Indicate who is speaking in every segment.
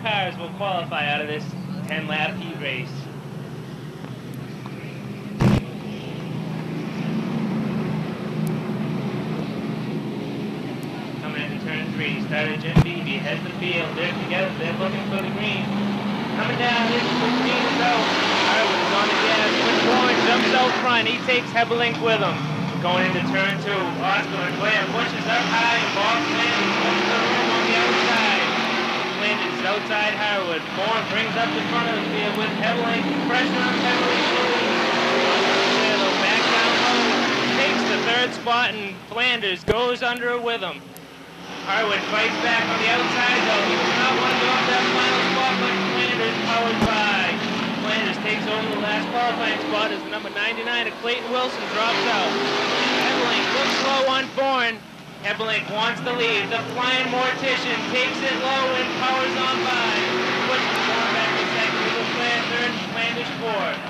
Speaker 1: cars will qualify out of this 10-lap heat race. Coming into turn 3, started Jim Beebe, heads the field, they're together, they're looking for the green. Coming down, his green is out. Harwood is on the gas, Quick Warren jumps out front, he takes Hebelink with him. Going into turn 2, Oscar and Blair pushes up high, and Bob Flanders opens the room on the outside. Flanders is outside Harwood. Bourne brings up the front of the field with Hebelink, pressure on Hebelink. Back down low, takes the third spot, and Flanders goes under it with him. Harwood fights back on the outside though. He does not want to go up that final spot, but Flanders powers by. Flanders takes over the last qualifying spot as the number 99 of Clayton Wilson drops out. Hebelink looks low on Bourne. Hebelink wants to lead. The Flying Mortician takes it low and powers on by. Pushes Bourne back to second with Leclerc third, Flanders fourth.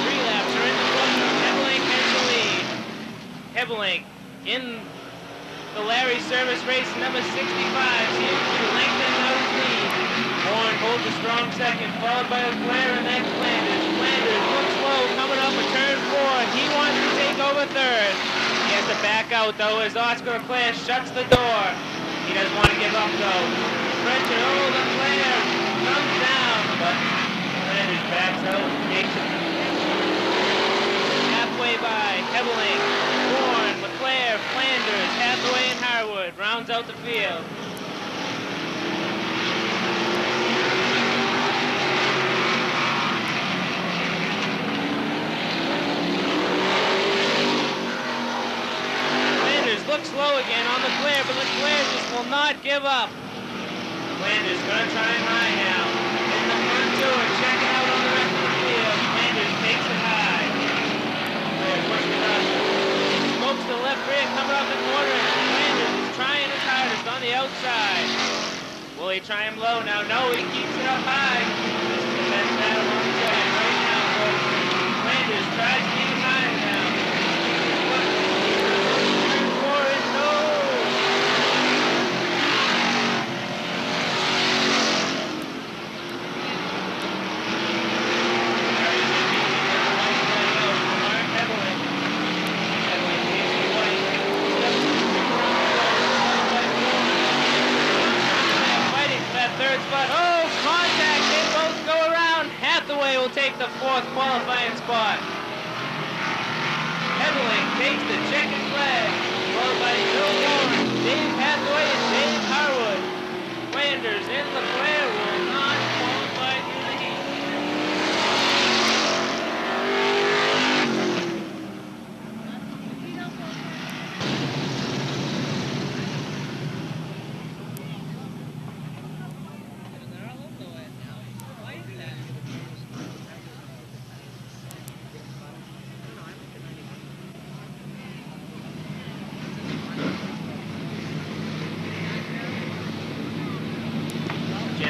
Speaker 1: 3 laps are in the books. Hebelink has the lead. Hebelink in the Larry Service race number 65 seems to lengthen out his lead. Bourne holds a strong second, followed by Leclerc and then Flanders. Flanders looks low, coming up a turn 4. He wants to take over third. He has to back out though as Oscar Leclerc shuts the door. He doesn't want to give up though. Pressure, Leclerc comes down, but Flanders backs out and takes it. Halfway by, Hebelink, Bourne, Leclerc, Flanders, Hathaway and Harwood rounds out the field. Flanders looks low again on Leclerc, but Leclerc just will not give up. Flanders gonna try him high now. In the front two and check it out on the rest of the field. Flanders takes it high. Leclerc pushes it up. Smokes the left rear coming off the corner, and Flanders is trying his hardest on the outside. Will he try him low now? No, he keeps it up high. This is the best battle on the track right now, folks. Flanders tries to keep him high now. Turn 4 is no. Third spot. Oh, contact. They both go around. Hathaway will take the 4th qualifying spot. Hebelink takes the checkered flag, followed by Bill Warren, Dave Hathaway, and Dave Harwood. Flanders and Leclerc will not qualify through the heat.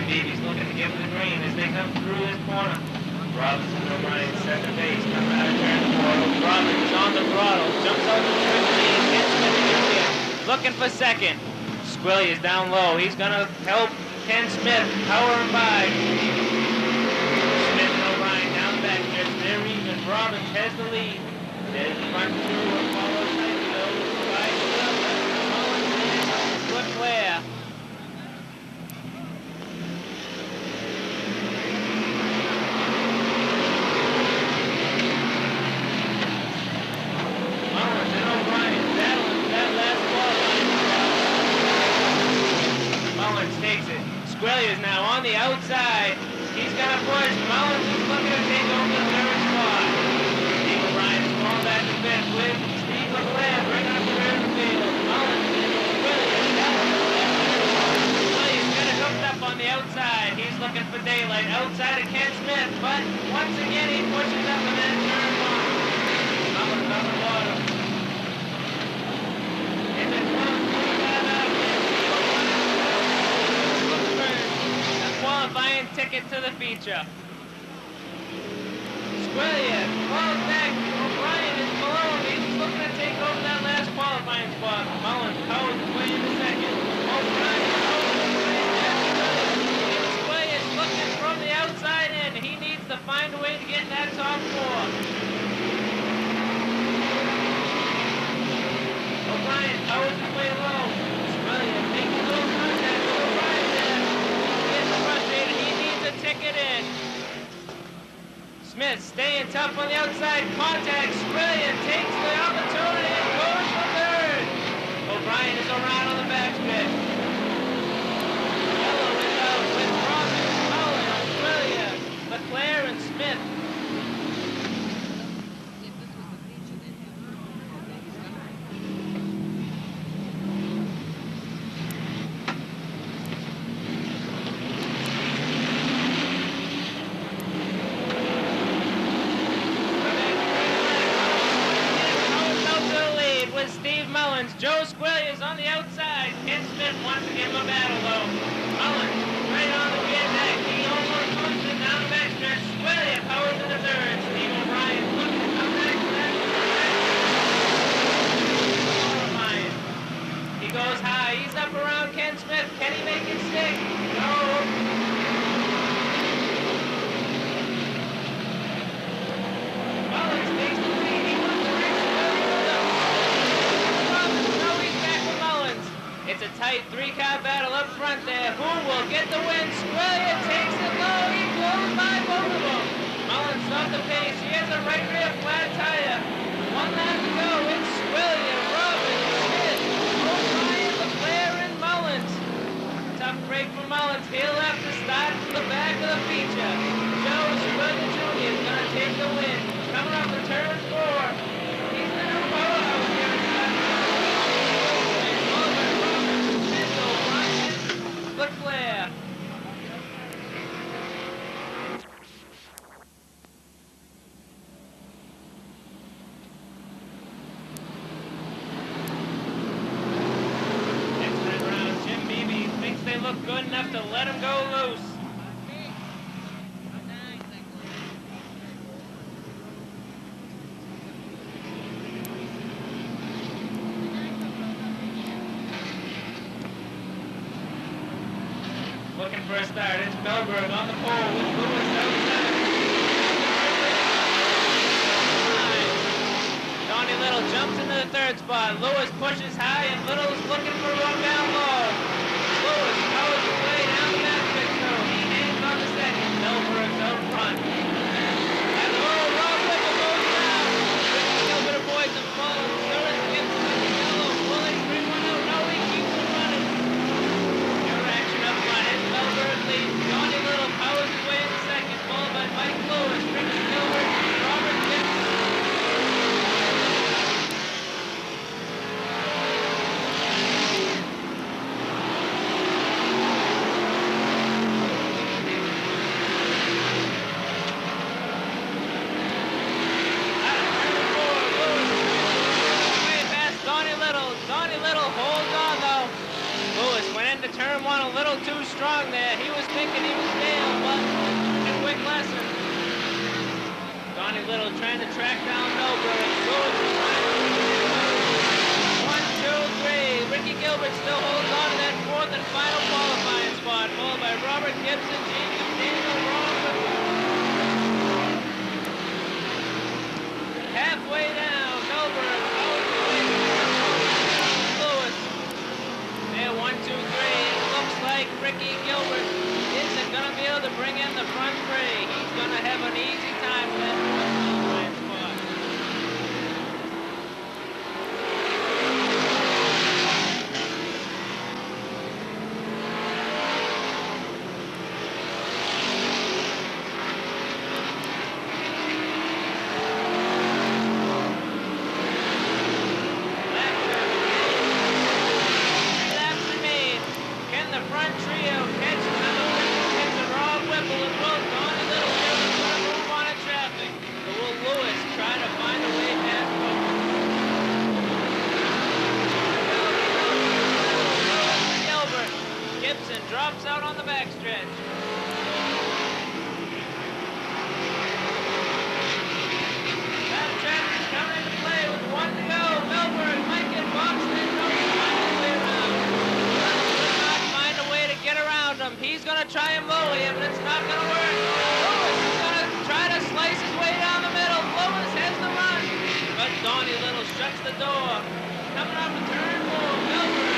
Speaker 1: He's looking to give the green as they come through this corner. Robinson and O'Brien center base, coming out of turn 4. Robinson's on the throttle, jumps out to the lead, Ken Smith Jr. looking for second. Squillia's down low. He's going to help Ken Smith power him by. Smith and O'Brien down back there. They're even. Robbins has the lead. There's the front two of Apollo Typeville. Leclerc. Takes it. Squillia's now on the outside. He's gonna push. Mullins is looking to take over the third spot. Steve O'Brien is falling back to fifth with Steve Leclerc bringing up the rear of the field. Mullins and Squillia's got it hooked up on the outside. He's looking for daylight outside of Ken Smith, but once again he pushes up and then turn 1. Mullins on the bottom. And then qualifying ticket to the feature. Squillia falls back. O'Brien is below him. He's looking to take over that last qualifying spot. Mullins powers his way into second. find a way to get in that top four. O'Brien powers his way low. Australia making a little contact with O'Brien there. He's getting frustrated. He needs a ticket in. Smith staying tough on the outside. Contact. Australia takes the opportunity and goes for third. O'Brien is around on the backstretch. Yellow is out with Robbins, Cullen, Australia, Leclerc, and Smith. Joe Squilly is on the outside. Ken Smith wants to give him a battle, though. Mullins right on the rear deck. He almost pushes it down the backstretch. Squilly powers in the third. Steve O'Brien looking to come back to that. O'Brien. He goes high. He's up around Ken Smith. Can he make it stick? No. Mullins takes the lead. He wants to reach It's a tight three-car battle up front there. Who will get the win? Squillier takes it low. He blows by both of them. Mullins off the pace. He has a right rear flat tire. One lap to go. It's Squillier, Robbins, Smith, O'Brien, Leclerc, and Mullins. Tough break for Mullins. He'll have to start from the back of the feature. Joe Squillier Jr. is going to take the win. Coming up to turn 4. He's in a blowout here. Leclerc. Next time around, Jim Beebe thinks they look good enough to let him go loose. Looking for a start. It's Melberg on the pole with Lewis outside. Donnie Little jumps into the third spot. Lewis pushes high and Little's looking for a run down low. Lewis powers his way down the backstretch though. He hangs on the second. Melberg's out front. And Rob Whipple goes down. Gilbert avoids him. Follows. Third gets to the yellow. Pulling 3-1 out. No, he keeps it running. Melberg leads. Johnny Little powers his way in the second, followed by Mike Lewis, Ricky Gilbert, Robert Gibson. Way past Donnie Little. Donnie Little holds on though. Lewis went into turn 1 a little too strong there. He was thinking he was nailed, but a quick lesson. Donnie Little trying to track down Melberg. Lewis is trying to 1, 2, 3. Ricky Gilbert still holds on to that fourth and final qualifying spot, followed by Robert Gibson, James Daniel, Ron Whipple. Halfway down, Melberg holds the way. Lewis. There, 1, 2, 3. It looks like Ricky Gilbert isn't going to be able to bring in the front three. He's going to have an easy time with that qualifying spot. Drops out on the backstretch. That traffic's coming into play with 1 to go. Melberg might get boxed in. No, he's finding a way around. Does not find a way to get around him. He's going to try and mow him, but it's not going to work. Lewis is going to try shuts the door. Coming off the turn 4, Gilbert.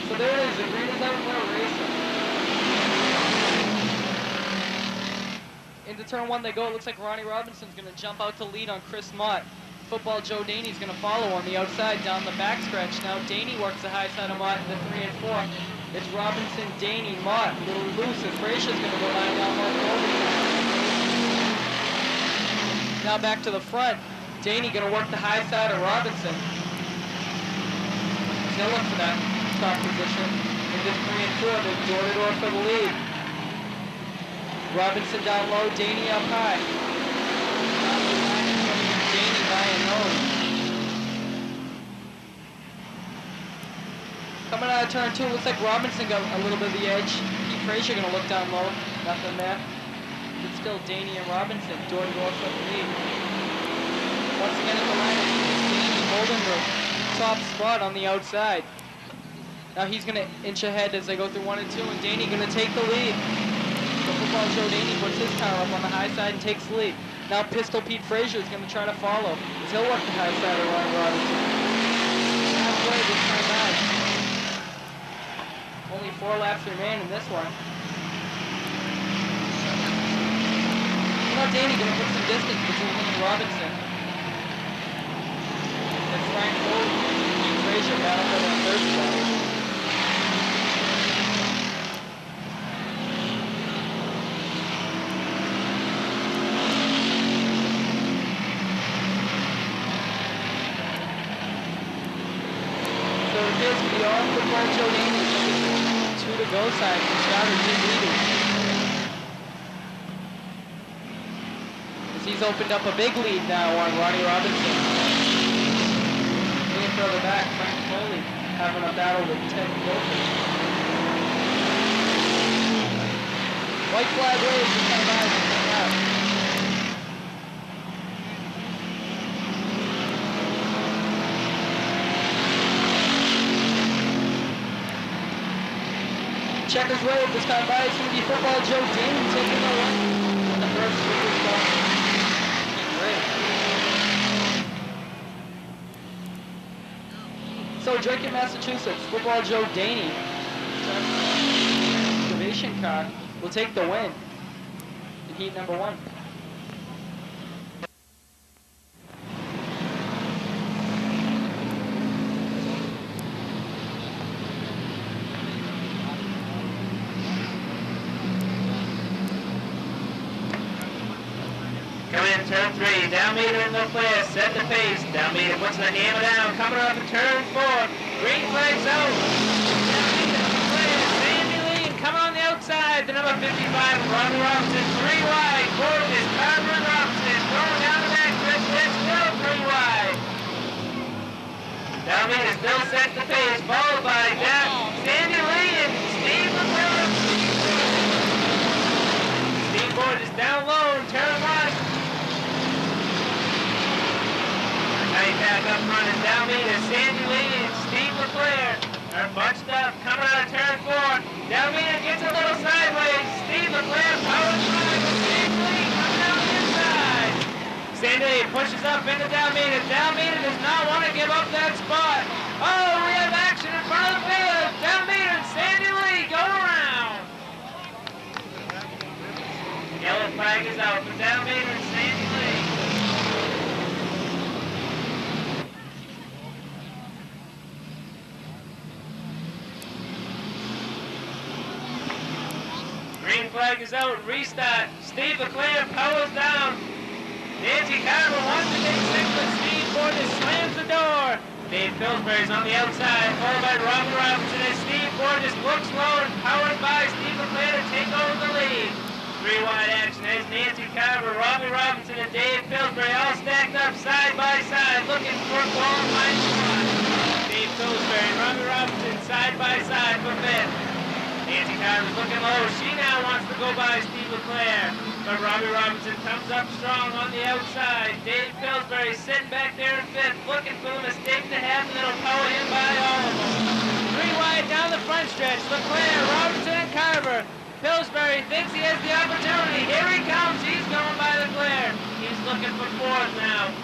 Speaker 2: So there it is, the green is out for a race. Into turn 1 they go. It looks like Ronnie Robinson's going to jump out to lead on Chris Mott. Football Joe Daney's going to follow on the outside down the backstretch. Now Daney works the high side of Mott in the 3 and 4. It's Robinson, Daney, Mott, a little loose, and Frazier's going to go line down Mott forward. Now back to the front. Daney going to work the high side of Robinson. He's going to look for that top position. Into 3 and 4, they're door-to-door for the lead. Robinson down low, Daney up high. Daney by and nose. Coming out of turn 2, looks like Robinson got a little bit of the edge. Pete Frazier gonna look down low, nothing there. It's still Daney and Robinson, door-to-door for the lead. Once again at the line, it's Daney holding the top spot on the outside. Now he's going to inch ahead as they go through 1 and 2, and Daney going to take the lead. So Football Joe Daney puts his car up on the high side and takes the lead. Now Pistol Pete Frazier is going to try to follow, as he'll work the high side of Ron Robinson. Halfway this time back. Only 4 laps remain in this one. Now Daney going to put some distance between him and Robinson. That's Ryan Cole, Pete Frazier battle for that third spot. Football Joe Daney, 2 to go side from Stouter, his leading. As he's opened up a big lead now on Ronnie Robinson. A little further back, Frank Foley having a battle with Ted Wilson. White flag waves to come by and come out. Checkers wave this time by. It's going to be Football Joe Daney taking the win in the first speaker's ball. Great. So Drake, Massachusetts, Football Joe Daney, excavation car, will take the win in heat number 1.
Speaker 1: Turn 3, down meter in the clear, set the pace, down meter puts the hammer down, coming off of turn 4, green flags out, down meter in the clear, Sandy Lean coming on the outside, the number 55, Ron Robinson, 3 wide, gorgeous, Carver Robinson, going down the back, Chris still 3 wide. Down meter still sets the pace, followed by Sandy Lean, Steve McClellan. Steve Boyd is down low in turn 1. Back up front and down meter, Sandy Lee and Steve LeClaire are bunched up, coming out of turn 4. Down meter gets a little sideways. Steve LeClaire powers by with Sandy Lee coming down the inside. Sandy Lee pushes up into down meter. Down meter does not want to give up that spot. Oh, we have action in front of the field. Down meter and Sandy Lee go around. Yellow flag is out for down meter and Sandy Lee. Green flag is out, restart. Steve LeClaire powers down. Nancy Carver wants to take 6, but Steve Portis slams the door. Dave Pillsbury's on the outside, followed by Robin Robinson as Steve Portis looks low and powers by Steve LeClaire to take over the lead. 3 wide action as Nancy Carver Dave Pillsbury, all stacked up side by side, looking for qualifying spot. Dave Pillsbury and Robbie Robinson side by side for fifth. Nancy Carver's looking low. She now wants to go by Steve LeClaire. But Robbie Robinson comes up strong on the outside. Dave Pillsbury sitting back there in fifth, looking for the mistake to happen that'll power him by all of them. 3 wide down the front stretch. LeClaire, Robinson, and Carver. Pillsbury thinks he has the opportunity. Here he comes. He's going by LeClaire. He's looking for fourth now.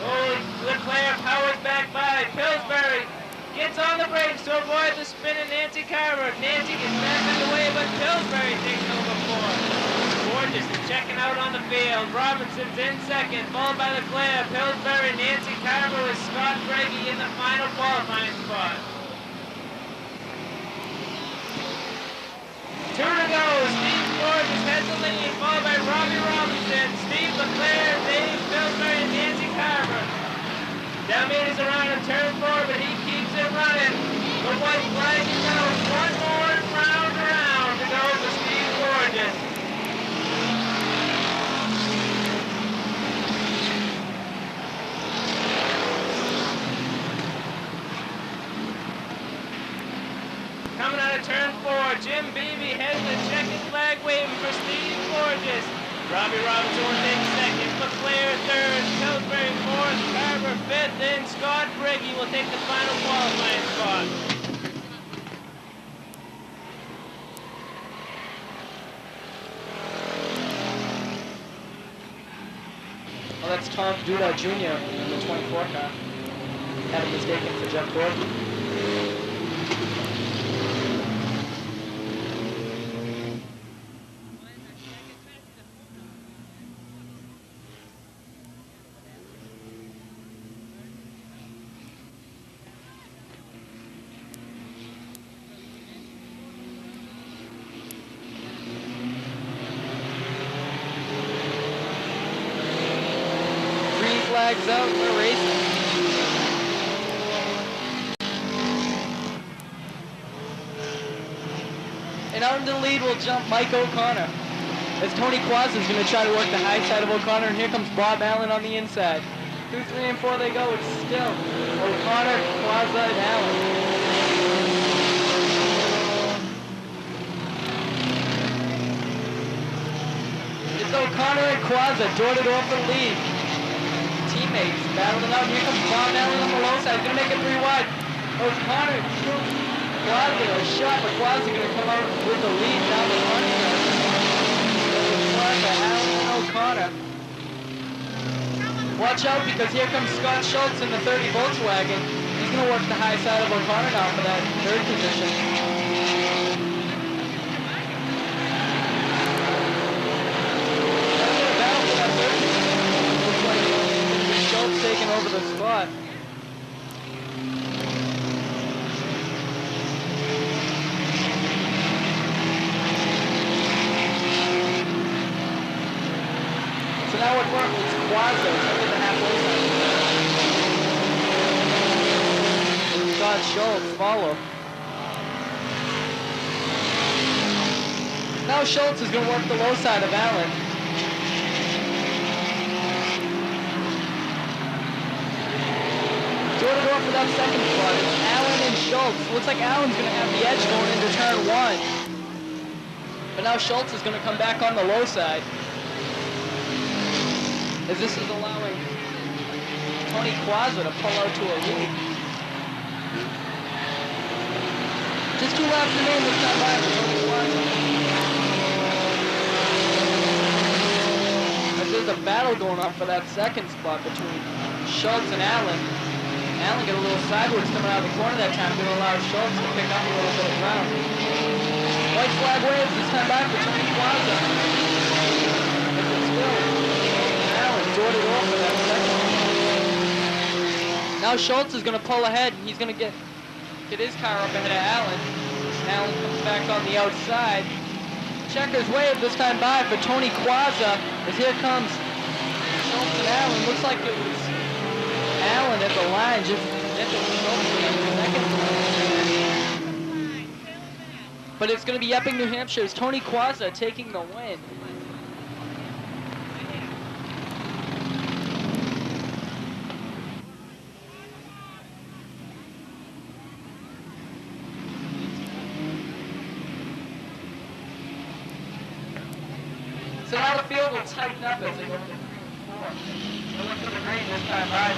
Speaker 1: Oh, LeClaire powers back by. Pillsbury gets on the brakes to avoid the spin of Nancy Carver. Nancy gets back in the way, but Pillsbury takes over fourth. Gorgeous is checking out on the field. Robinson's in second, followed by LeClaire. Pillsbury, Nancy Carver with Scott Brady in the final qualifying spot. 2 to go. Steve Gorgeous heads the lead, followed by Robbie Robinson, Steve LeClaire, Dave Pillsbury, and Nancy Carver. Delmate is around a turn 4, but he keeps it running. The white flag is out. 1 more round around to go for Steve Gorgeous. Coming out of turn 4, Jim Beebe heads the checkered flag waving for Steve Gorgeous. Robbie Robinson will take second, LeClaire third, Pillsbury fourth, Carver fifth, then Scott Briggy will take the final qualifying spot.
Speaker 2: Well, that's Tom Duda Jr. in the 24 car. Had a mistaken for Jeff Gordon. Flags out, we're racing. And out in the lead will jump Mike O'Connor. As Tony Quaz is going to try to work the high side of O'Connor, and here comes Bob Allen on the inside. 2, 3, and 4 they go. It's still O'Connor, Quazza, and Allen. It's O'Connor and Quazza, door to door for the lead. Teammates battling out. Here comes Bob Allen on the low side. He's going to make it 3 wide. O'Connor, Quazza, a shot, but Quazza going to come out with the lead down the front stretch. Quazza, Allen, and O'Connor. Watch out because here comes Scott Schultz in the 30 Volkswagen. He's going to work the high side of O'Connor now for that third position. Taking over the spot. So now what works? It's Quazza under the halfway line. And Scott Schultz follow. Now Schultz is going to work the low side of Allen. Door to door for that second spot. It's Allen and Schultz. Looks like Allen's going to have the edge going into turn 1. But now Schultz is going to come back on the low side. As this is allowing Tony Quazza to pull out to a lead. Just 2 laps remaining this time by for Tony Quazza. As there's a battle going on for that second spot between Schultz and Allen. Allen got a little sideways coming out of the corner that time, going to allow Schultz to pick up a little bit of ground. White flag waves, this time back for Tony Quazza. As it's still Allen door to door for that second. Now Schultz is going to pull ahead, and he's going to get his car up ahead of Allen. Allen comes back on the outside. Checkers wave this time by for Tony Quazza, as here comes Schultz and Allen. Looks like it was Allen at the line, just second. But it's going to be Epping, New Hampshire's Tony Quazza taking the win. So now the field will tighten up as they go to the 3 and 4. They look to the green this time by.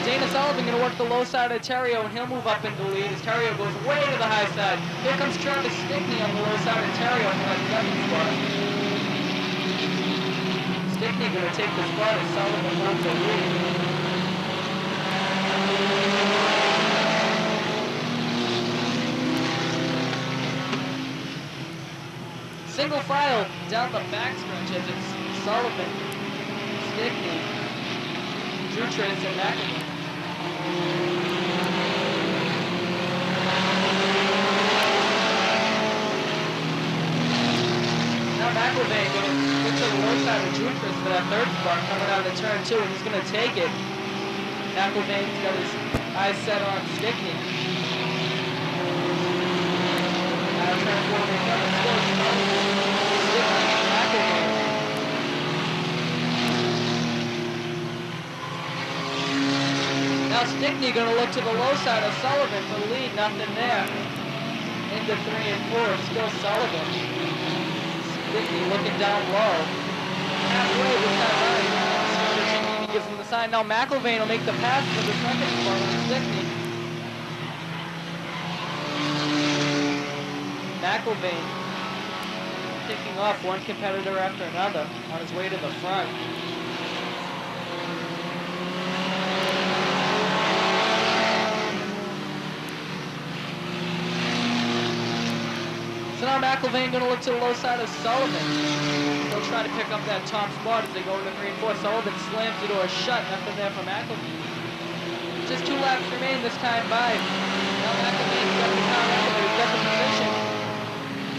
Speaker 2: Dana Sullivan going to work the low side of Terrio, and he'll move up into the lead as Terrio goes way to the high side. Here comes Travis Stickney on the low side of Terrio for that 7th spot. Stickney going to take the spot as Sullivan wants the lead. Single file down the backstretch as it's Sullivan, Stickney, Jutras, and McElvain. Now McElvain going to look to the low side of Jutras for that 3rd spot coming out of turn 2, and he's going to take it. McElvain's got his eyes set on Stickney. Now turn 4, they come and still Stickney and McElvain. Now Stickney going to look to the low side of Sullivan for the lead, nothing there. Into 3 and 4, still Sullivan. Stickney looking down low. Halfway with that right. He gives him the sign. Now McElvain will make the pass for the 2nd spot on Stickney. McElvain picking off one competitor after another on his way to the front. So now McElvain going to look to the low side of Sullivan. He'll try to pick up that top spot as they go into 3 and 4. Sullivan slams the door shut, nothing there for McElvain. Just 2 laps remain this time by. Now McElvain's got the car out there, he's got the position.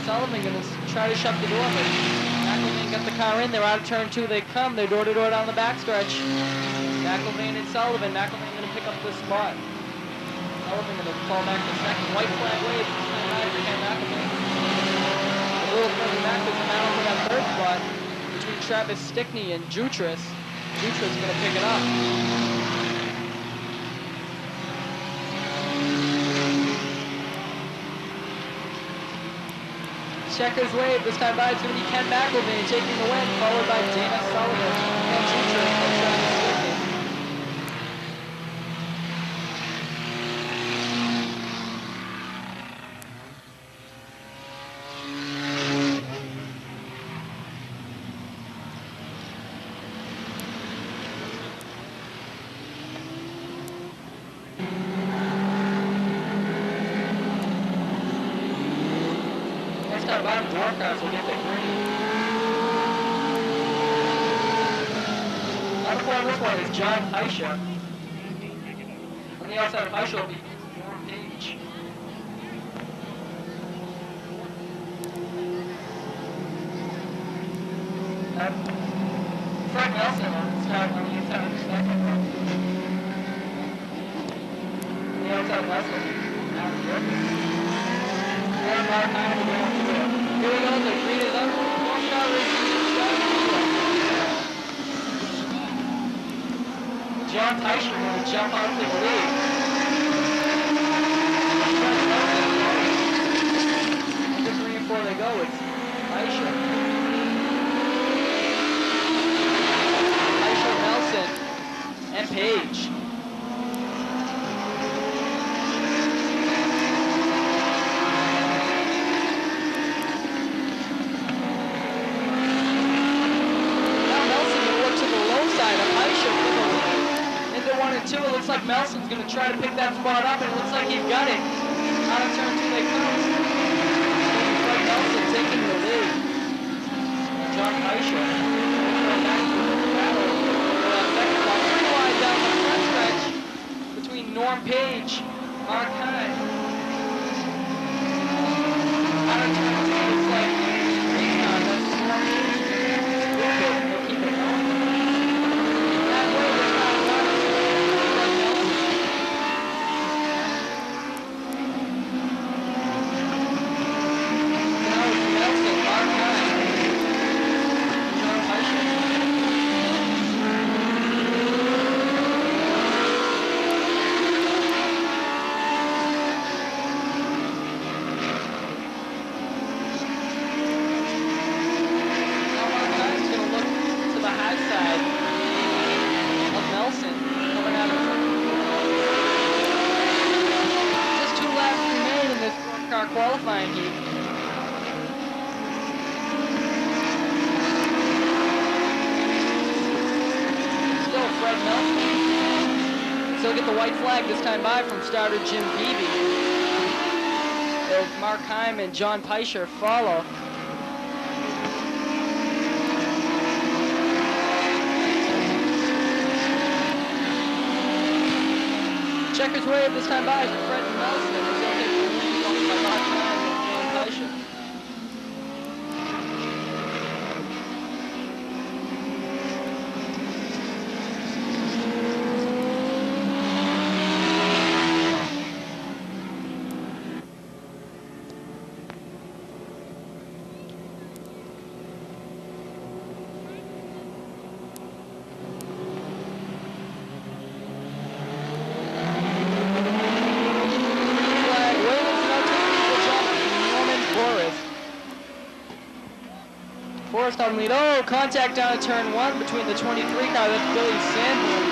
Speaker 2: Sullivan going to try to shut the door, but McElvain got the car in. They're out of turn 2. They come. They're door to door down the backstretch. McElvain and Sullivan. McElvain going to pick up the spot. Sullivan going to fall back to 2nd. White flag wave. For Ken McElvain. A little further back, there's a battle for that 3rd spot between Travis Stickney and Jutras. Jutras going to pick it up. Checkers wave, this time by it's going to be Ken McElvain taking the win, followed by Dana Sullivan and Jutras and Travis Stickney. Dwarf guys will get the green. On the corner of this one is John Heisha. On the outside of Heisha will be Dwarf Page. Frank Nelson on the inside of the second row. On the outside of Leslie, Aaron Griffin. Aaron Martin will go on the wheel. Here we go, the green is up. John Teicher will jump out to the lead. Into 3 and 4 they go. It's Teicher. Teicher, Nelson, and Page. It looks like Melson's going to try to pick that spot up, and it looks like he's got it. Out of turn 2 they come. Frank Nelson taking the lead. John Heisha. Back to the battle for that 2nd spot. 3 wide down the front stretch between Norm Page, Mark Hine. Out of turn 2 looks like Recon. That's Norm Page. They'll keep it going. That way they're not running. qualifying heat. Still Fred Nelson. Still get the white flag this time by from starter Jim Beebe. As Mark Heim and John Peischer follow. Checkers wave this time by for Fred Nelson. As they'll take the lead followed by Mark Heim and John Peischer. Forrest on lead. Oh, contact down at turn 1 between the 23 car. That's Billy Sanborn.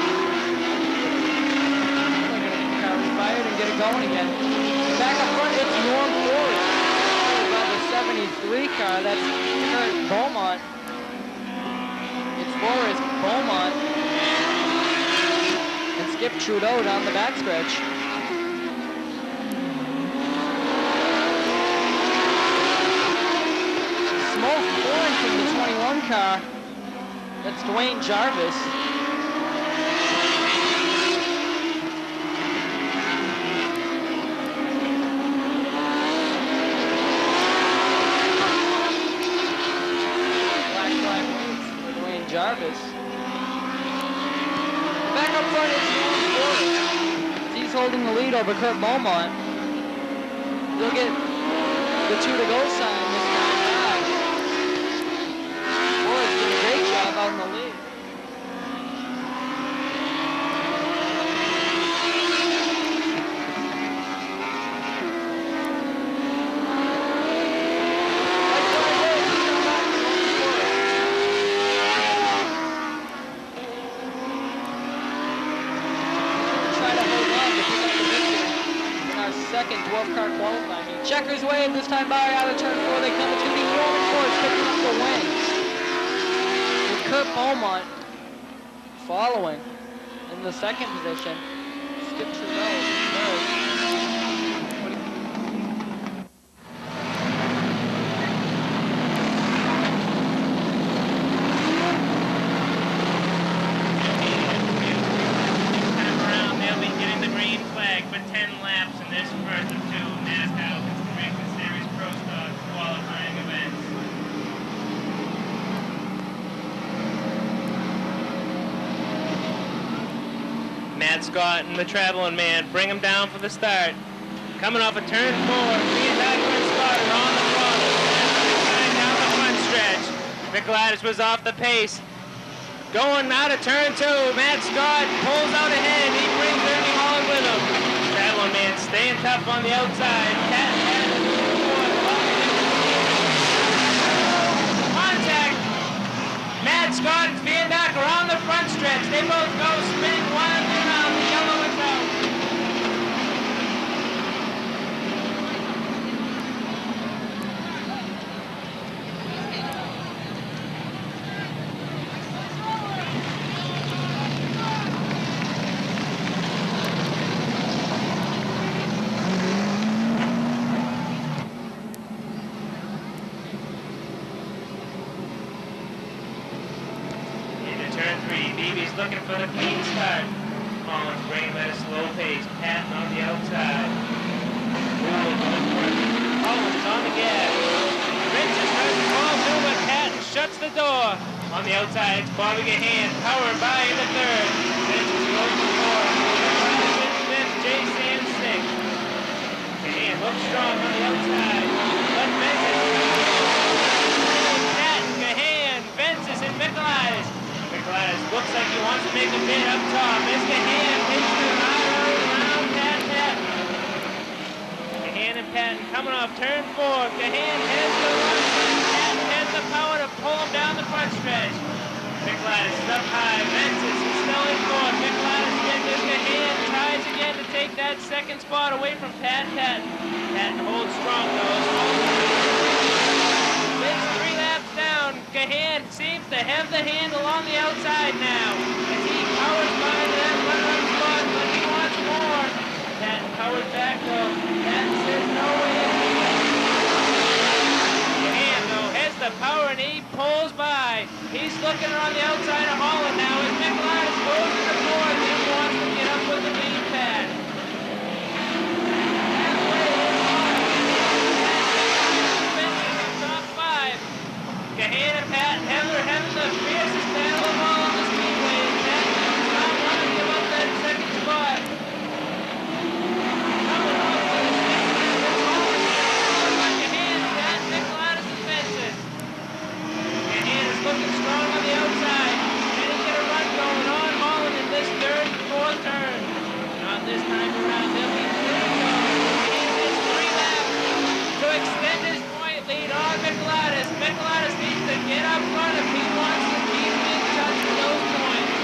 Speaker 2: They're going to get the car refired and get it going again. Back up front, it's Norm Forrest. About the 73 car. That's Kurt Beaumont. It's Forrest, Beaumont, and Skip Trudeau down the backstretch. Smoke pouring from the 21 car. That's Dwayne Jarvis. Black flag waits for Dwayne Jarvis. Back up front is Norm Forrest. He's holding the lead over Kurt Beaumont. They'll get the 2 to go sign this time. Out in the lead. Try to hold on to pick up the victory in our second Dwarf car qualifying. Checkers wave this time by out of turn 4. They come to be Norman Forrest picking up the win. Kurt Beaumont following in the second position. Skip Trudeau in third.
Speaker 1: Time around, they'll be getting the green flag for 10 laps in this first of 2 NASCAR Convention Series Pro Stock qualifying events. Matt Scott and the Traveling Man bring him down for the start. Coming off of turn 4, Theodore and Scott are on the front. Down the front stretch. Nicolaitis was off the pace. Going out of turn 2, Matt Scott pulls out ahead. He brings Ernie Holland with him. Traveling Man staying tough on the outside. Contact. Matt Scott and Viandock are on the front stretch. They both go spin one around. The yellow is out. Turn 3, Beebe's looking for the clean start. Collins bringing him at a slow pace. Patton on the outside. Collins on the gas. Vincent tries to call through, but Patton shuts the door. On the outside, it's Bobby Gahan, powered by in the third. Vincent goes to 4. Fifth, Jay Sands 6th. Gahan looks strong on the outside. But Vincent. Patton, Gahan, Vincent, and Nicolaitis. Nicolaitis looks like he wants to make a bid up top. It's Gahan, pitches it around Patton. Gahan and Patton coming off turn 4. Gahan has the run. Patton has the power to pull him down the front stretch. Nicolaitis is up high. Vincent is still in 4th. Nicolaitis gets this. Gahan tries again to take take that second spot away from Patton. Patton holds strong though. It's 3 laps down. Gahan seems to have the handle on the outside now as he powers by that runner-up spot, but he wants more. Patton powers back though. Patton says no way. Gahan though has the power and he pulls by. He's looking around the outside of Holland now as Nicolai goes to the fourth and wants to get up with the lead pad. Gahan and Patton having the fiercest battle of all on the Speedway. Patton does not want to give up that second spot. Coming off to the sixth lap, it's Holland. Gahan, Patton, Nicolai fences. Gahan is looking strong on the outside. Can he get a run going on Holland in this third and fourth turn? Not this time around. They'll be third. Gahan has 3 laps to extend his point lead on Nicolaitis. Nicolaitis needs to get up front if he wants to keep in touch with those points.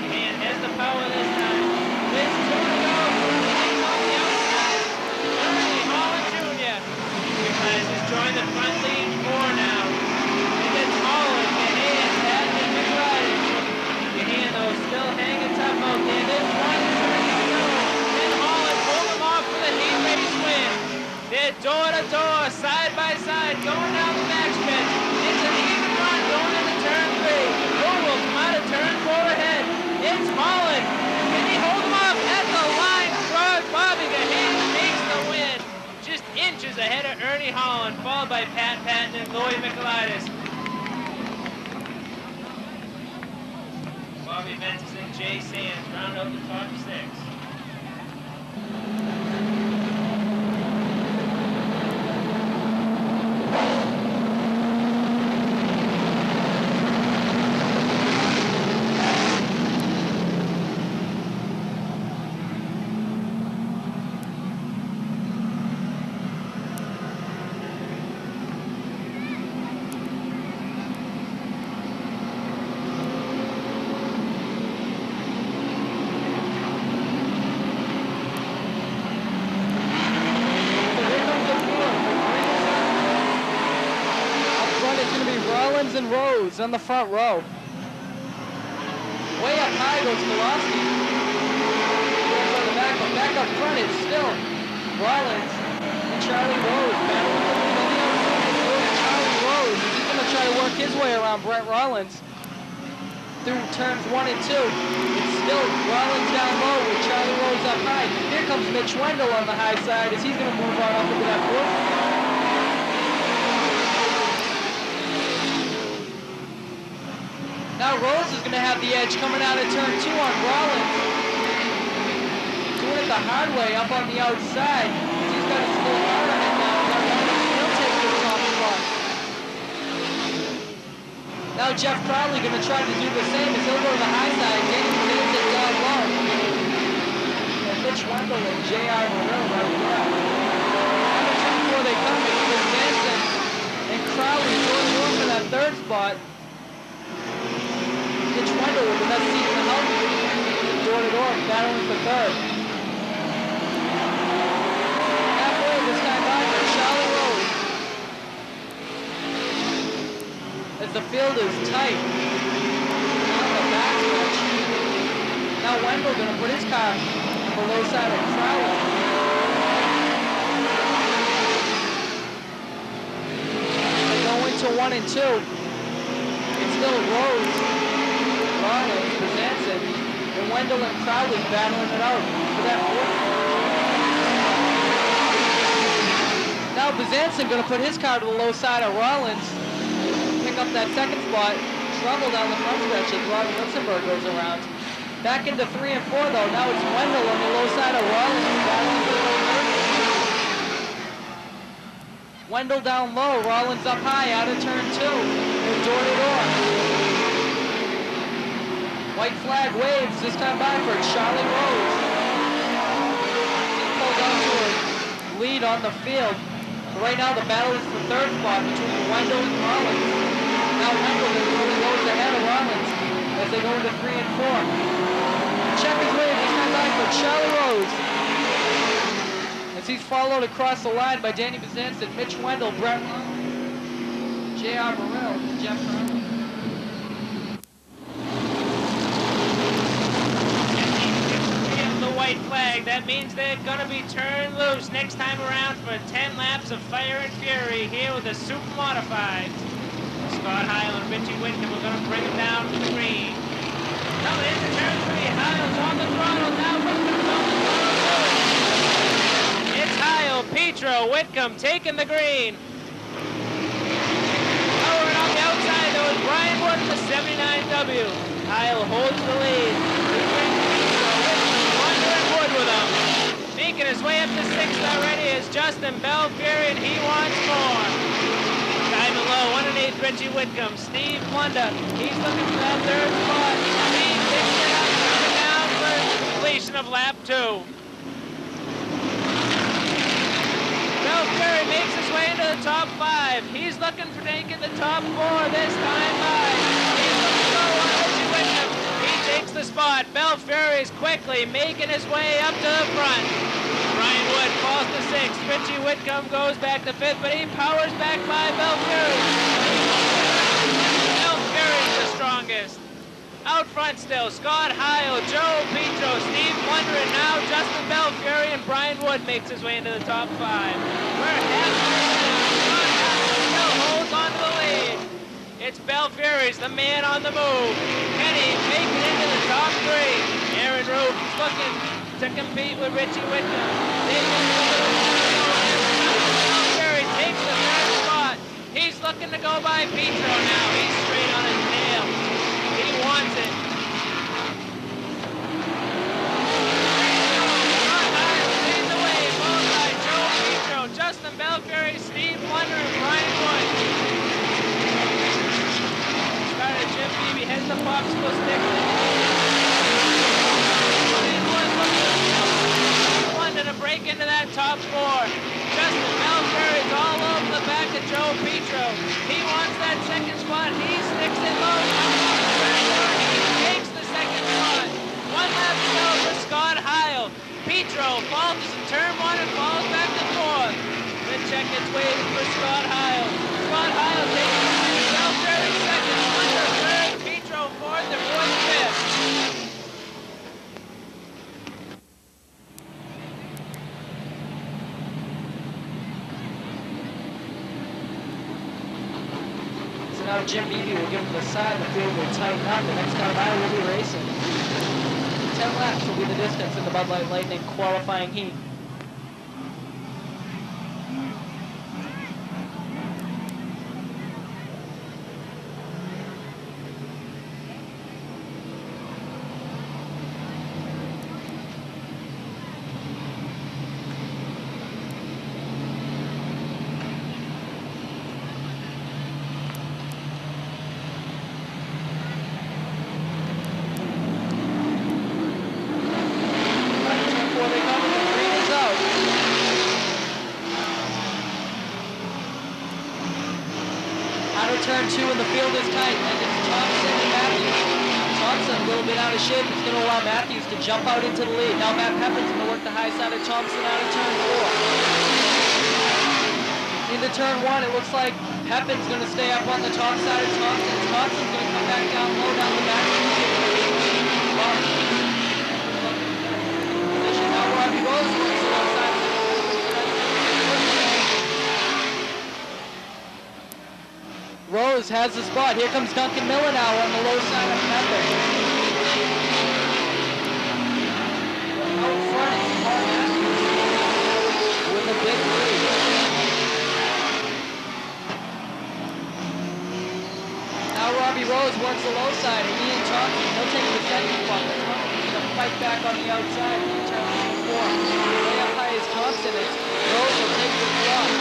Speaker 1: And has the power this time. With 2 to go for the lead on the outside. Ernie Holland Jr. Nicolaitis has joined the front lead 4 now. And it's Holland, Gahan, Patton, and Nicolaitis. Gahan though still hanging tough out there. There's 1 turn to go. And Holland pulled him off for the heat race win. They're door to door, side by side, going down the backstretch. It's an even run going into turn 3. Who will come out of turn 4 ahead? It's Holland. Can he hold him off at the line? Bobby Gahan takes the win. Just inches ahead of Ernie Holland, followed by Pat Patton and Lloyd Nicolaitis. Bobby Ventus and Jay Sands round out the top 6.
Speaker 2: And Rose on the front row. Way up high goes Kowalski. On the back, but back up front it's still Rollins and Charlie Rose battling for the lead on the outside. Charlie Rose, he's going to try to work his way around Brett Rollins through turns 1 and 2. It's still Rollins down low with Charlie Rose up high. Here comes Mitch Wendell on the high side as he's going to move on up into that fourth. Now Rose is going to have the edge coming out of turn 2 on Rollins. Doing it the hard way up on the outside. He's got a slow car on it now. He'll take the top spot. Now Jeff Crowley going to try to do the same as he'll go to the high side. Danny Williams it down low. And Mitch Wendell and J.R. Morrell right there. Out of turn 4 they come. It's Manson and Crowley going on for that third spot. Mitch Wendell with the best seat in the house, door to door, battling for third. Halfway this time by for Charlie Rose. As the field is tight. On the backstretch. Now Wendell gonna put his car on the low side of Crowley. They go into 1 and 2. It's still Rose. Rollins, Bezanson, and Wendell and Crowley battling it out for that fourth. Now Bezanson going to put his car to the low side of Rollins, pick up that second spot, trouble down the front stretch as Rob Lutzenberg goes around. Back into 3 and 4 though, now it's Wendell on the low side of Rollins battling for the third. Wendell down low, Rollins up high, out of turn 2, and door to door. White flag waves this time by for Charlie Rose. He pulled out to a lead on the field. But right now the battle is for third spot between Wendell and Rollins. Now Wendell is really goes ahead of Rollins as they go into 3 and 4. Checkers wave this time by for Charlie Rose. As he's followed across the line by Danny Bezanson, Mitch Wendell, Brett Rowe, J.R. Burrell, and Jeff Conley.
Speaker 1: The white flag, that means they're going to be turned loose next time around for 10 laps of fire and fury here with the super modified. Scott Heil and Richie Whitcomb are going to bring him down to the green. Coming into turn 3, Heil's on the throttle, now Whitcomb's on the throttle. It's Heil, Petro, Whitcomb taking the green. Over and on the outside, there was Brian Wood in the 79W. Heil holds the lead. He brings Petro, Whitcomb, Wonder and Wood with him. Making his way up to 6th already is Justin Belfiore, and he wants more. Diving low, 1/8 Richie Whitcomb. Steve Plunda, he's looking for that 3rd spot. Steve picks it up, coming down for completion of lap 2. Belfiore makes his way into the top 5. He's looking for making the top 4 this time by. He's looking to go on Richie Whitcomb. He takes the spot. Belfiore is quickly making his way up to the front. Brian Wood falls to 6th. Richie Whitcomb goes back to 5th, but he powers back by Belfiore. Belfiore's the strongest. Out front still, Scott Heil, Joe Petro, Steve Plunda, and now Justin Belfiore, and Brian Wood makes his way into the top 5. We're halfway now. Scott Heil still holds on to the lead. It's Belfiore's the man on the move. Kenny making it into the top 3. Aaron Roof is looking to compete with Richie Whitcomb. Belfiore takes the 3rd spot. He's looking to go by Petro now. He's straight on his tail. He wants it. Scott Heil leads the way, followed by Joe Petro, Justin Belfiore, Steve Plunda, and Brian Wood. Started Jim Beebe, heads the popsicle stick. To break into that top 4. Justin Belfiore is all over the back of Joe Petro. He wants that 2nd spot. He sticks it low. He takes the 2nd spot. 1 lap to go for Scott Heil. Petro falls in turn 1 and falls back to 4th. The check is waiting for Scott Heil. Scott Heil takes the lead. Belfiore 2nd, Plunda 3rd, Petro 4th, and Wood 5th. Now Jim Beebe will give him the side, the field will tighten up, the next time I will be racing. 10 laps will be the distance in the Bud Light Lightning qualifying heat. Turn 2 and the field is tight, and it's Thompson and Matthews. Thompson a little bit out of shape. It's going to allow Matthews to jump out into the lead. Now Matt Pepin's going to work the high side of Thompson out of turn 4. Into turn 1, it looks like Pepin's going to stay up on the top side of Thompson. Thompson's going to come back down low down the back. Position now Robbie Rose works the low side. Rose has the spot. Here comes Duncan Miller now on the low side of Pepin. Out front is Paul Matthews with a big lead. Now Robbie Rose works the low side, and Ian Thompson, he'll take the 2nd spot. Thompson's going to fight back on the outside in turn 4. Way up high is Thompson as Rose will take the spot.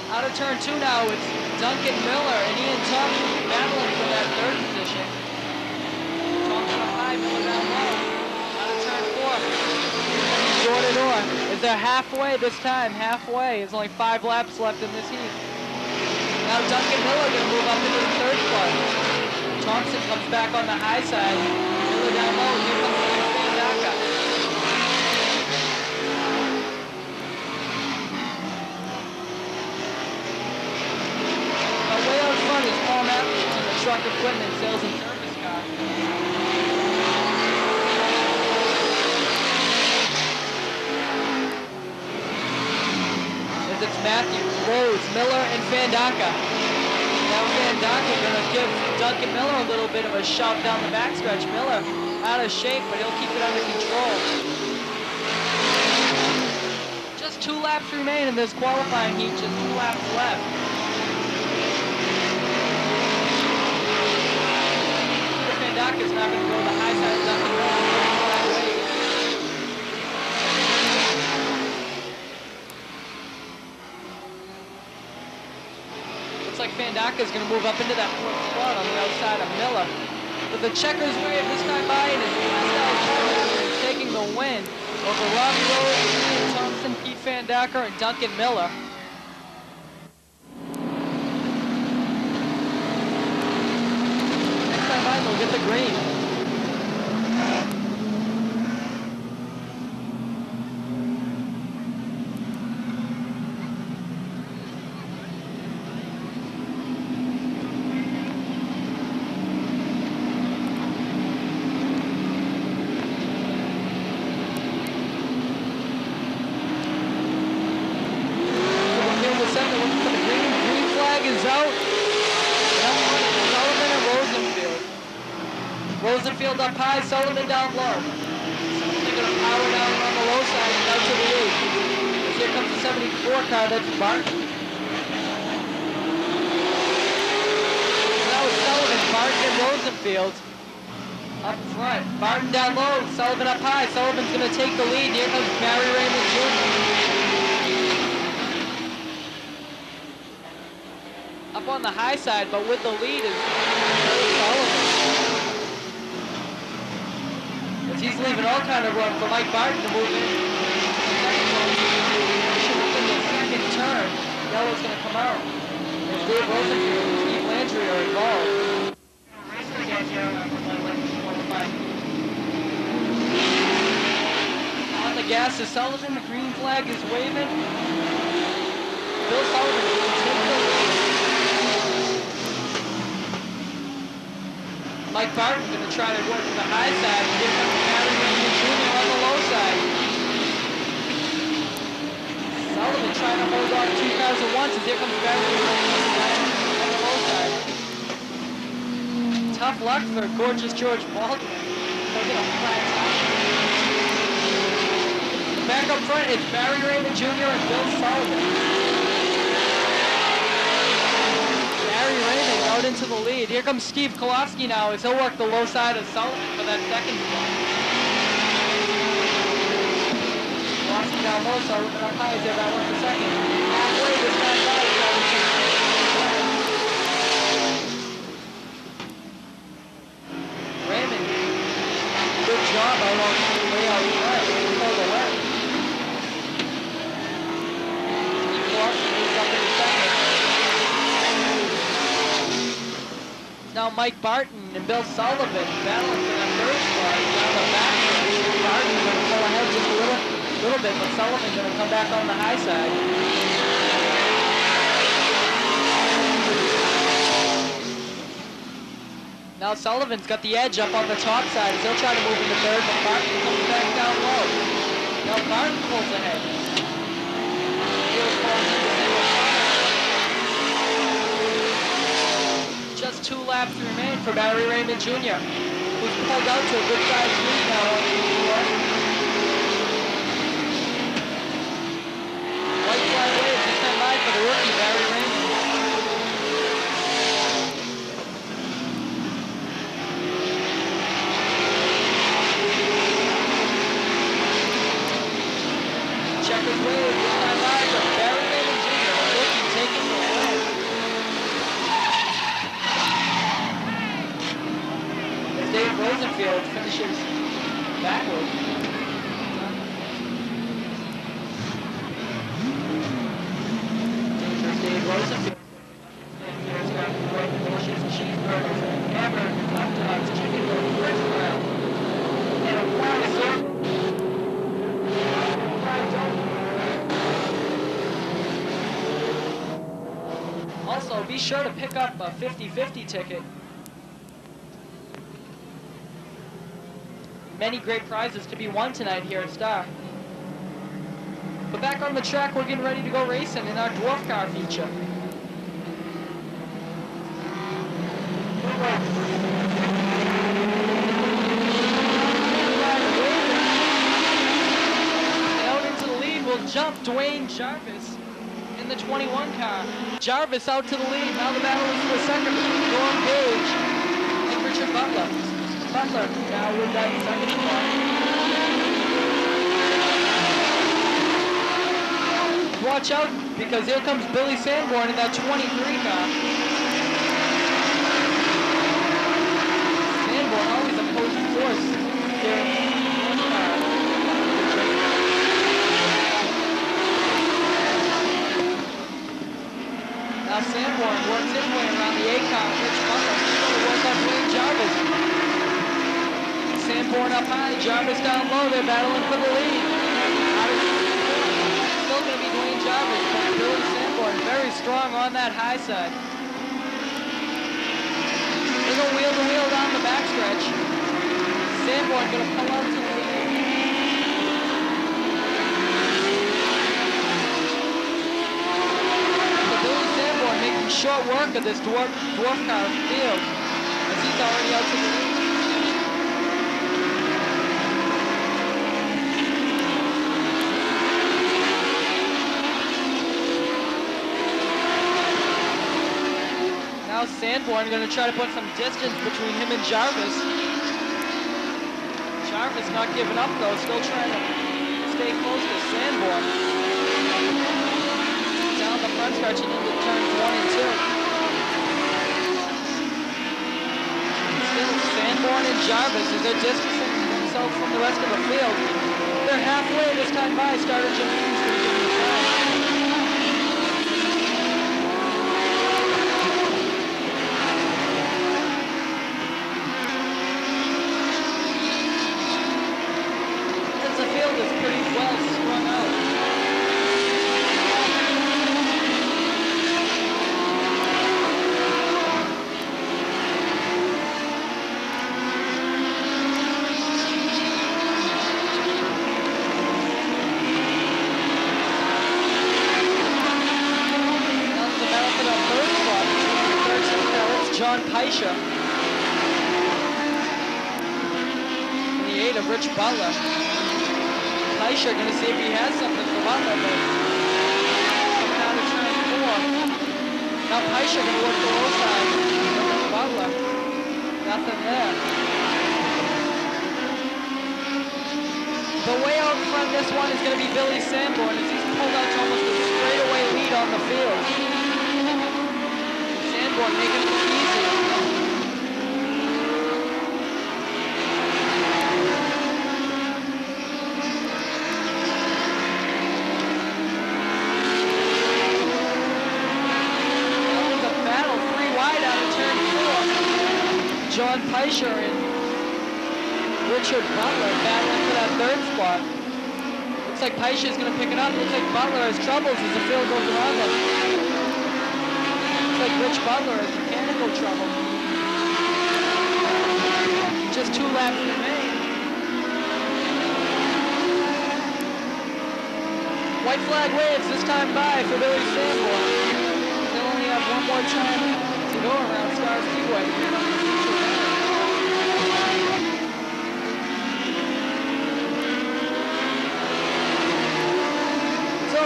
Speaker 1: Out of turn 2 now, it's Duncan Miller and Ian Thompson battling for that 3rd position. Thompson up high, Miller down low. Out of turn 4. Jordan Orr. Is there halfway this time? Halfway. There's only 5 laps left in this heat. Now Duncan Miller going to move up into the 3rd spot.
Speaker 2: Thompson comes back on the high side. Miller down low. Here comes Fandaka. Way out front is Paul Matthews in the truck equipment sales and service car. As it's Matthews, Rhodes, Miller, and Fandaka. Now Fandaka gonna give Duncan Miller a little bit of a shove down the backstretch. Miller out of shape, but he'll keep it under control. Just 2 laps remain in this qualifying heat, just 2 laps left. Fandaka's not going to go the high side of Duncan Miller. Looks like Fandaka's going to move up into that 4th spot on the outside of Miller. But the checkers way of this time by and is taking the win over Robbie Rhodes, Ian Thompson, Pete Fandaka, and Duncan Miller. We'll get the green. Green flag is out. Rosenfield up high, Sullivan down low. They're going to power down on the low side and out to the lead. Here comes the 74 car, that's Barton. Now it's Sullivan, Barton and Rosenfield up front. Barton down low, Sullivan up high. Sullivan's going to take the lead. Here comes Barry Raymond Jr. Up on the high side, but with the lead is Sullivan. He's leaving all kind of room for Mike Barton to move in. In the second turn, yellow's going to come out. As Dave Rosenfield and Steve Landry are involved. On the gas is Sullivan. The green flag is waving. Bill Sullivan will take the lead. Mike Barton going to try to work to the high side. Here comes Barry Raymond Jr. on the low side. Sullivan trying to hold on 2001 as here comes Barry Raymond on the low side. Tough luck for gorgeous George Baldwin. He'll get a flat top. Back up front, it's Barry Raymond Jr. and Bill Sullivan. Barry Raymond out into the lead. Here comes Steve Kolofsky now as he'll work the low side of Sullivan for that second spot. Kolofsky down low, Sullivan up high as they're about 1 second. Halfway this time by. Raymond, good job out on the way out front. Pull the left. Steve Kolofsky moves up in the second. Now Mike Barton and Bill Sullivan battling for that 3rd spot down the back. Barton's going to pull ahead just a little bit, but Sullivan's going to come back on the high side. Now Sullivan's got the edge up on the top side as he'll try to move into 3rd, but Barton comes back down low. Now Barton pulls ahead. Just 2 laps remain for Barry Raymond Jr., who's pulled out to a good sized lead now on the floor. White flag wave just that line for the rookie, Barry Raymond. Checkers wave this time line for Barry Raymond Jr., the rookie taking the win. Dave Rosenfield finishes backward. Dave Rosenfield. Cheeseburgers and hamburgers. be sure to pick up a 50-50 ticket. Many great prizes to be won tonight here at Star. But back on the track, we're getting ready to go racing in our dwarf car feature. Out into the lead will jump Dwayne Jarvis in the 21 car. Jarvis out to the lead. Now the battle is for second between Norm Gage and Richard Butler. Butler now with that second spot. Watch out, because here comes Billy Sanborn in that 23 car. Sanborn always opposing force here. Now Sanborn works his way around the 8 car. Rich Butler works on Dwayne Jarvis. Sanborn up high, Jarvis down low. They're battling for the lead. Still going to be Dwayne Jarvis, but Billy Sanborn very strong on that high side. They go wheel to wheel down the backstretch. Sanborn going to pull out to the lead. But Billy Sanborn making short work of this dwarf car field, as he's already out to the lead. Now Sanborn going to try to put some distance between him and Jarvis. Jarvis not giving up though, still trying to stay close to Sanborn. Down the front stretch and into turns 1 and 2. Still Sanborn and Jarvis as they're distancing themselves from the rest of the field. They're halfway this time by. Starter Jim Hughes going to give them time. Rich Butler. Fleischer going to see if he has something for Butler, but coming out of turn 4. Now Fleischer going to work the low side. Butler. Nothing there. The way out in front this one is going to be Billy Sanborn as he's pulled out to almost a straightaway lead on the field. Sanborn making it look easy. John Peischer and Richard Butler battling for that 3rd spot. Looks like Peischer's going to pick it up. Looks like Butler has troubles as the field goes around him. Looks like Rich Butler has mechanical trouble. Just 2 laps remain. White flag waves this time by for Billy Sanborn. They'll only have one more time to go around Star Speedway.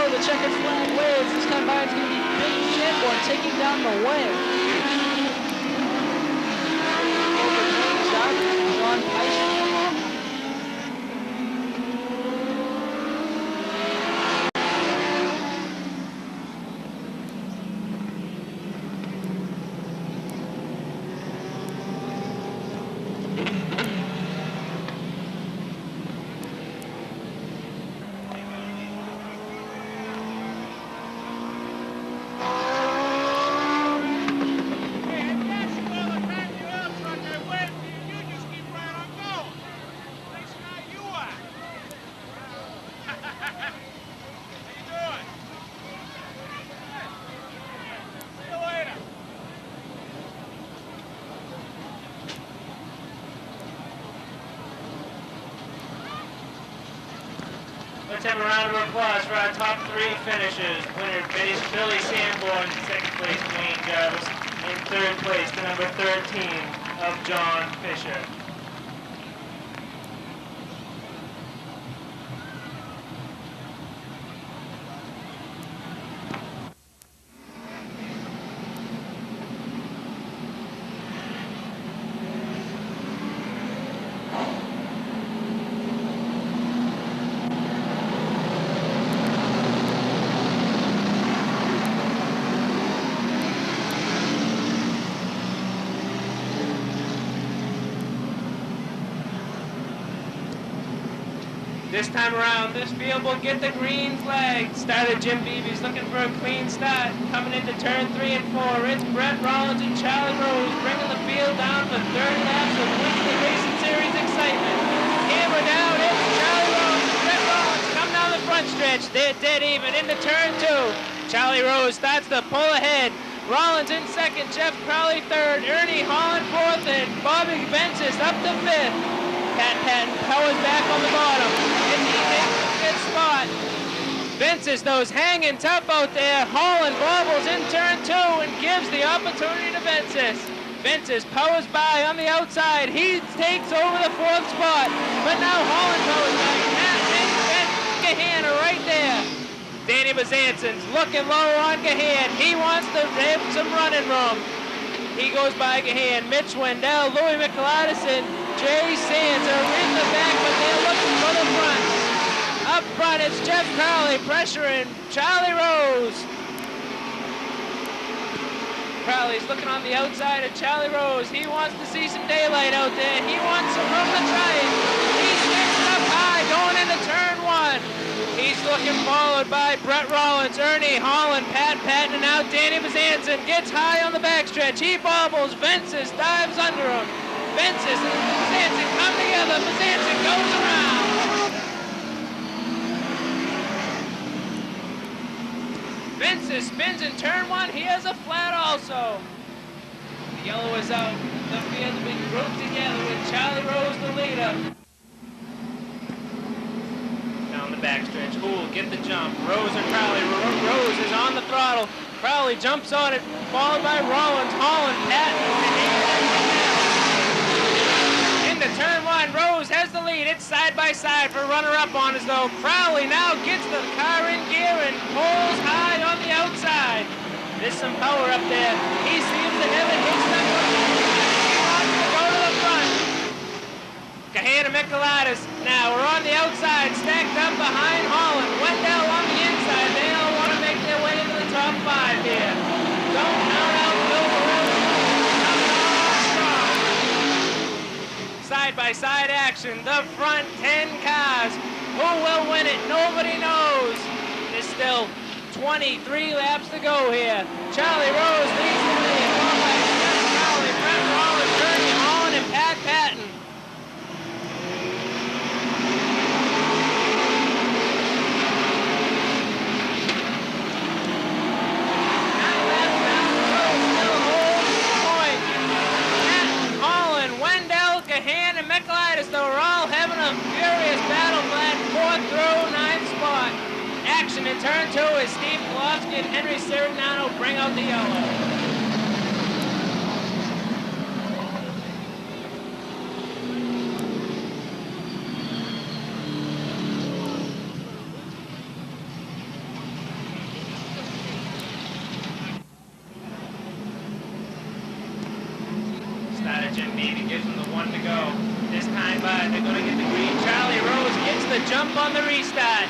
Speaker 2: The checkered flag waves. This time by it's going to be Billy Sanborn taking down the wing. Over John Peischer.
Speaker 1: Let's have a round of applause for our top 3 finishers. Winner, Billy Sanborn, second place, Wayne Jarvis, in third place, the number 13 of John Fisher. This time around, this field will get the green flag. Started Jim Beebe's looking for a clean start. Coming into turn 3 and 4, it's Brett Rollins and Charlie Rose bringing the field down for 30 laps of Winston Racing Series excitement. Hammer down, it's Charlie Rose and Brett Rollins come down the front stretch. They're dead even into turn 2. Charlie Rose starts to pull ahead. Rollins in second, Jeff Crowley third, Ernie Holland fourth, and Bobby Vences up to fifth. Pat Patton powers back on the bottom, and he makes a good spot. Vences, those hanging tough out there. Holland bobbles in turn 2 and gives the opportunity to Vences. Vences powers by on the outside. He takes over the 4th spot, but now Holland powers by. Pat and Gahan are right there. Danny Bazansen's looking low on Gahan. He wants to have some running room. He goes by Gahan. Mitch Wendell, Louis Michaelitis, and Jay Sands are in the back, but they're looking for the front. Up front, it's Jeff Crowley pressuring Charlie Rose. Crowley's looking on the outside of Charlie Rose. He wants to see some daylight out there. He wants some room to try it. He's mixed up high going into turn 1. He's looking followed by Brett Rollins, Ernie Holland, Pat Patton, and now Danny Bazansen gets high on the backstretch. He bobbles. Vences dives under him. Vences and Bazansen come together. Bazansen goes around. Vences spins in turn 1. He has a flat also. The yellow is out. The field has been grouped together with Charlie Rose the leader. Down the backstretch. Who will get the jump? Rose or Crowley? Rose is on the throttle. Crowley jumps on it, followed by Rollins, Holland, Patton, and into turn 1. Rose has the lead. It's side by side for runner-up on us, though. Crowley now gets the car in gear and pulls high on the outside. There's some power up there. He seems to have it hits them. He wants to go to the front. Gahan and Michaelitis. Now we're on the outside, stacked up behind Holland. Wendell on the inside. They all want to make their way into the top 5 here. Don't count out Bill Barone. Side-by-side action. The front 10 cars. Who will win it? Nobody knows. There's still 23 laps to go here. Charlie Rose leads the lead. Followed by Jeff Crowley, Brett Rollins, Ernie Holland, and Pat Patton. They were all having a furious battle plan, 4th through 9th spot. Action in turn 2 as Steve Kolofsky and Henry Sirignano bring out the yellow. Started Jim Beebe, gives him the 1 to go. This time they're going to get the green. Charlie Rose gets the jump on the restart.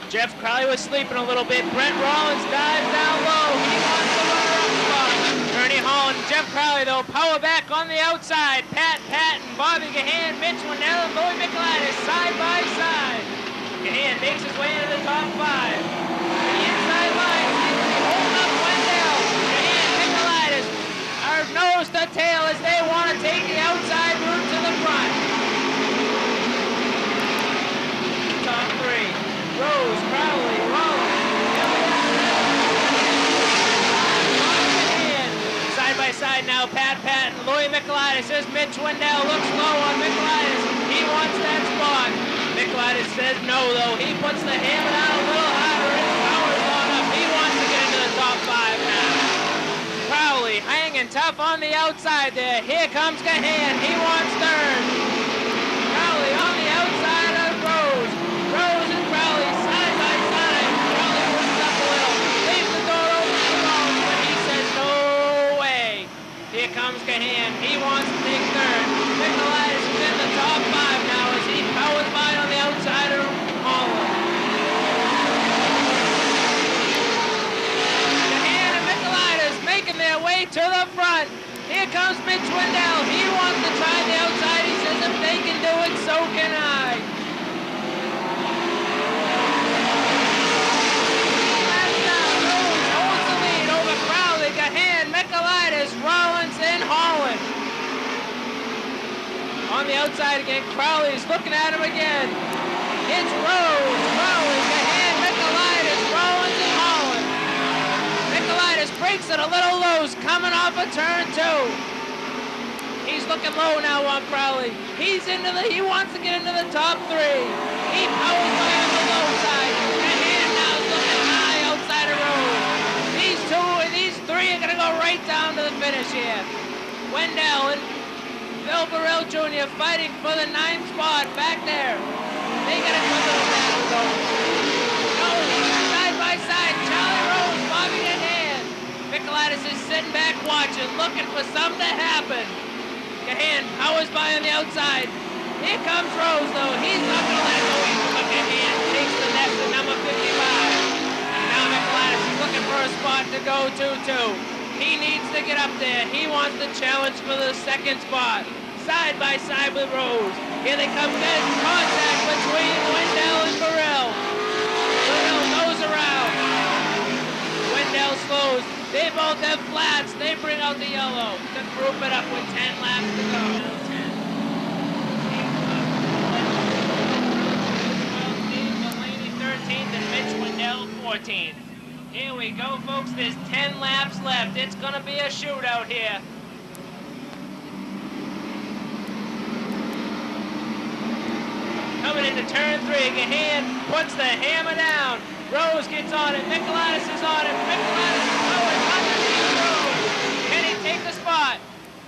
Speaker 1: Jeff Crowley was sleeping a little bit. Brett Rollins dives down low. He wants the runner-up spot. Ernie Holland, Jeff Crowley, though, power back on the outside. Pat Patton, Bobby Gahan, Mitch Wendell, and Louis Michaelitis side by side. Gahan makes his way into the top 5. The inside line, holding up Wendell. Gahan, Michaelitis are nose to tail as they want to take the outside route to the front. Top 3. Rose, Crowley, Rollins, side by side now, Pat Patton, Louis Michaelitis. There's Mitch Wendell, looks low on Michaelitis. He wants that spot. Michaelitis says no, though. He puts the hammer down a little harder. His power's on up. He wants to get into the top 5 now. Crowley hanging tough on the outside there. Here comes Gahan. He wants third. Crowley on the outside of Rose. Rose and Crowley side by side. Crowley pushes up a little. Leaves the door open for Rose, but he says no way. Here comes Gahan. He wants to take third. Nikolaitis is in the top 5 now as he powers by on the outside of Holland. Gahan and Nikolaitis making their way to the front. Here comes Mitch Wendell. He wants to try the outside. He says if they can do it, so can I. Last down, Rose holds the lead over Crowley, Gahan, Nikolaitis, Rollins, and Holland. On the outside again, Crowley's looking at him again. It's Rose, Crowley, Gahan, Nikolaitis, Rollins, and Holland. Nikolaitis breaks it a little low, coming off a turn 2. He's looking low now on Crowley. He wants to get into the top 3. He powers by on the low side. Gahan now is looking high outside of Rose. These 3 are gonna go right down to the finish here. Wendell and Bill Burrell Jr. fighting for the 9th spot back there. They got a good little battle going. Side by side, Charlie Rose, Bobby Gahan. Nikolaitis is sitting back watching, looking for something to happen. Gahan powers by on the outside. Here comes Rose, though. He's not going to let it go easy, but Gahan takes the nest at number 55. Now Nikolaitis is looking for a spot to go to, too. He needs to get up there. He wants the challenge for the 2nd spot. Side by side with Rose. Here they come. There's contact between Wendell and Burrell. Burrell goes around. Wendell slows. They both have flats. They bring out the yellow to group it up with 10 laps to go. 13th and Mitch Wendell 14th. Here we go, folks. There's 10 laps left. It's going to be a shootout here. Coming into turn 3, Gahan puts the hammer down. Rose gets on it. Nikolaitis is on it. Nikolaitis is going underneath Rose. Can he take the spot?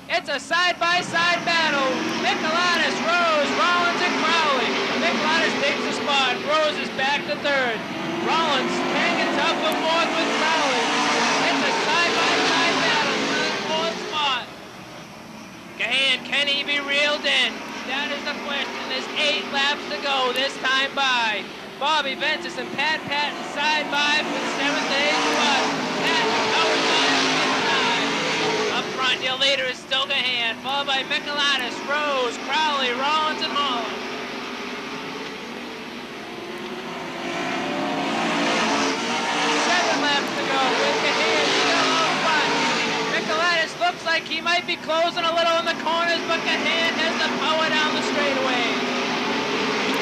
Speaker 1: It's a side-by-side battle. Nikolaitis, Rose, Rollins, and Crowley. Nikolaitis takes the spot. Rose is back to 3rd. Rollins hanging tough for 4th with Crowley. It's a side-by-side battle for the 4th spot. Gahan, can he be reeled in? That is the question. There's 8 laps to go this time by. Bobby Ventus and Pat Patton side by for the 7th and 8th spot. Patton powers by on the inside. Up front, your leader is still Gahan, followed by Nikolaitis, Rose, Crowley, Rollins, and Holland. 7 laps to go with Gahan still out front. Nikolaitis looks like he might be closing a little in the corners, but Gahan has the power down the straightaway.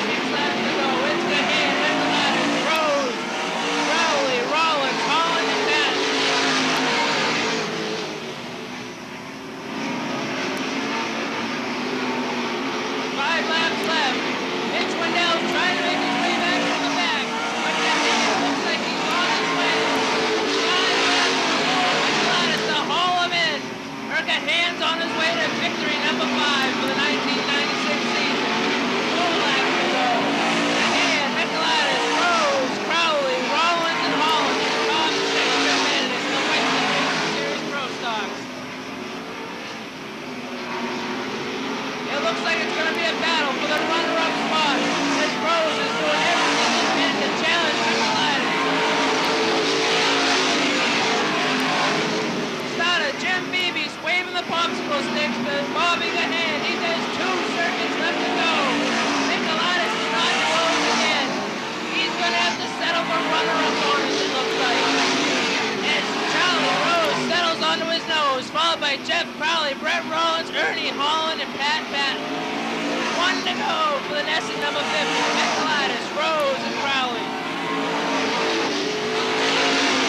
Speaker 1: 6 laps to go. It's Gahan, Nikolaitis, Rose, Crowley, Rollins, Holland, and Patton. 5 laps left. Mitch Wendell's trying to make his way back from the back, but Gahan looks like he's on his way. 5 laps to go. Nikolaitis to haul him in. Gahan's on his way to victory number 5 for the 1996 season. 4 laps to go. Gahan, Nikolaitis, Rose, Crowley, Rollins, and Holland in the top 6 candidates in the Western Series Pro Stocks. It looks like it's going to be a battle for the runner-up spot as Rose is doing everything he can to challenge Nikolaitis. Starter Jim Beebe's waving the popsicle sticks to Bobby Gahan. He has 2 circuits left to go. Nikolaitis is not close again. He's going to have to settle for runner-up honors, it looks like. As Charlie Rose settles onto his nose, followed by Jeff Crowley, Brett Rollins, Ernie Holland, and Pat Patton. 1 to go for the nest at number 50. Nikolaitis, Rose, and Crowley.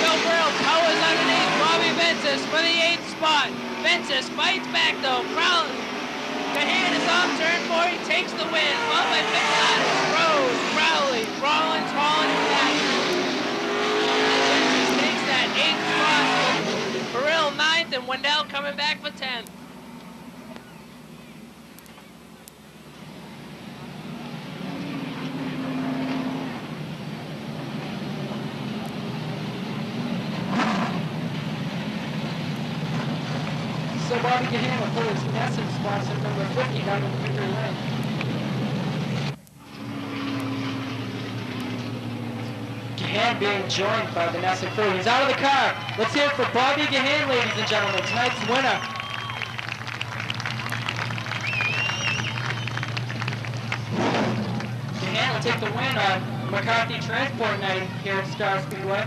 Speaker 1: Bill Burrell powers underneath Bobby Ventus for the 8th spot. Ventus fights back though. Crowley. Gahan is off turn 4. He takes the win. Followed by Nikolaitis, Rose, Crowley. Wendell coming back for 10th.
Speaker 2: So Bobby Gahan will put his Nesson sponsor number 50 down in the victory lane. Gahan being joined by the Nesson crew. He's out of the car. Let's hear it for Bobby Gahan, ladies and gentlemen, tonight's winner. Gahan will take the win on McCarthy Transport Night here at Star Speedway.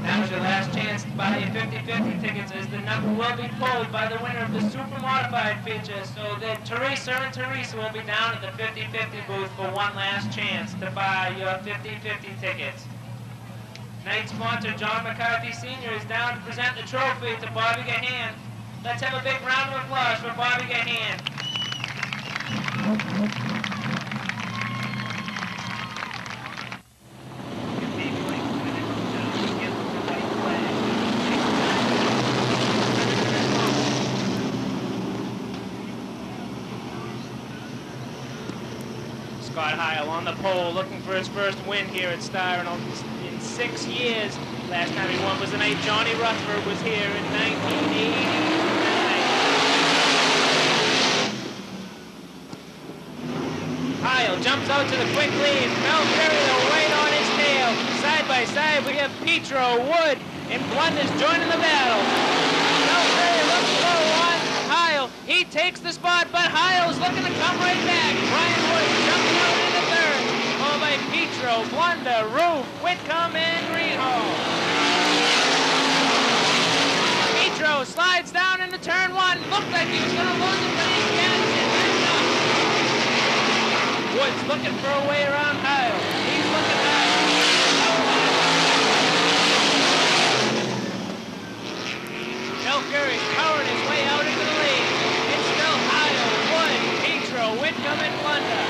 Speaker 1: Now's your last chance to buy your 50-50 tickets, as the number will be pulled by the winner of the super modified feature. So that Teresa and Teresa will be down at the 50-50 booth for one last chance to buy your 50-50 tickets. Night sponsor John McCarthy Sr. is down to present the trophy to Bobby Gahan. Let's have a big round of applause for Bobby Gahan. Scott Heil on the pole, looking for his first win here at Star in 6 years. Last time he won was the night Johnny Rutherford was here in 1989. Heil jumps out to the quick lead. Belferrio right on his tail. Side by side we have Petro, Wood, and Blunders joining the battle. Belferrio looks low on Heil. He takes the spot, but Heil's looking to come right back. Brian Wood jumping out in the third. Followed by Petro, Blunder, Roof, Whitcomb, and Greenhall. Petro slides down into turn one. Looked like he was going to lose it, but he gets it. Wood's looking for a way around Heil. He's looking back. Belfuri's powering his way out into the lead. It's still Heil, Wood, Petro, Whitcomb, and Blunder.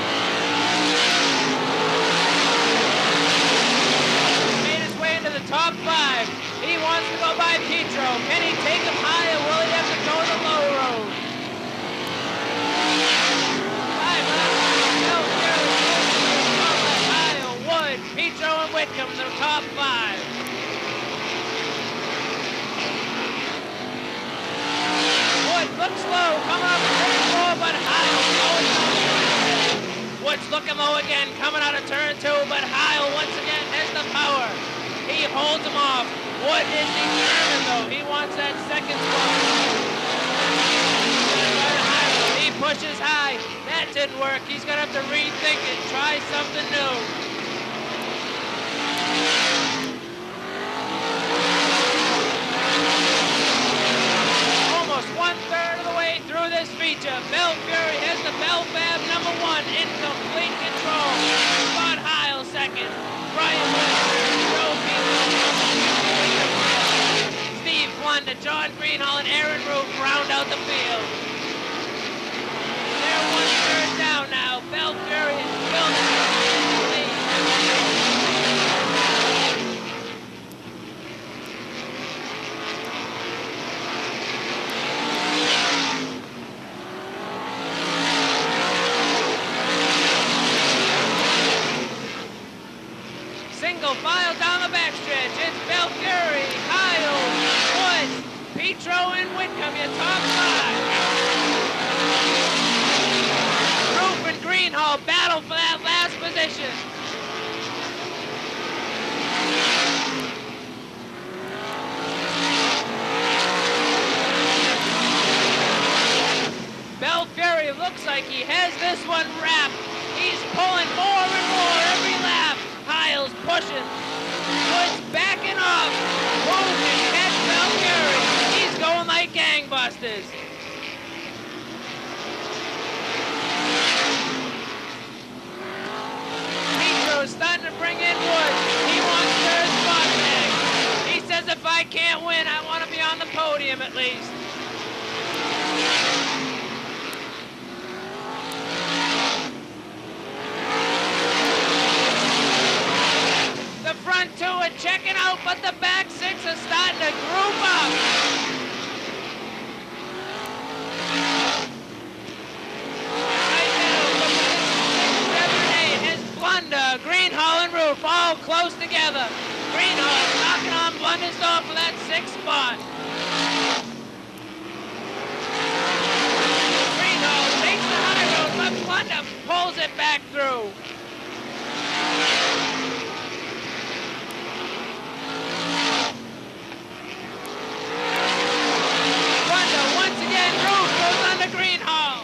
Speaker 1: Made his way into the top 5. He wants to go by Petro. Can he take him high, or will he have to go the low road? Heil, Wood, Petro, and Whitcomb in the top 5. Looks low, coming up turn 4, but Heil going low. Wood's looking low again, coming out of turn 2, but Heil once again has the power. He holds him off. Wood is determined though. He wants that second spot. He pushes high. That didn't work. He's gonna have to rethink it, try something new. Almost 1/3 of the way through this feature. Belfury has the Belfab number 1 in complete control. Scott Heil second. Brian Wood third. Steve Blunder, John Greenhall, and Aaron Roof round out the field. They're 1/3 down now. Belfury is building the lead. Single file down the backstretch. It's Belfury, Heil, Wood, Petro, and Whitcomb, your top 5. Roof and Greenhall battle for that last position. Belfury looks like he has this one wrapped. He's pulling more and more every lap. Heil's pushing. Wood's backing off. Roof can catch Belfury. He's going like gangbusters. Petro's starting to bring podium at least. The front two are checking out, but the back six are starting to group up. Right now, 7 and 8 has Blunder, Greenhall, and Roof all close together. Greenhall knocking on Blunder's door for that 6th spot. Greenhall takes the high road, but Blunder pulls it back through. Blunder once again, Roof goes on to Greenhall.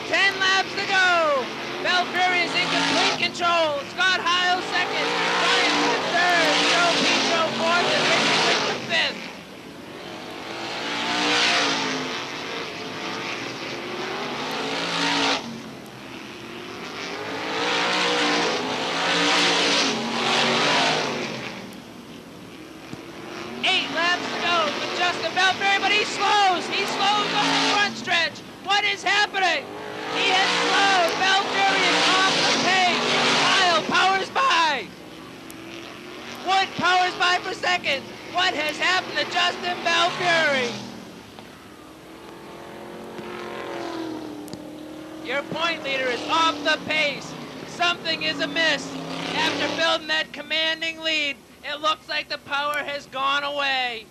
Speaker 1: 10 laps to go. Belfury is in complete control. Scott Heil second. Ryan Wood third. Joe Petro fourth. And Richie Whitcomb fifth. Justin Belfury, but he slows. He slows on the front stretch. What is happening? He has slowed. Belfury is off the pace. Kyle powers by. Wood powers by for second. What has happened to Justin Belfury? Your point leader is off the pace. Something is amiss. After building that commanding lead, it looks like the power has gone away.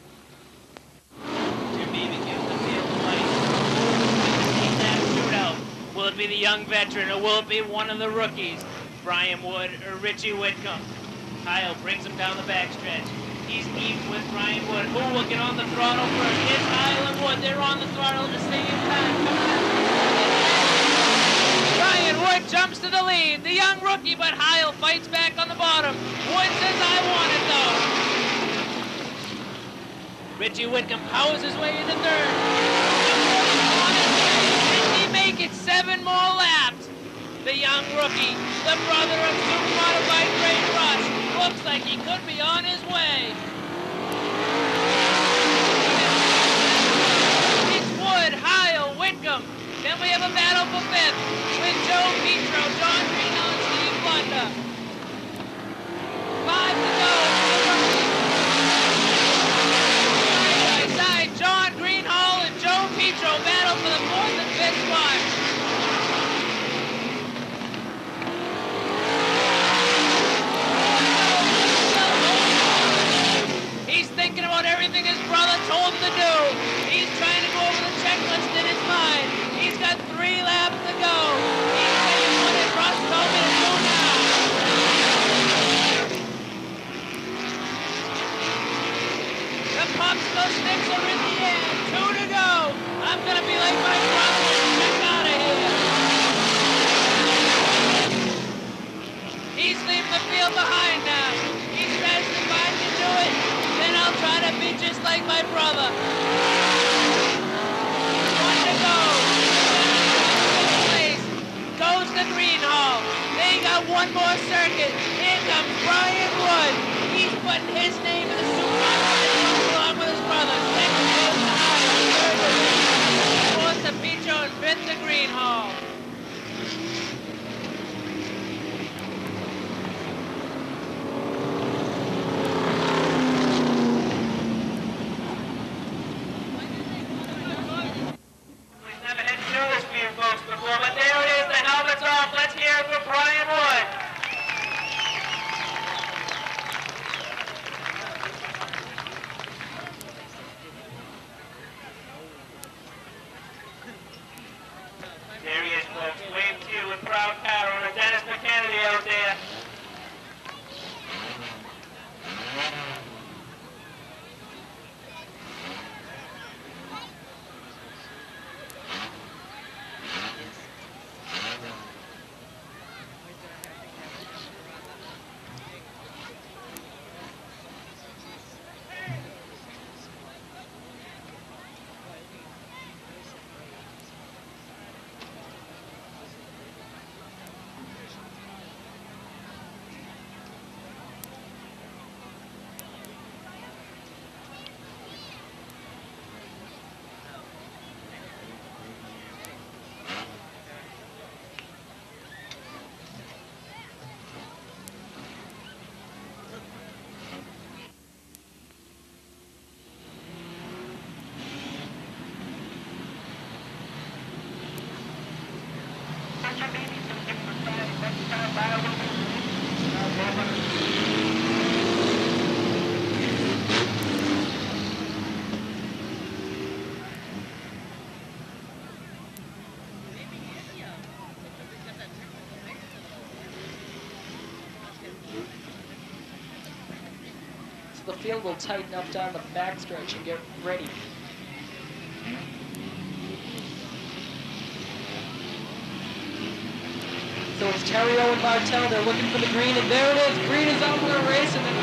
Speaker 1: Will it be the young veteran, or will it be one of the rookies? Brian Wood or Richie Whitcomb? Kyle brings him down the backstretch. He's even with Brian Wood. Who will get on the throttle first? It's Kyle and Wood. They're on the throttle at the same time. Brian Wood jumps to the lead. The young rookie, but Kyle fights back on the bottom. Wood says, I want it, though. Richie Whitcomb powers his way into third. Make it 7 more laps. The young rookie, the brother of Supermodified Great Rush, looks like he could be on his way. It's Wood, Heil, Whitcomb. Then we have a battle for 5th with Joe Petro, John Greenhall, and Steve Blunder. 5 to go. Side by side, John Greenhall and Joe Petro battle for the 4th and 5th spot. He's thinking about everything his brother told him to do. He's trying to go over the checklist in his mind. He's got 3 laps to go. He's saying what did Russ tell me to do now? The popsicle sticks are in the air. 2 to go. I'm gonna be like my brother and check out of here. He's leaving the field behind now. He says if I can do it, then I'll try to be just like my brother. 1 to go. Place goes to Greenhall. They got 1 more circuit. Here comes Brian Wood. He's putting his name in the Supermodified along with his brother. 2nd goes to Heil. 3rd to Richie. 4th to Petro, and 5th to Greenhall. But there it is, the helmet's off. Let's hear it for Brian Wood.
Speaker 2: So the field will tighten up down the backstretch and get ready. So it's Terrio and Martel. They're looking for the green, and there it is. Green is out for a race, and then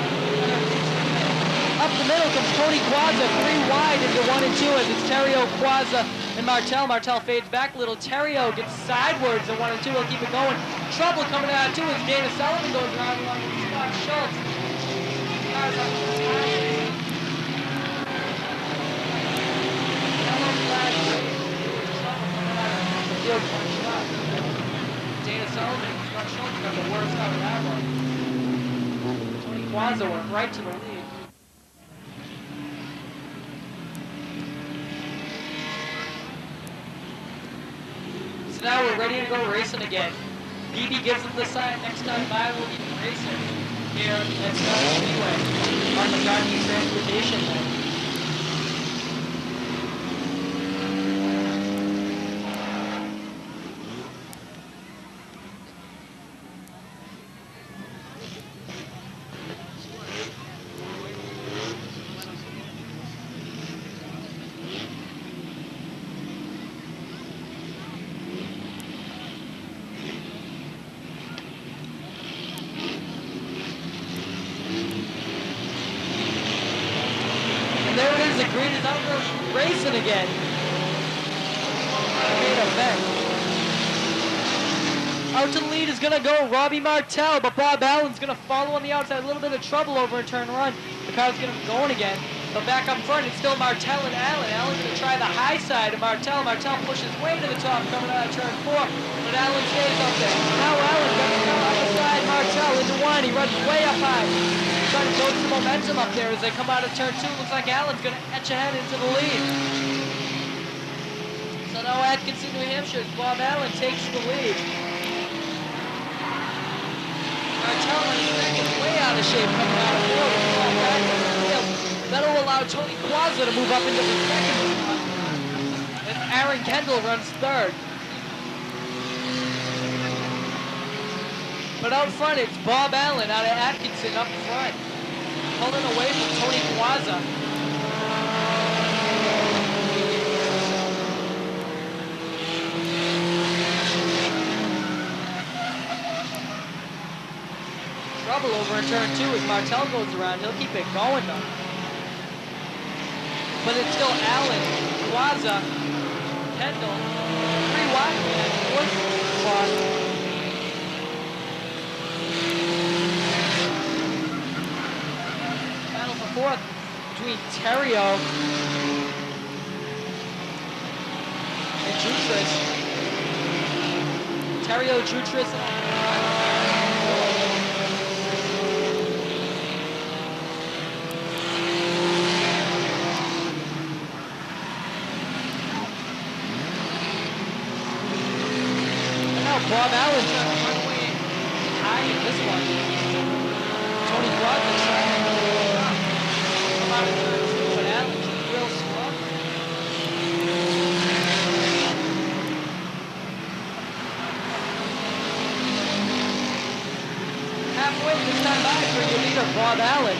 Speaker 2: up the middle comes Tony Quazza, 3 wide into 1 and 2 as it's Terrio, Quazza, and Martel. Martel fades back a little. Terrio gets sidewards in 1 and 2. He'll keep it going. Trouble coming out of 2 as Dana Sullivan goes around along with Scott Schultz. Cars up to the time. Yellow flag. Trouble coming out of the field, 1 shot. Dana Sullivan and Scott Schultz got the worst out of that one. Tony Quazza went right to the lead. So now we're ready to go racing again. BB gives them the sign. Next time by, we'll be racing here at Speedway on the Guardian Transportation line. There it is, the green is out there racing again. Great event. Out to the lead is gonna go Robbie Martel, but Bob Allen's gonna follow on the outside. A little bit of trouble over in turn 1. The car's gonna be going again. But back up front, it's still Martel and Allen. Allen's gonna try the high side of Martel. Martel pushes way to the top coming out of turn 4, but Allen stays up there. Now Allen gonna come out the side, Martel into 1. He runs way up high. Trying to build some momentum up there as they come out of turn 2. Looks like Allen's going to etch ahead into the lead. So now Atkinson, New Hampshire, Bob Allen takes the lead. Martel in second, way out of shape coming out of field. That'll allow Tony Quazza to move up into the second spot. And Aaron Kendall runs third. But out front, it's Bob Allen out of Atkinson up front. Pulling away from Tony Quazza. Trouble over in turn 2 as Martel goes around. He'll keep it going though. But it's still Allen, Quazza, Kendall, 3 wide in that 4th spot. Fourth between Terrio and Jutras. Terrio, Jutras, and now Bob Allen trying to run away high in this one. Tony Quazza trying to out of turn 2, but Allen's real slow. Halfway this time by for your leader, Bob Allen.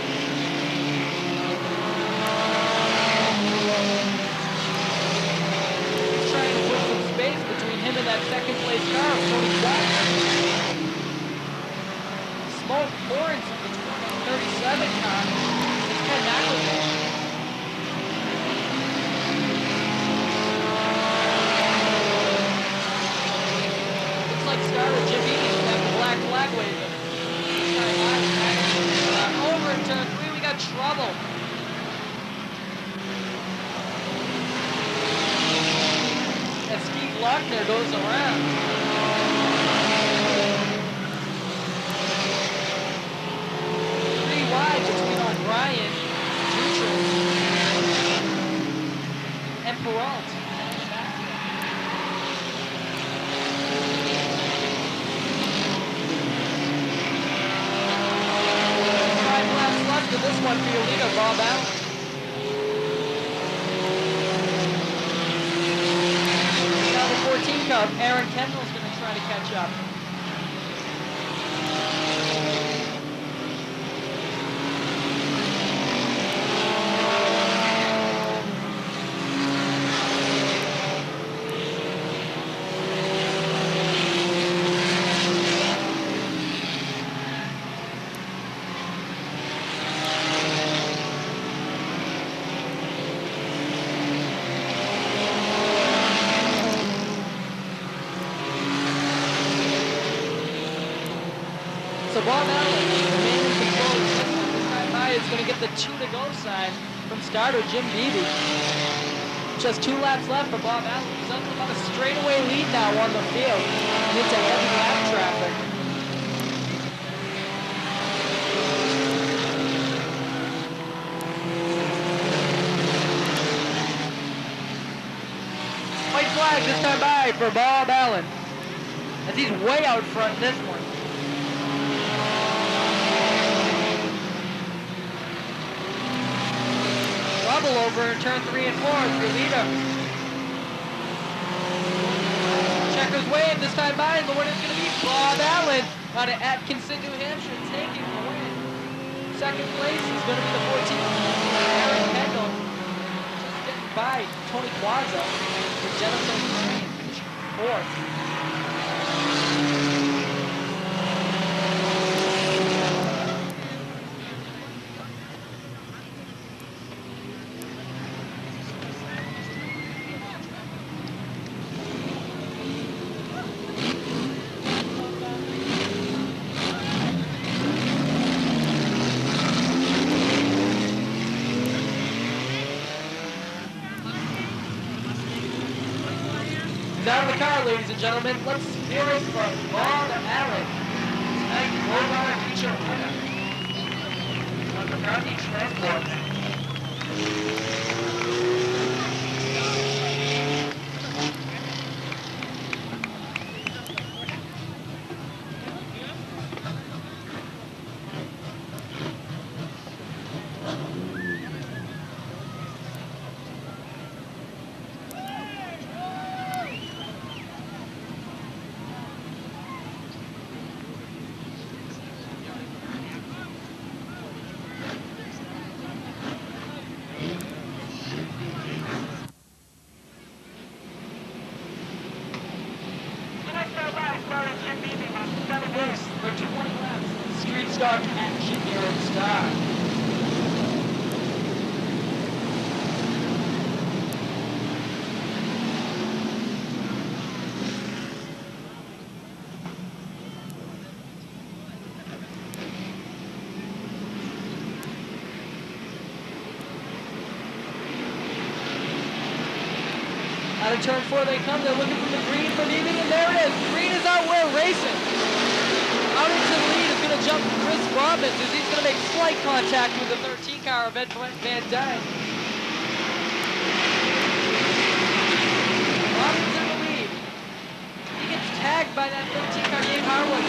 Speaker 2: He's trying to put some space between him and that second place car, Tony Quazza. Smoke pouring from the 37 car. Looks like Scarlett Jim Eaton's got the black flag waving. Over in turn 3, we got trouble. As Steve Lochner goes around. Wide between O'Brien, Jutras, and Peralt. out. Aaron Kendall's going to try to catch up. So Bob Allen, the man in control of the system this time by, is going to get the 2 to go sign from starter Jim Beebe. Just 2 laps left for Bob Allen. He's up about a straightaway lead now on the field and into heavy lap traffic. White flag this time by for Bob Allen, as he's way out front in this one. Trouble over in turn 3 and 4 for leader. Checkers wave this time by, and the winner's going to be Bob Allen out of Atkinson, New Hampshire, taking the win. Second place is going to be the 14th Aaron Kendall, just getting by Tony Quazza with Jennifer Green, fourth. Out of the car, ladies and gentlemen. Let's hear it from Bob Allen. Tonight, Roll feature winner on the McCarthy Transport. For 20 laps, street stock action here at Star. Out of turn 4 they come, they're looking for the green for Beebe, and there it is. Green is out, we're racing. Out into the lead is going to jump Chris Robbins as he's going to make slight contact with the 13 car of Ed Van Dyne. Robbins in the lead. He gets tagged by that 13 car, Gabe Harwood.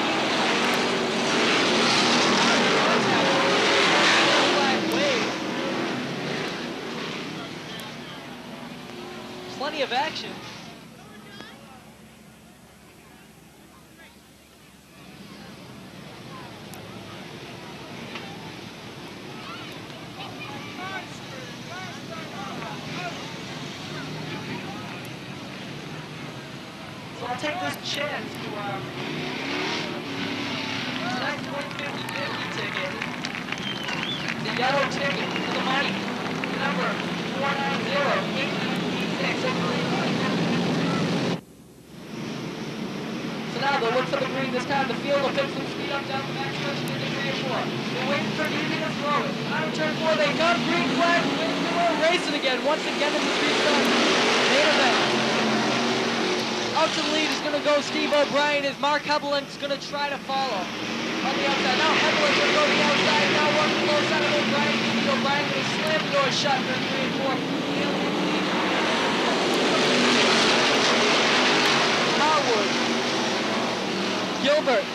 Speaker 2: Plenty of action. So I'll take this chance to tonight's 150-50 ticket. The yellow ticket for the money. The number 490-896. So now they'll look for the green this time. The field will pick some speed up down the back stretch into 3 and 4. They're waiting for Beebe to throw it. Out of turn 4 they come. Green flag. We're racing again. Once again in the street start. Main event. Out to the lead is going to go Steve O'Brien as Mark Hebelin's going to try to follow. On the outside. Now Hebelin's going to go to the outside. Now working close side of O'Brien. O'Brien going to slam the door shut for 3 and 4. Howard. Gilbert.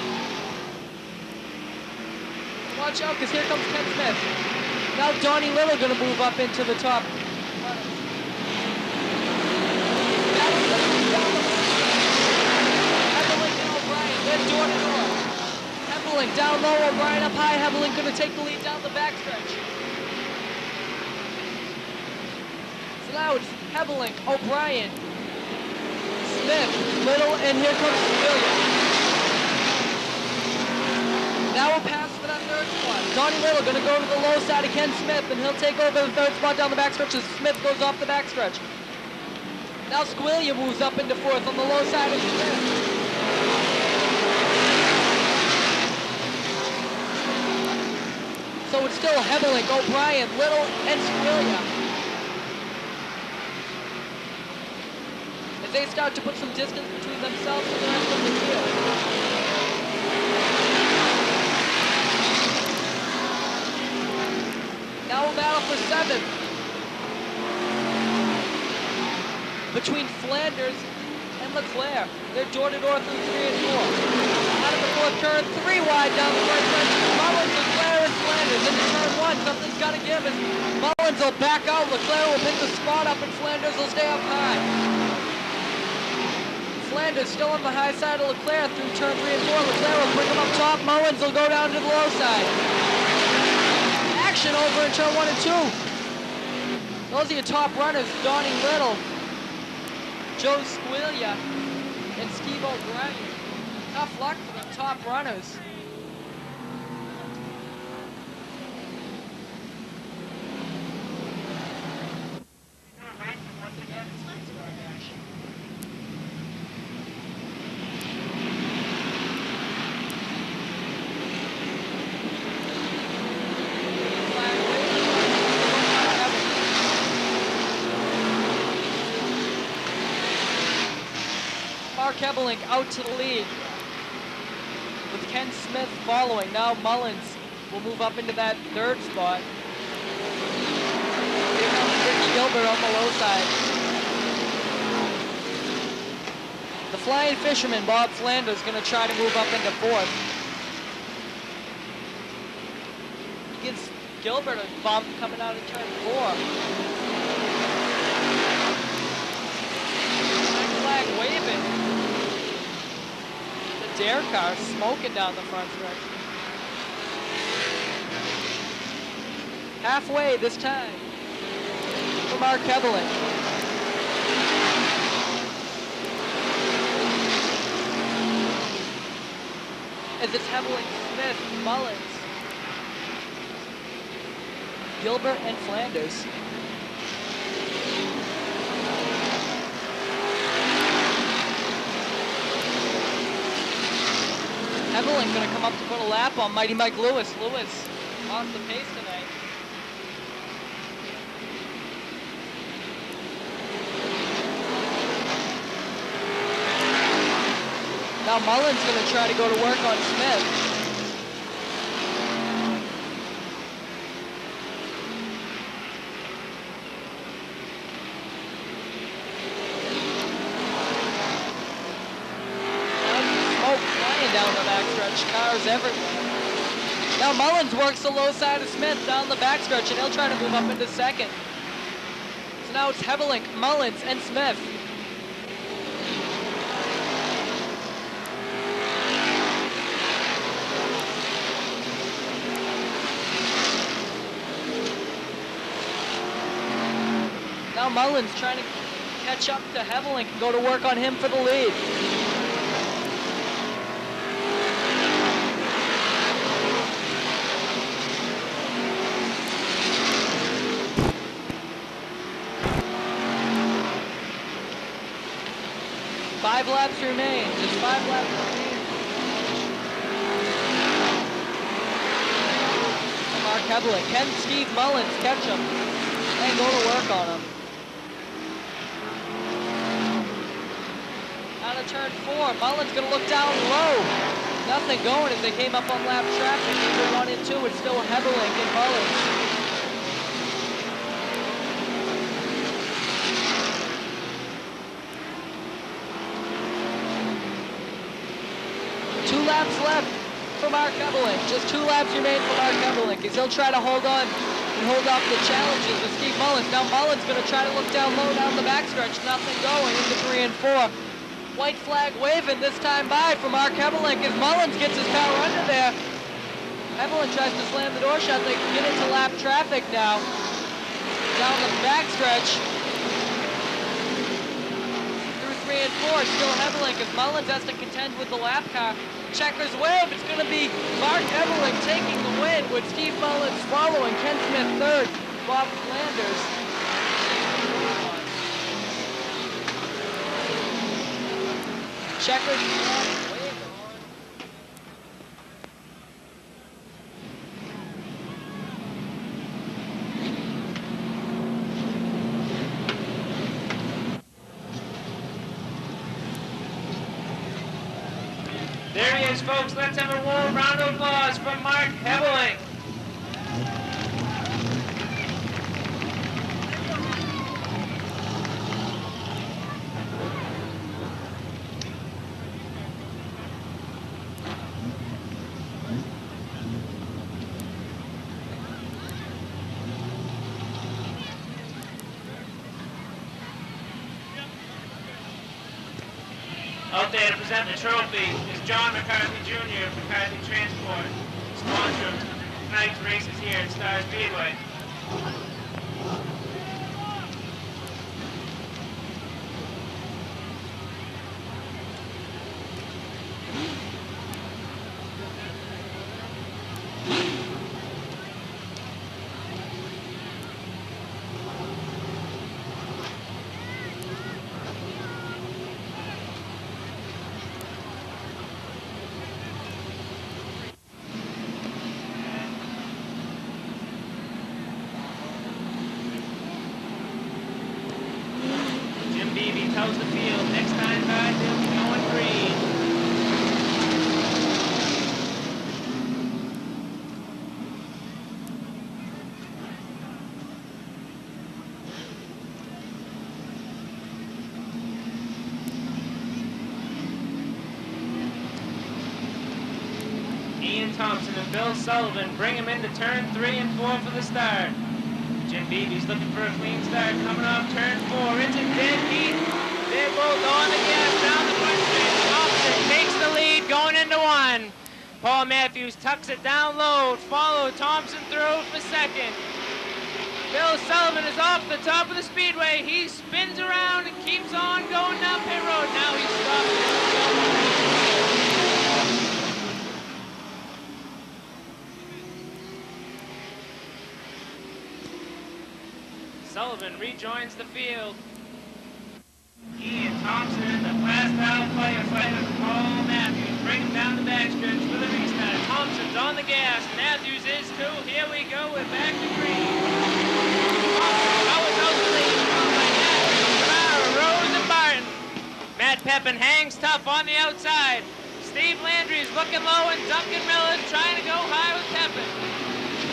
Speaker 2: Watch out, because here comes Ken Smith. Now Donnie Little going to move up into the top. Smith door to door. Hebeling down low, O'Brien up high. Hebeling gonna take the lead down the backstretch. So now it's Hebeling, O'Brien, Smith, Little, and here comes Cecilia. Now we'll pass for that third spot. Donnie Little gonna go to the low side of Ken Smith, and he'll take over the third spot down the backstretch as Smith goes off the backstretch. Now Squillia moves up into fourth on the low side of Smith. So it's still Hebeling, O'Brien, Little, and Squillia. As they start to put some distance between themselves and the rest of the field. Now a battle for seventh between Flanders and Leclerc. They're door-to-door through 3 and 4. Out of the fourth turn, 3 wide down the right stretch. Mullins, Leclerc, and Flanders into turn 1. Something's got to give as Mullins will back out. Leclerc will pick the spot up and Flanders will stay up high. Flanders still on the high side of Leclerc through turn 3 and 4. Leclerc will bring him up top. Mullins will go down to the low side. Action over in turn 1 and 2. Those are your top runners, Donnie Little, Joe Squillia, and Steve O'Brien. Tough luck for the top runners. Hebeling out to the lead with Ken Smith following. Now Mullins will move up into that third spot. Here comes Ricky Gilbert on the low side. The Flying Fisherman, Bob Flanders, is going to try to move up into fourth. He gives Gilbert a bump coming out of turn 4. Flag waving. Dare car smoking down the front stretch. Halfway this time for Mark Hebeling. As it's Hebeling, Smith, Mullins, Gilbert, and Flanders. Hebeling gonna come up to put a lap on Mighty Mike Lewis. Lewis off the pace tonight. Now Mullins gonna try to go to work on Smith. Down the backstretch, cars everywhere. Now Mullins works the low side of Smith down the backstretch, and he'll try to move up into second. So now it's Hebeling, Mullins, and Smith. Now Mullins trying to catch up to Hebeling and go to work on him for the lead. Five laps remain. Just 5 laps remain. Mark Hebeling. Can Steve Mullins catch him and go to work on him? Out of turn 4, Mullins gonna look down low. Nothing going as they came up on lap traffic. Either 1 and 2, it's still Hebeling and Mullins. Laps left for Mark Hebeling. Just 2 laps remain for Mark Hebeling as he'll try to hold on and hold off the challenges with Steve Mullins. Now Mullins going to try to look down low down the backstretch. Nothing going into 3 and 4. White flag waving this time by for Mark Hebelink as Mullins gets his power under there. Hebelink tries to slam the door shut. They get into lap traffic now. Down the backstretch. Through 3 and 4, still Hebelink as Mullins has to contend with the lap car. Checkers wave, it's going to be Mark Hebelink taking the win with Steve Mullins following, Ken Smith third, Bob Flanders. Checkers wave on.
Speaker 1: There he is, folks. Let's have a warm round of applause for Mark Hebelink. Out there to present the trophy is John McCarthy Jr. of McCarthy Transport, sponsor of tonight's races here at Star Speedway. Tells the field, next time by, they'll be going green. Ian Thompson and Bill Sullivan bring him into turn 3 and 4 for the start. Jim Beebe's looking for a clean start coming off turn 4. It's a dead heat. They're both on the gas down the front stretch. Thompson takes the lead going into 1. Paul Matthews tucks it down low. Follow Thompson through for second. Bill Sullivan is off the top of the speedway. He spins around and keeps on going down pit road. Now he's stopped. Sullivan rejoins the field. Ian Thompson, the blast out firefighter Paul Matthews, bring him down the backstretch for the restart. Thompson's on the gas. Matthews is too. Here we go. We're back to green. Thompson goes out the lead. Followed by Matthews, Rivera, Rose, and Barton. Matt Pepin hangs tough on the outside. Steve Landry is looking low, and Duncan Miller's trying to go high with Pepin.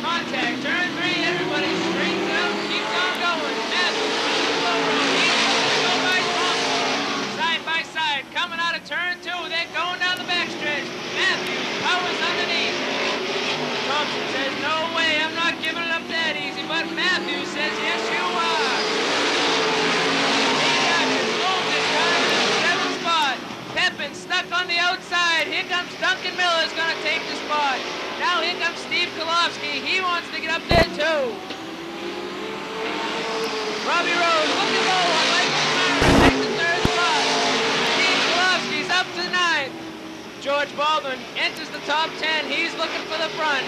Speaker 1: Contact, turn 3, everybody straightens out, keeps on going. Matthews, low road, he's going to go by Thompson. Side by side, coming out of turn 2, they're going down the backstretch. Matthews powers underneath. Thompson says, no way, I'm not giving it up that easy, but Matthews says, yes you are. He got his movement down in the 7th spot. Pepin stuck on the outside. Here comes Duncan Miller's going to take the spot. Now here comes Steve Kolofsky. He wants to get up there too. Robbie Rose looking low on Michael Myra. Takes the 3rd spot. Steve Kolofsky's up to 9th. George Baldwin enters the top 10. He's looking for the front.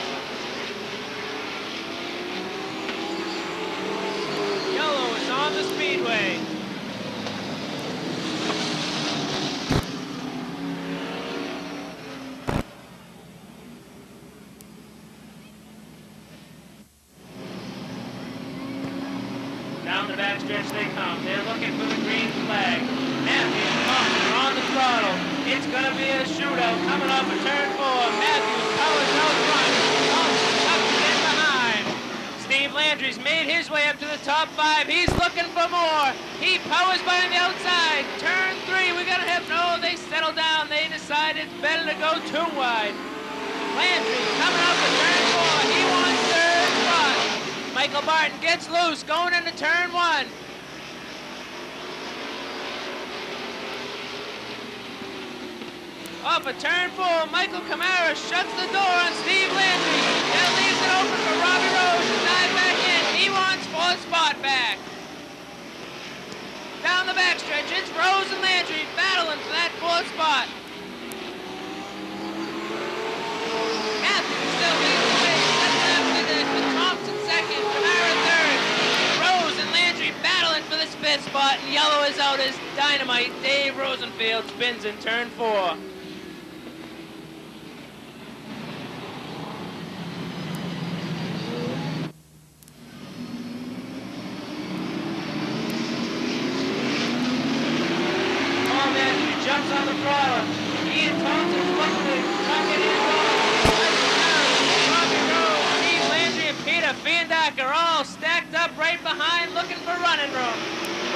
Speaker 1: Yellow is on the speedway. Down the backstretch they come. They're looking for the green flag. Matthews and Thompson are on the throttle. It's going to be a shootout coming off of turn 4. Matthews powers out front. Thompson tucks it in behind. Steve Landry's made his way up to the top 5. He's looking for more. He powers by on the outside. Turn 3. We're going to have no. They settle down. They decide it's better to go too wide. Landry coming up with turn 4. He wants 3rd spot. Michael Barton gets loose, going into turn 1. Off of turn 4, Michael Camara shuts the door on Steve Landry. That leaves it open for Robbie Rose to dive back in. He wants fourth spot back. Down the backstretch, it's Rose and Landry battling for that fourth spot. Matthews still leads the way. With Thompson second, Camara third. Rose and Landry battling for this fifth spot, and yellow is out as Dynamite. Dave Rosenfield spins in turn 4. Jumps on the throttle. Ian Thompson's looking to tuck it in. Robbie Rose, Steve Landry, and Peter Fiendak are all stacked up right behind looking for running room.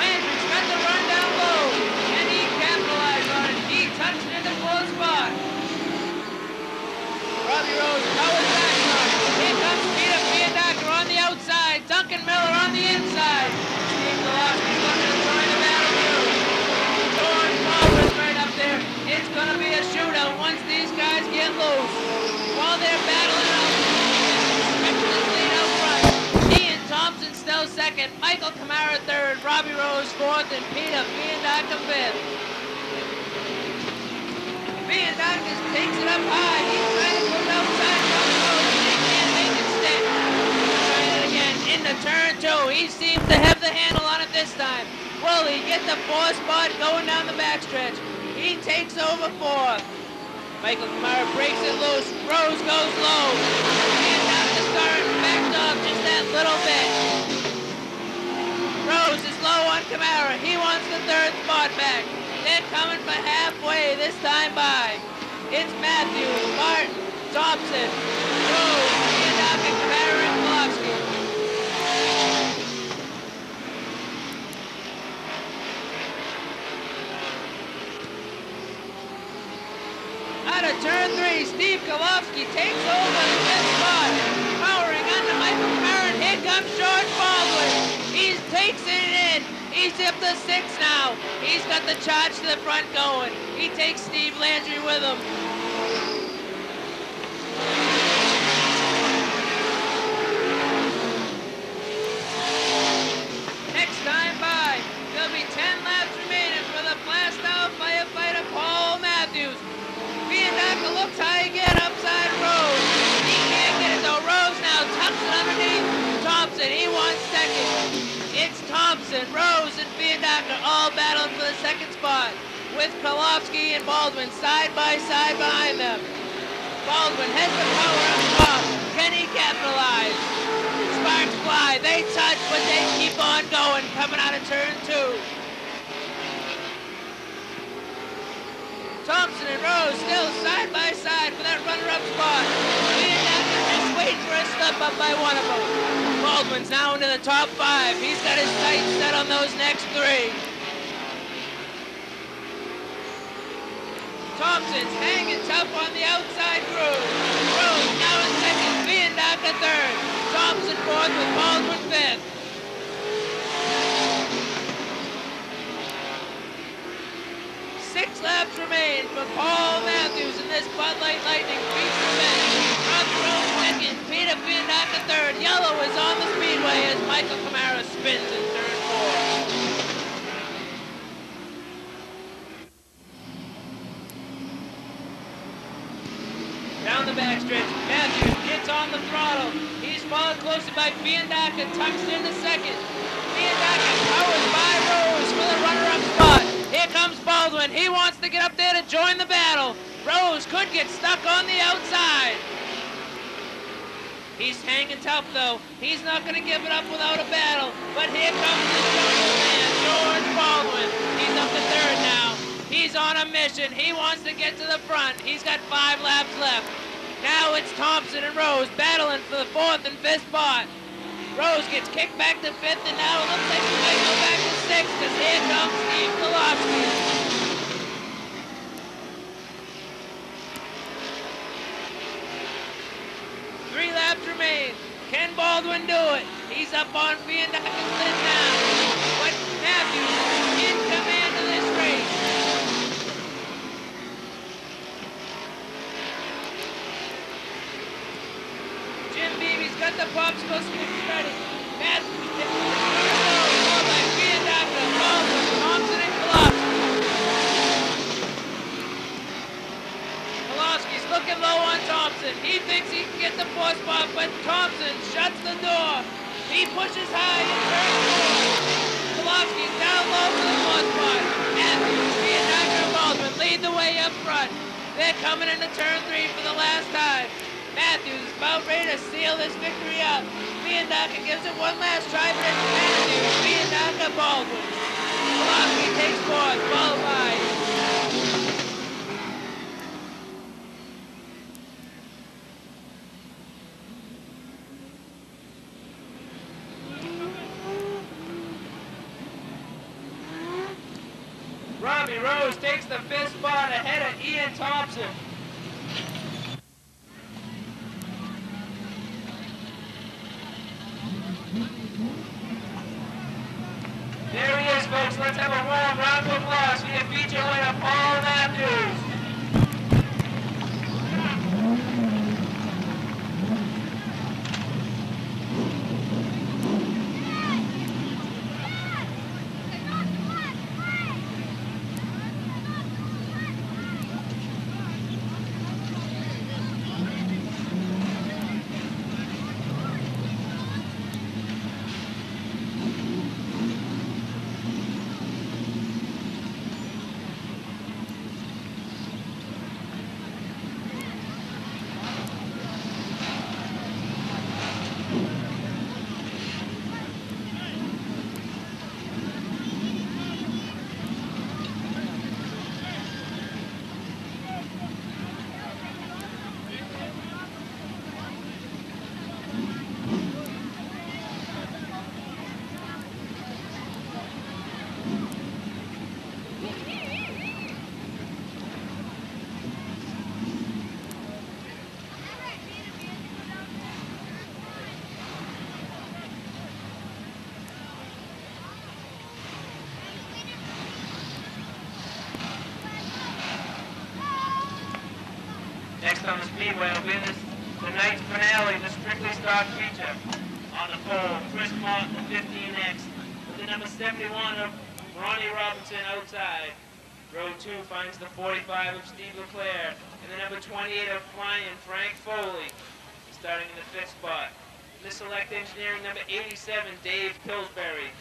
Speaker 1: Landry's got the run down low, and he capitalized on it. He touched into fourth spot. Robbie Rose powers back on. Here comes Peter Fiendak on the outside. Duncan Miller on the inside. Steve Gillespie's looking to join the battle too. There. It's going to be a shootout once these guys get loose. While they're battling out, stretching this lead out front. Ian Thompson still second, Michael Camara third, Robbie Rose fourth, and Peter Fiendak fifth. Fiendak just takes it up high. He's trying to put it outside Robbie Rose, and he can't make it stick. Trying it again into turn 2. He seems to have the handle on it this time. Will he get the fourth spot going down the backstretch? He takes over fourth. Michael Camara breaks it loose. Rose goes low. And down the start, backed off just that little bit. Rose is low on Camara. He wants the third spot back. They're coming for halfway this time by. It's Matthews, Martin, Thompson, Rose, and Camara and Gillespie. Out of turn 3, Steve Kolofsky takes over the fifth spot. Powering under Michael Camara. Here comes George Baldwin. He takes it in. He's up to 6 now. He's got the charge to the front going. He takes Steve Landry with him. Next time by, there'll be 10 laps remaining for the blast out firefighter Paul Matthews. Fiendak looks high again, upside Rose. He can't get it though. Rose now tucks it underneath Thompson. He wants second. It's Thompson, Rose, and Fiendak are all battling for the second spot, with Kolofsky and Baldwin side by side behind them. Baldwin has the power up top. Can he capitalize? Sparks fly. They touch, but they keep on going, coming out of turn 2. Thompson and Rose still side by side for that runner-up spot. Fiendak is just waiting for a slip up by one of them. Baldwin's now into the top 5. He's got his sights set on those next 3. Thompson's hanging tough on the outside groove. Rose now in second, Fiendak a third. Thompson fourth with Baldwin fifth. Six laps remain for Paul Matthews in this Bud Light Lightning feature event. Robbie Rose second, Peter Fiendak a third. Yellow is on the Speedway as Michael Camara spins in turn 4. Down the backstretch, Matthews gets on the throttle. He's followed closely by Fiendak and tucks into second. Fiendak powers by Rose for the runner-up spot. Here comes Baldwin. He wants to get up there to join the battle. Rose could get stuck on the outside. He's hanging tough, though. He's not going to give it up without a battle. But here comes the jungle man, George Baldwin. He's up to third now. He's on a mission. He wants to get to the front. He's got 5 laps left. Now it's Thompson and Rose battling for the 4th and 5th spot. Rose gets kicked back to 5th, and now it looks like he might go back to 6th, because here comes Steve Kolofsky. Three laps remain. Can Baldwin do it? He's up on Fiendak and Lynn now. But Matthews in command of this race. supposed to be ready. Matthews gets the ball by Bianca, Baldwin, Thompson, and Kolofsky. Kolofsky's looking low on Thompson. He thinks he can get the 4 spot, but Thompson shuts the door. He pushes high and turns 4. Kolofsky's down low for the 4 spot. Matthews, Bianca, and Baldwin lead the way up front. They're coming into turn 3 for the last time. Matthews is about ready to seal this victory up. Bianca gives it one last try, but it's Matthews, Bianca, Baldwin. Kolofsky takes 4th, followed by Robbie Rose takes the 5th spot ahead of Ian Thompson. There he is, folks. Let's have a warm round of applause for the feature winner, Paul Matthews. Next on the Speedway will be the night's finale, the strictly stock feature. On the pole, Chris Mott, the 15X, with the number 71 of Ronnie Robinson outside. Row 2 finds the 45 of Steve LeClaire, and the number 28 of Flying Frank Foley, starting in the 5th spot. The Select Engineering, number 87, Dave Pillsbury.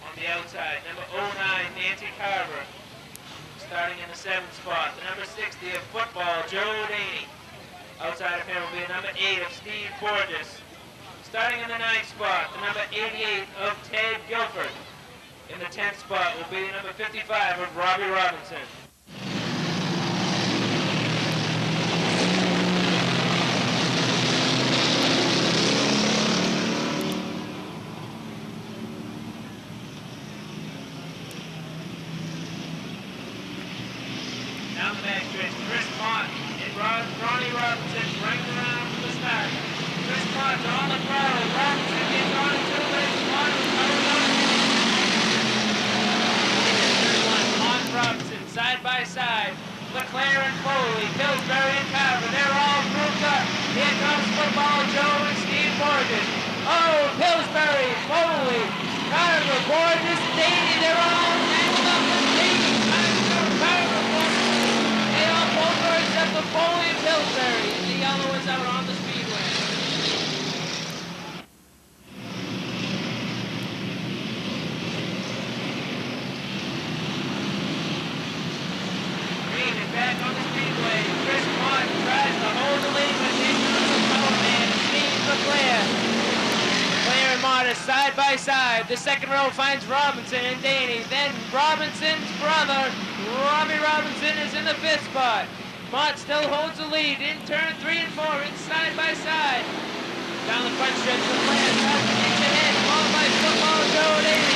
Speaker 1: On the outside, number 09, Nancy Carver, starting in the 7th spot. The number 60 of Football, Joe Daney. Outside of him will be the number 8 of Steve Borges. Starting in the 9th spot, the number 88 of Ted Guilford. In the 10th spot will be the number 55 of Robbie Robinson. Down the back stretch, Chris Mott and Ronnie Robinson bring it around from the start. Chris Mott's on the throttle. Robinson gets on it too, but it's Mott who covers on it. Mott and Robinson side by side. LeClaire and Foley, Pillsbury and Carver, they're all grouped up. Here comes Football Joe and Steve Borges. Oh, Pillsbury, Foley, Carver, Borges, Daney, they're all tangled up with Daney. Carver, they all both are except for Foley and Pillsbury. And the yellow is out on the Speedway. Green is back on the Speedway. Chris Mott tries to hold the lead, but he's the power man, Steve LeClaire. LeClaire and Mott are side by side. The second row finds Robinson and Daney. Then Robinson's brother, Robbie Robinson, is in the 5th spot. Mott still holds the lead in turn 3 and 4. It's side by side. Down the front stretch, LeClaire tries to take the head, followed by Football Joe Daney.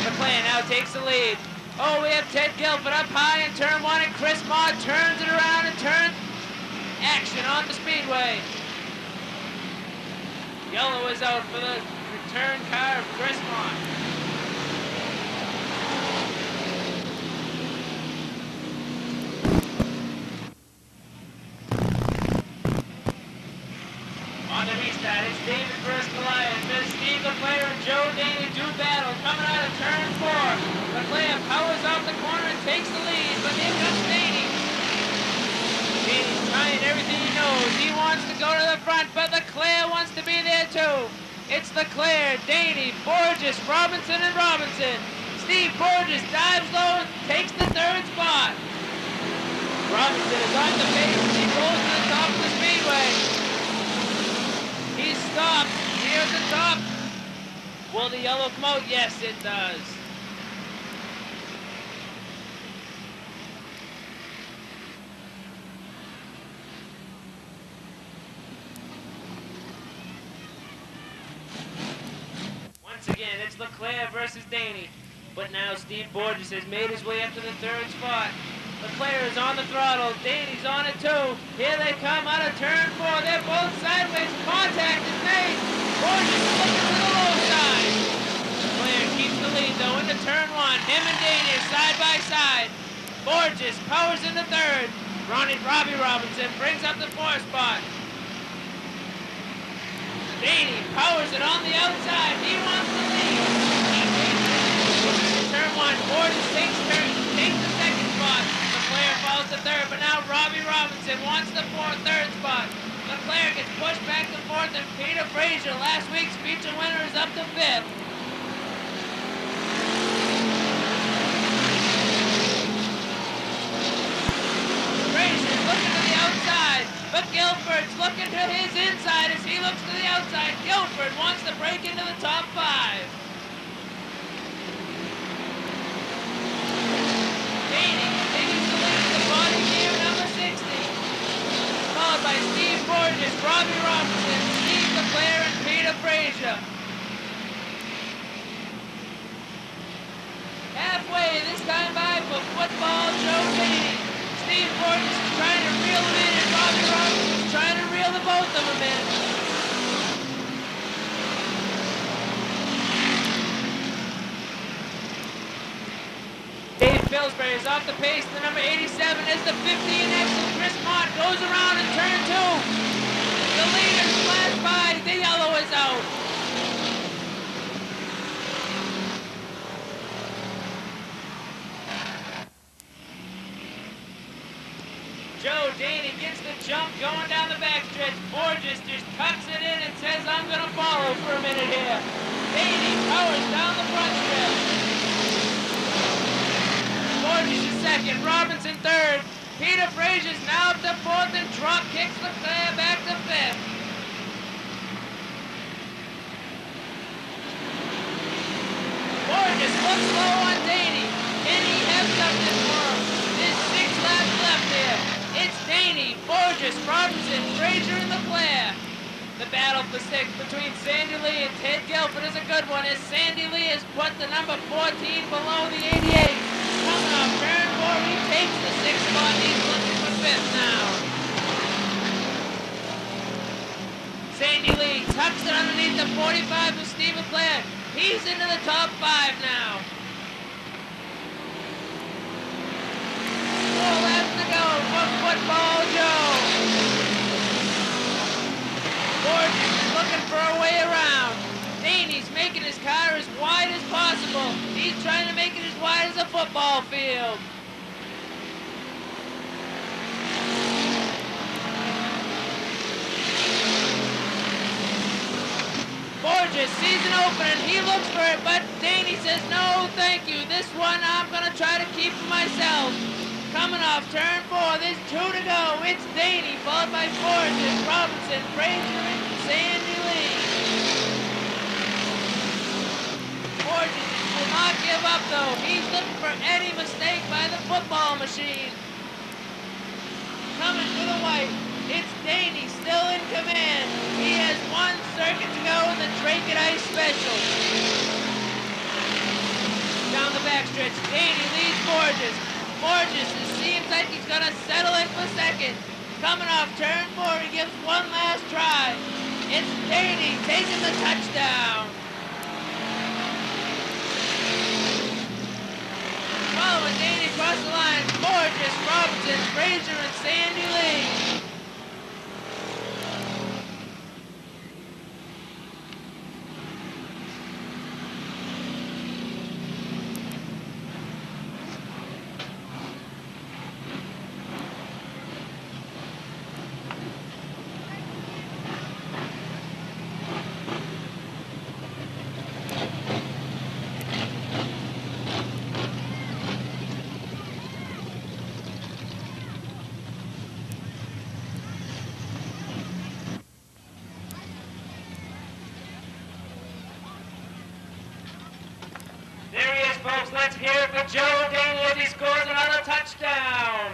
Speaker 1: LeClaire now takes the lead. Oh, we have Ted Guilford up high in turn 1, and Chris Mott turns it around and turns action on the Speedway. Yellow is out for the return car of Chris Mott. On the restart, it's David versus Goliath. trying everything he knows. He wants to go to the front, but Leclerc wants to be there too. It's Leclerc, Daney, Borges, Robinson, and Robinson. Steve Borges dives low and takes the third spot. Robinson is on the pace. He goes to the top of the speedway. He's stopped here at the top. Will the yellow come out? Yes, it does. Once again, it's Leclerc versus Daney. But now Steve Borges has made his way up to the third spot. Leclerc is on the throttle. Daney's on it too. Here they come out of turn 4. They're both sideways. Contact is made. Borges is looking to the low side. Leclerc keeps the lead though into turn 1. Him and Daney are side by side. Borges powers into third. Robbie Robinson brings up the 4th spot. Daney powers it on the outside. He wants the lead. He takes it. Turn 1. Borges takes the 2nd spot. Leclerc falls to 3rd, but now Robbie Robinson wants the 3rd spot. Leclerc gets pushed back to 4th, and Peter Frazier, last week's feature winner, is up to 5th. Frazier's looking to the outside, but Guilford's looking to his inside as he looks to the outside. Guilford wants to break into the top 5. Daney continues to lead the body gear number 60. Followed by Steve Borges, Robbie Robinson, Steve Leclerc, and Peter Frazier. Halfway this time by for football Joe Daney. Steve Borges is trying to reel him in, and Robbie Robinson is trying to reel the both of them in. Dave Pillsbury is off the pace. The number 87 is the 15X. Chris Mott goes around in turn 2. The leaders flash by. The yellow is out. Joe Daney gets the jump going down the backstretch. Borges just tucks it in and says, I'm going to follow for a minute here. Daney powers down the front stretch. Borges is 2nd, Robinson 3rd. Peter Frazier's now up to 4th and drop kicks Leclerc back to 5th. Borges looks low on Daney, and he heads up this one. There's 6 laps left here. It's Daney, Borges, Robinson, Frazier, and Leclerc. The battle for 6th between Sandy Lee and Ted Guilford is a good one, as Sandy Lee has put the number 14 below the 88. Coming off turn 4, he takes the 6th spot. He's looking for 5th now. Sandy Lee tucks it underneath the 45 of Steve Leclerc. He's into the top 5 now. 4 laps to go for Football Joe. Borges is looking for a way around. Daney's making his car as wide as possible. He's trying to make it as wide as a football field. Borges sees an opening. He looks for it, but Daney says, no, thank you. This one I'm going to try to keep for myself. Coming off turn 4, there's 2 to go. It's Daney, followed by Borges, Robinson, Frazier, and Sandy Lee. Borges will not give up, though. He's looking for any mistake by the football machine. Coming to the white, it's Daney, still in command. He has 1 circuit to go in the Drake and Ice Special. Down the backstretch, Daney leads Borges. Borges, it seems like he's going to settle in for 2nd. Coming off turn 4, he gives 1 last try. It's Daney taking the touchdown. Following Daney across the line, Borges, Robinson, Frazier, and Sandy Lee. folks, let's hear it for Joe Daney as he scores another touchdown.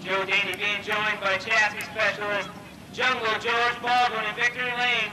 Speaker 1: Joe Daney being joined by chassis specialist Jungle George Baldwin in Victory Lane.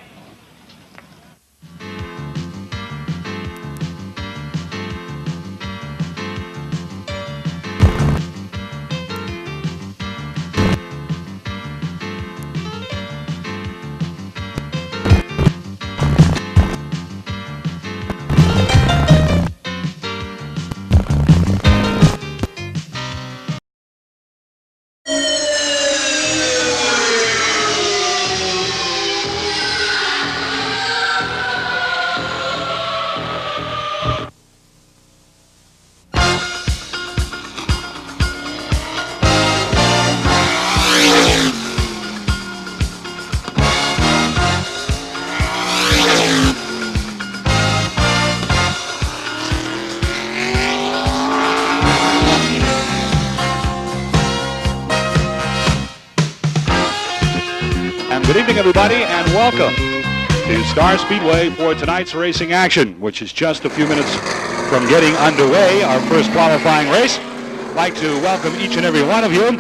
Speaker 3: Good evening, everybody, and welcome to Star Speedway for tonight's racing action, which is just a few minutes from getting underway, our first qualifying race. I'd like to welcome each and every one of you.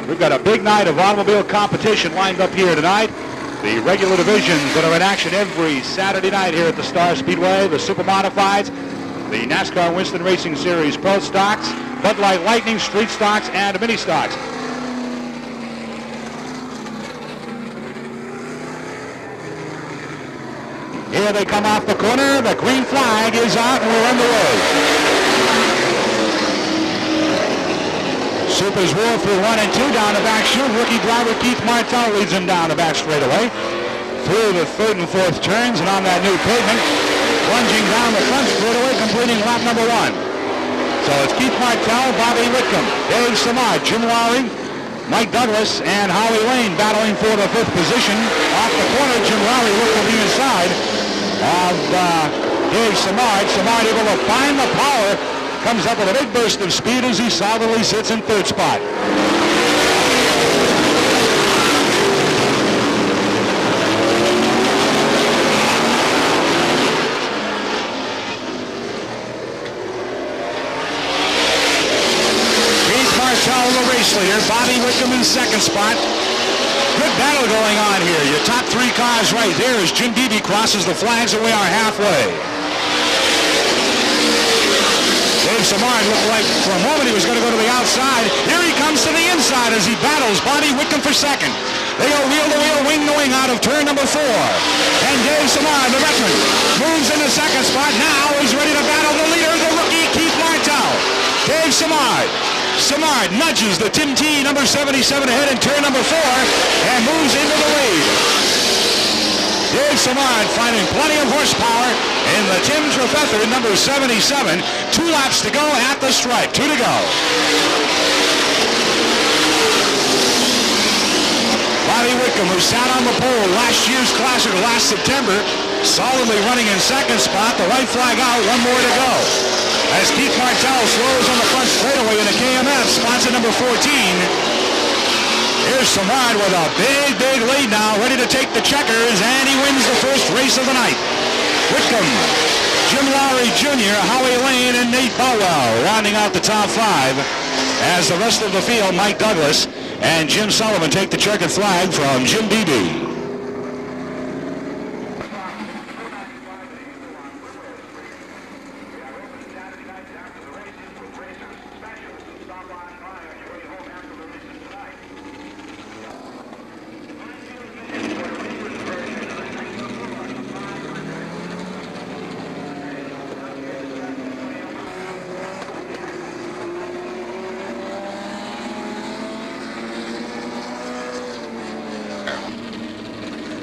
Speaker 3: We've got a big night of automobile competition lined up here tonight. The regular divisions that are in action every Saturday night here at the Star Speedway, the Super Modifieds, the NASCAR Winston Racing Series Pro Stocks, Bud Light Lightning Street Stocks, and Mini Stocks. Here they come off the corner. The green flag is out and we're underway. Supers roar through 1 and 2 down the back chute. Rookie driver Keith Martell leads them down the back straightaway. Through the 3rd and 4th turns and on that new pavement. Plunging down the front straightaway, completing lap number 1. So it's Keith Martell, Bobby Whitcomb, Dave Samard, Jim Lowry, Mike Douglas, and Howie Lane battling for the 5th position. Off the corner, Jim Lowry looked to the inside of Dave Samard. Samard able to find the power. Comes up with a big burst of speed as he solidly sits in 3rd spot. Keith Martell, the race leader. Bobby Whitcomb in 2nd spot. Good battle going on here. Your top 3 cars right there as Jim Beebe crosses the flags and we are halfway. Dave Samard looked like for a moment he was going to go to the outside. Here he comes to the inside as he battles Bobby Whitcomb for 2nd. They go wheel to wheel, wing to wing out of turn number 4. And Dave Samard, the veteran, moves into 2nd spot. Now he's ready to battle the leader, the rookie Keith Martell. Dave Samard. Samard nudges the Tim T number 77 ahead in turn number 4 and moves into the lead. Dave Samard finding plenty of horsepower in the Tim Trefether number 77. 2 laps to go at the stripe. 2 to go. Bobby Whitcomb, who sat on the pole last year's Classic last September, solidly running in 2nd spot. The white flag out. 1 more to go. As Keith Martell slows on the front straightaway in the KMF, spots at number 14. Here's Samard with a big, big lead now, ready to take the checkers, and he wins the first race of the night. Whitcomb, Jim Lowry Jr., Howie Lane, and Nate Bowell rounding out the top 5. As the rest of the field, Mike Douglas and Jim Sullivan take the checkered flag from Jim Beebe.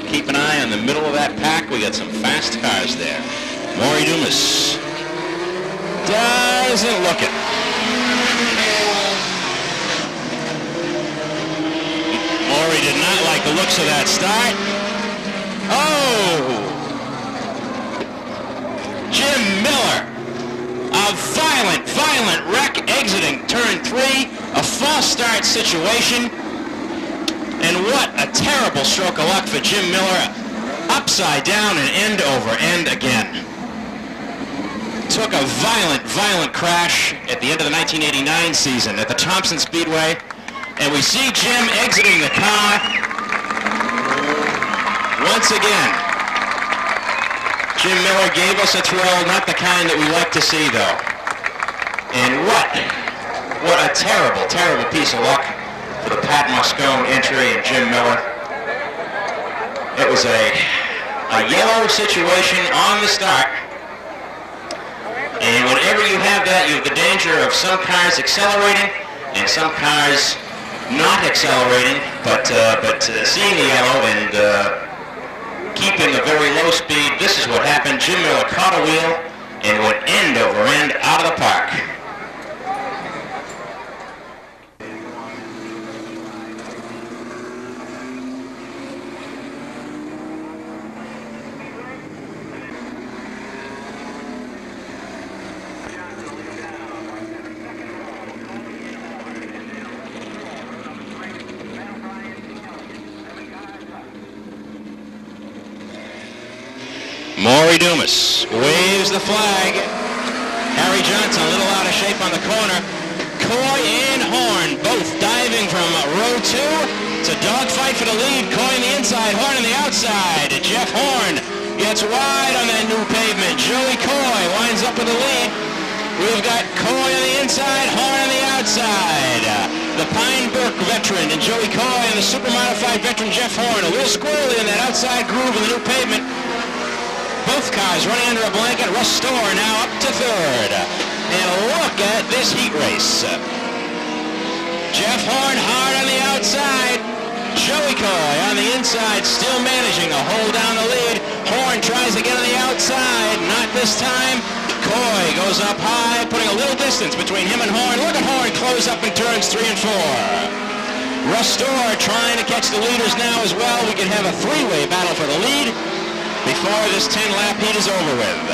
Speaker 4: Keep an eye on the middle of that pack. We got some fast cars there. Maury Dumas doesn't look it. Maury did not like the looks of that start. Oh! Jim Miller. A violent wreck exiting turn 3. A false start situation. And what a terrible stroke of luck for Jim Miller. Upside down and end over end again. Took a violent crash at the end of the 1989 season at the Thompson Speedway. And we see Jim exiting the car once again. Jim Miller gave us a thrill, not the kind that we like to see, though. And what a terrible piece of luck for the Pat Moscone entry and Jim Miller. It was a yellow situation on the start. And whenever you have that, you have the danger of some cars accelerating and some cars not accelerating, but seeing the yellow and keeping a very low speed. This is what happened. Jim Miller caught a wheel and went end over end out of the park. Maury Dumas waves the flag. Harry Johnson a little out of shape on the corner. Coy and Horn both diving from row 2. It's a dogfight for the lead. Coy on the inside, Horn on the outside. Jeff Horn gets wide on that new pavement. Joey Coy winds up with the lead. We've got Coy on the inside, Horn on the outside. The Pine Brook veteran and Joey Coy and the super modified veteran Jeff Horn a little squirrely in that outside groove of the new pavement. Both cars running under a blanket. Russ Storr now up to third. And look at this heat race. Jeff Horn hard on the outside. Joey Coy on the inside, still managing to hold down the lead. Horn tries to get on the outside. Not this time. Coy goes up high, putting a little distance between him and Horn. Look at Horn close up in turns 3 and 4. Russ Storr trying to catch the leaders now as well. We can have a three-way battle for the lead before this 10-lap heat is over with.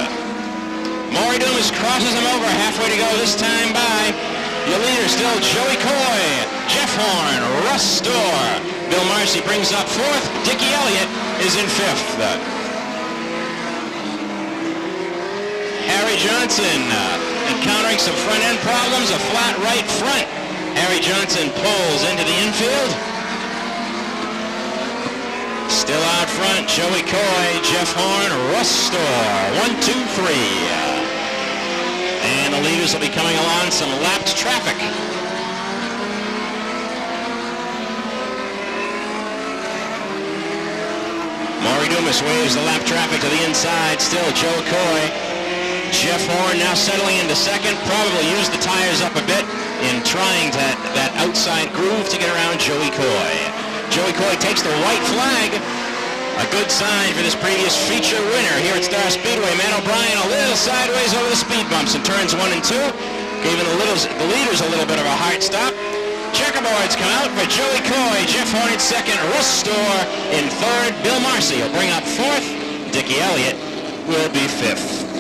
Speaker 4: Maury Dumas crosses him over, halfway to go this time by. Your leader still Joey Coy, Jeff Horn, Russ Storr. Bill Marcy brings up 4th. Dickie Elliott is in 5th. Harry Johnson encountering some front-end problems, a flat right front. Harry Johnson pulls into the infield. Still out front, Joey Coy, Jeff Horn, Russ Storr. 1, 2, 3. And the leaders will be coming along some lapped traffic. Maury Dumas waves the lap traffic to the inside. Still Joe Coy. Jeff Horn now settling into second. Probably used the tires up a bit in trying that outside groove to get around Joey Coy. Joey Coy takes the white flag. A good sign for this previous feature winner here at Star Speedway. Matt O'Brien a little sideways over the speed bumps in turns 1 and 2. Giving the leaders a little bit of a hard stop. Checkerboards come out for Joey Coy. Jeff Horn in second. Russ Storr in third. Bill Marcy will bring up 4th. Dickie Elliott will be 5th.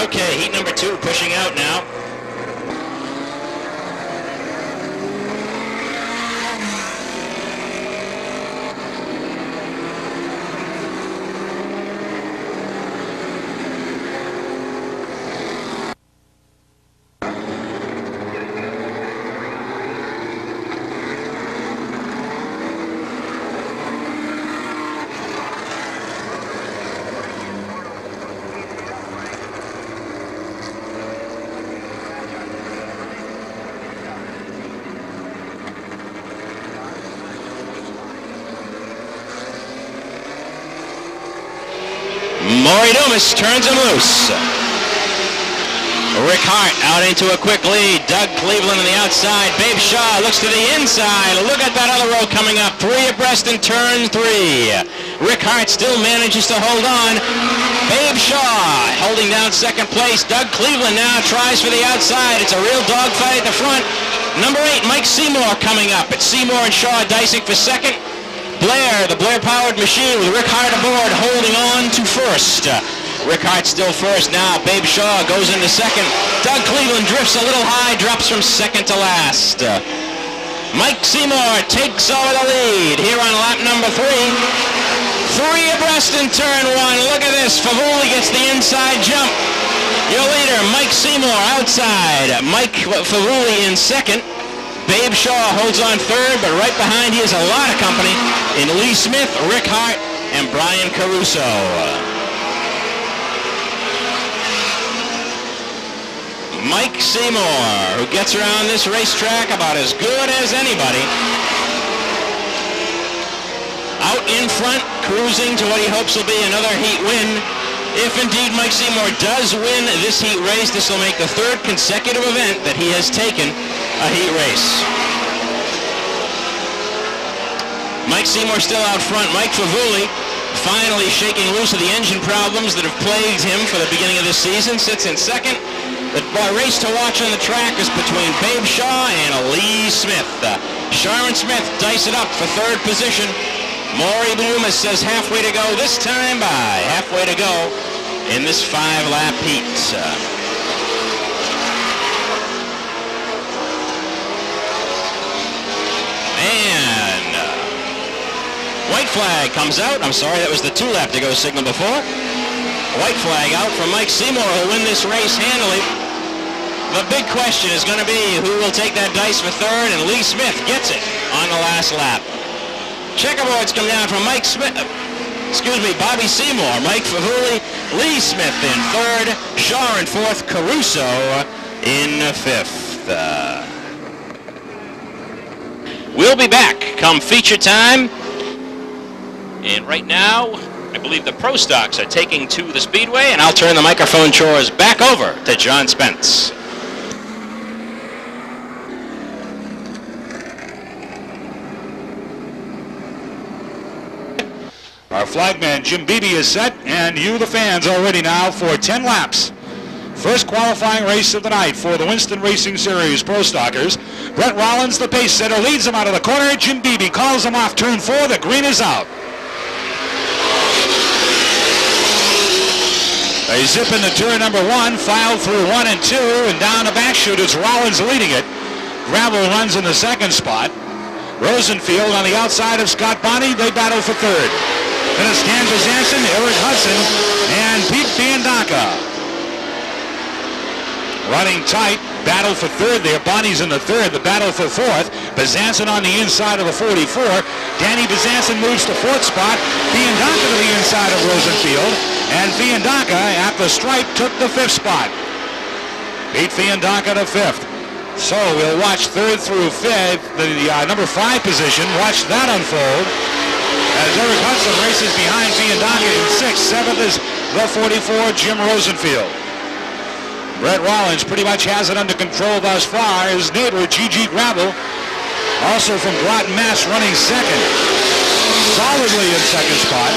Speaker 4: Okay, heat number 2 pushing out now. Maury Dumas turns him loose. Rick Hart out into a quick lead. Doug Cleveland on the outside. Babe Shaw looks to the inside. Look at that other row coming up. 3 abreast in turn 3. Rick Hart still manages to hold on. Babe Shaw holding down second place. Doug Cleveland now tries for the outside. It's a real dogfight at the front. Number 8, Mike Seymour coming up. It's Seymour and Shaw dicing for second. Blair, the Blair-powered machine with Rick Hart aboard, holding on to first. Rick Hart still first now. Babe Shaw goes into second. Doug Cleveland drifts a little high, drops from second to last. Mike Seymour takes over the lead here on lap number 3. 3 abreast in turn 1. Look at this. Favuli gets the inside jump. Your leader, Mike Seymour, outside. Mike Favuli in second. Babe Shaw holds on third, but right behind he has a lot of company in Lee Smith, Rick Hart, and Brian Caruso. Mike Seymour, who gets around this racetrack about as good as anybody. Out in front, cruising to what he hopes will be another heat win. If indeed Mike Seymour does win this heat race, this will make the 3rd consecutive event that he has taken a heat race. Mike Seymour still out front. Mike Favuli finally shaking loose of the engine problems that have plagued him for the beginning of this season, sits in second. The race to watch on the track is between Babe Shaw and Lee Smith. Sharon Smith dice it up for 3rd position. Maury Loomis says halfway to go this time by. Halfway to go in this 5-lap heat. And white flag comes out. I'm sorry, that was the 2-lap to go signal before. White flag out for Mike Seymour, who'll win this race handily. The big question is going to be who will take that dice for 3rd, and Lee Smith gets it on the last lap. Checkerboards come down from Bobby Seymour, Mike Favuli, Lee Smith in 3rd, Shaw in 4th, Caruso in 5th. We'll be back come feature time. And right now, I believe the Pro Stocks are taking to the Speedway, and I'll turn the microphone chores back over to John Spence.
Speaker 3: Our flagman Jim Beebe is set, and you, the fans, are ready now for 10 laps. First qualifying race of the night for the Winston Racing Series Pro Stockers. Brett Rollins, the pace setter, leads him out of the corner. Jim Beebe calls him off turn 4. The green is out. They zip into turn number 1, filed through 1 and 2, and down the back chute. It's Rollins leading it. Gravel runs in the 2nd spot. Rosenfield on the outside of Scott Bonney. They battle for 3rd. Then it's Dan Bezanson, Eric Hudson, and Pete Fiandaca. Running tight, battle for 3rd there. Bonney's in the 3rd, the battle for 4th. Bezanson on the inside of the 44. Danny Bezanson moves to 4th spot. Fiandaca to the inside of Rosenfield. And Fiandaca at the stripe took the 5th spot. Pete Fiandaca to 5th. So we'll watch 3rd through 5th, the number 5 position. Watch that unfold as Eric Hudson races behind Fiandaca in 6th. 7th is the 44, Jim Rosenfield. Brett Rollins pretty much has it under control thus far. His neighbor, G.G. Gravel, also from Groton, Mass, running 2nd. Solidly in 2nd spot.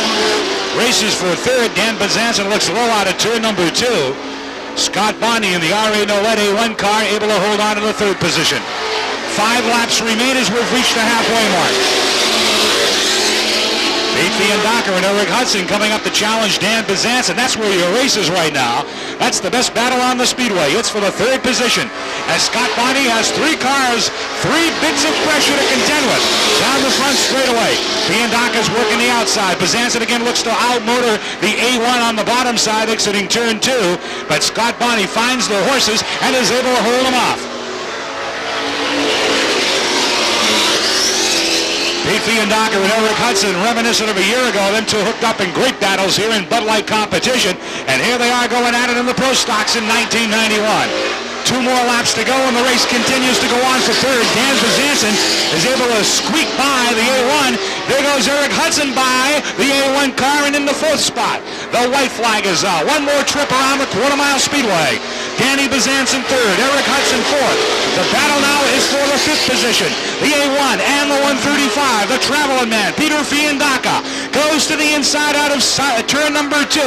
Speaker 3: Races for 3rd. Dan Bezanson looks low out of turn number 2. Scott Bonney in the R.A. Nolet A1 car able to hold on to the 3rd position. 5 laps remain as we've reached the halfway mark. Pete Fiandaca and Eric Hudson coming up to challenge Dan Bezanson. That's where your race is right now. That's the best battle on the Speedway. It's for the 3rd position. As Scott Bonney has 3 cars, 3 bits of pressure to contend with. Down the front straightaway. Fiandaca's working the outside. Bezanson again looks to outmotor the A1 on the bottom side exiting turn 2. But Scott Bonney finds the horses and is able to hold them off. Pete Fiandaca and Eric Hudson, reminiscent of a year ago, them two hooked up in great battles here in Bud Light competition, and here they are going at it in the Pro Stocks in 1991. 2 more laps to go, and the race continues to go on for 3rd. Dan Bezanson is able to squeak by the A1. There goes Eric Hudson by the A1 car and in the 4th spot. The white flag is out. 1 more trip around the quarter-mile Speedway. Danny Bezanson third. Eric Hudson fourth. The battle now is for the fifth position. The A1 and the 135. The traveling man, Peter Fiandaca, goes to the inside out of turn number 2.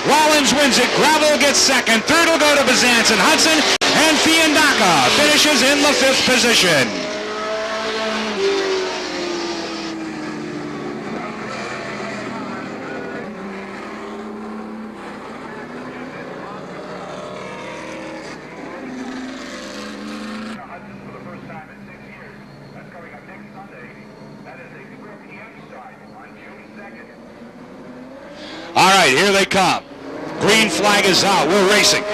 Speaker 3: Rollins wins it. Gravel gets second. Third will go to Bezanson. Hudson and Fiandaca finishes in the fifth position. All right, here they come. Green flag is out. We're racing.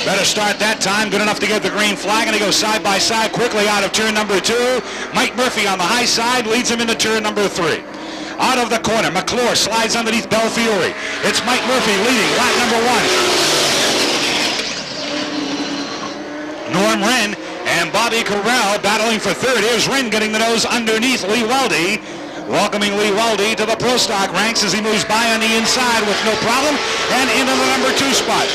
Speaker 3: Better start that time. Good enough to get the green flag, and they go side by side quickly out of turn number 2. Mike Murphy on the high side leads him into turn number 3. Out of the corner, McClure slides underneath Belfiore. It's Mike Murphy leading lap number 1. Norm Wren and Bobby Corral battling for third. Here's Wren getting the nose underneath Lee Weldy. Welcoming Lee Weldy to the Pro Stock ranks as he moves by on the inside with no problem and into the number 2 spot.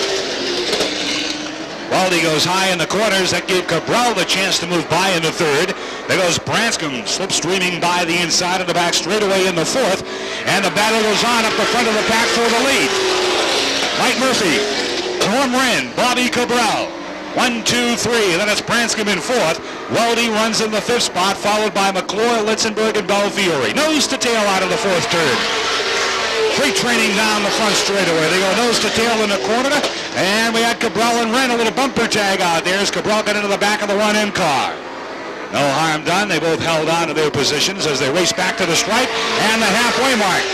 Speaker 3: Weldy goes high in the corners. That gave Cabral the chance to move by into third. There goes Branscombe slipstreaming by the inside of the back straightaway in the 4th. And the battle goes on up the front of the pack for the lead. Mike Murphy, Norm Wren, Bobby Cabral. 1, 2, 3. Then it's Branscombe in 4th. Weldy runs in the 5th spot, followed by McClure, Litzenberg, and Belfiore. Nose to tail out of the 4th turn. Freight training down the front straightaway. They go nose to tail in the corner, and we had Cabral and Wren, a little bumper tag out there as Cabral got into the back of the 1M car. No harm done. They both held on to their positions as they race back to the stripe and the halfway mark.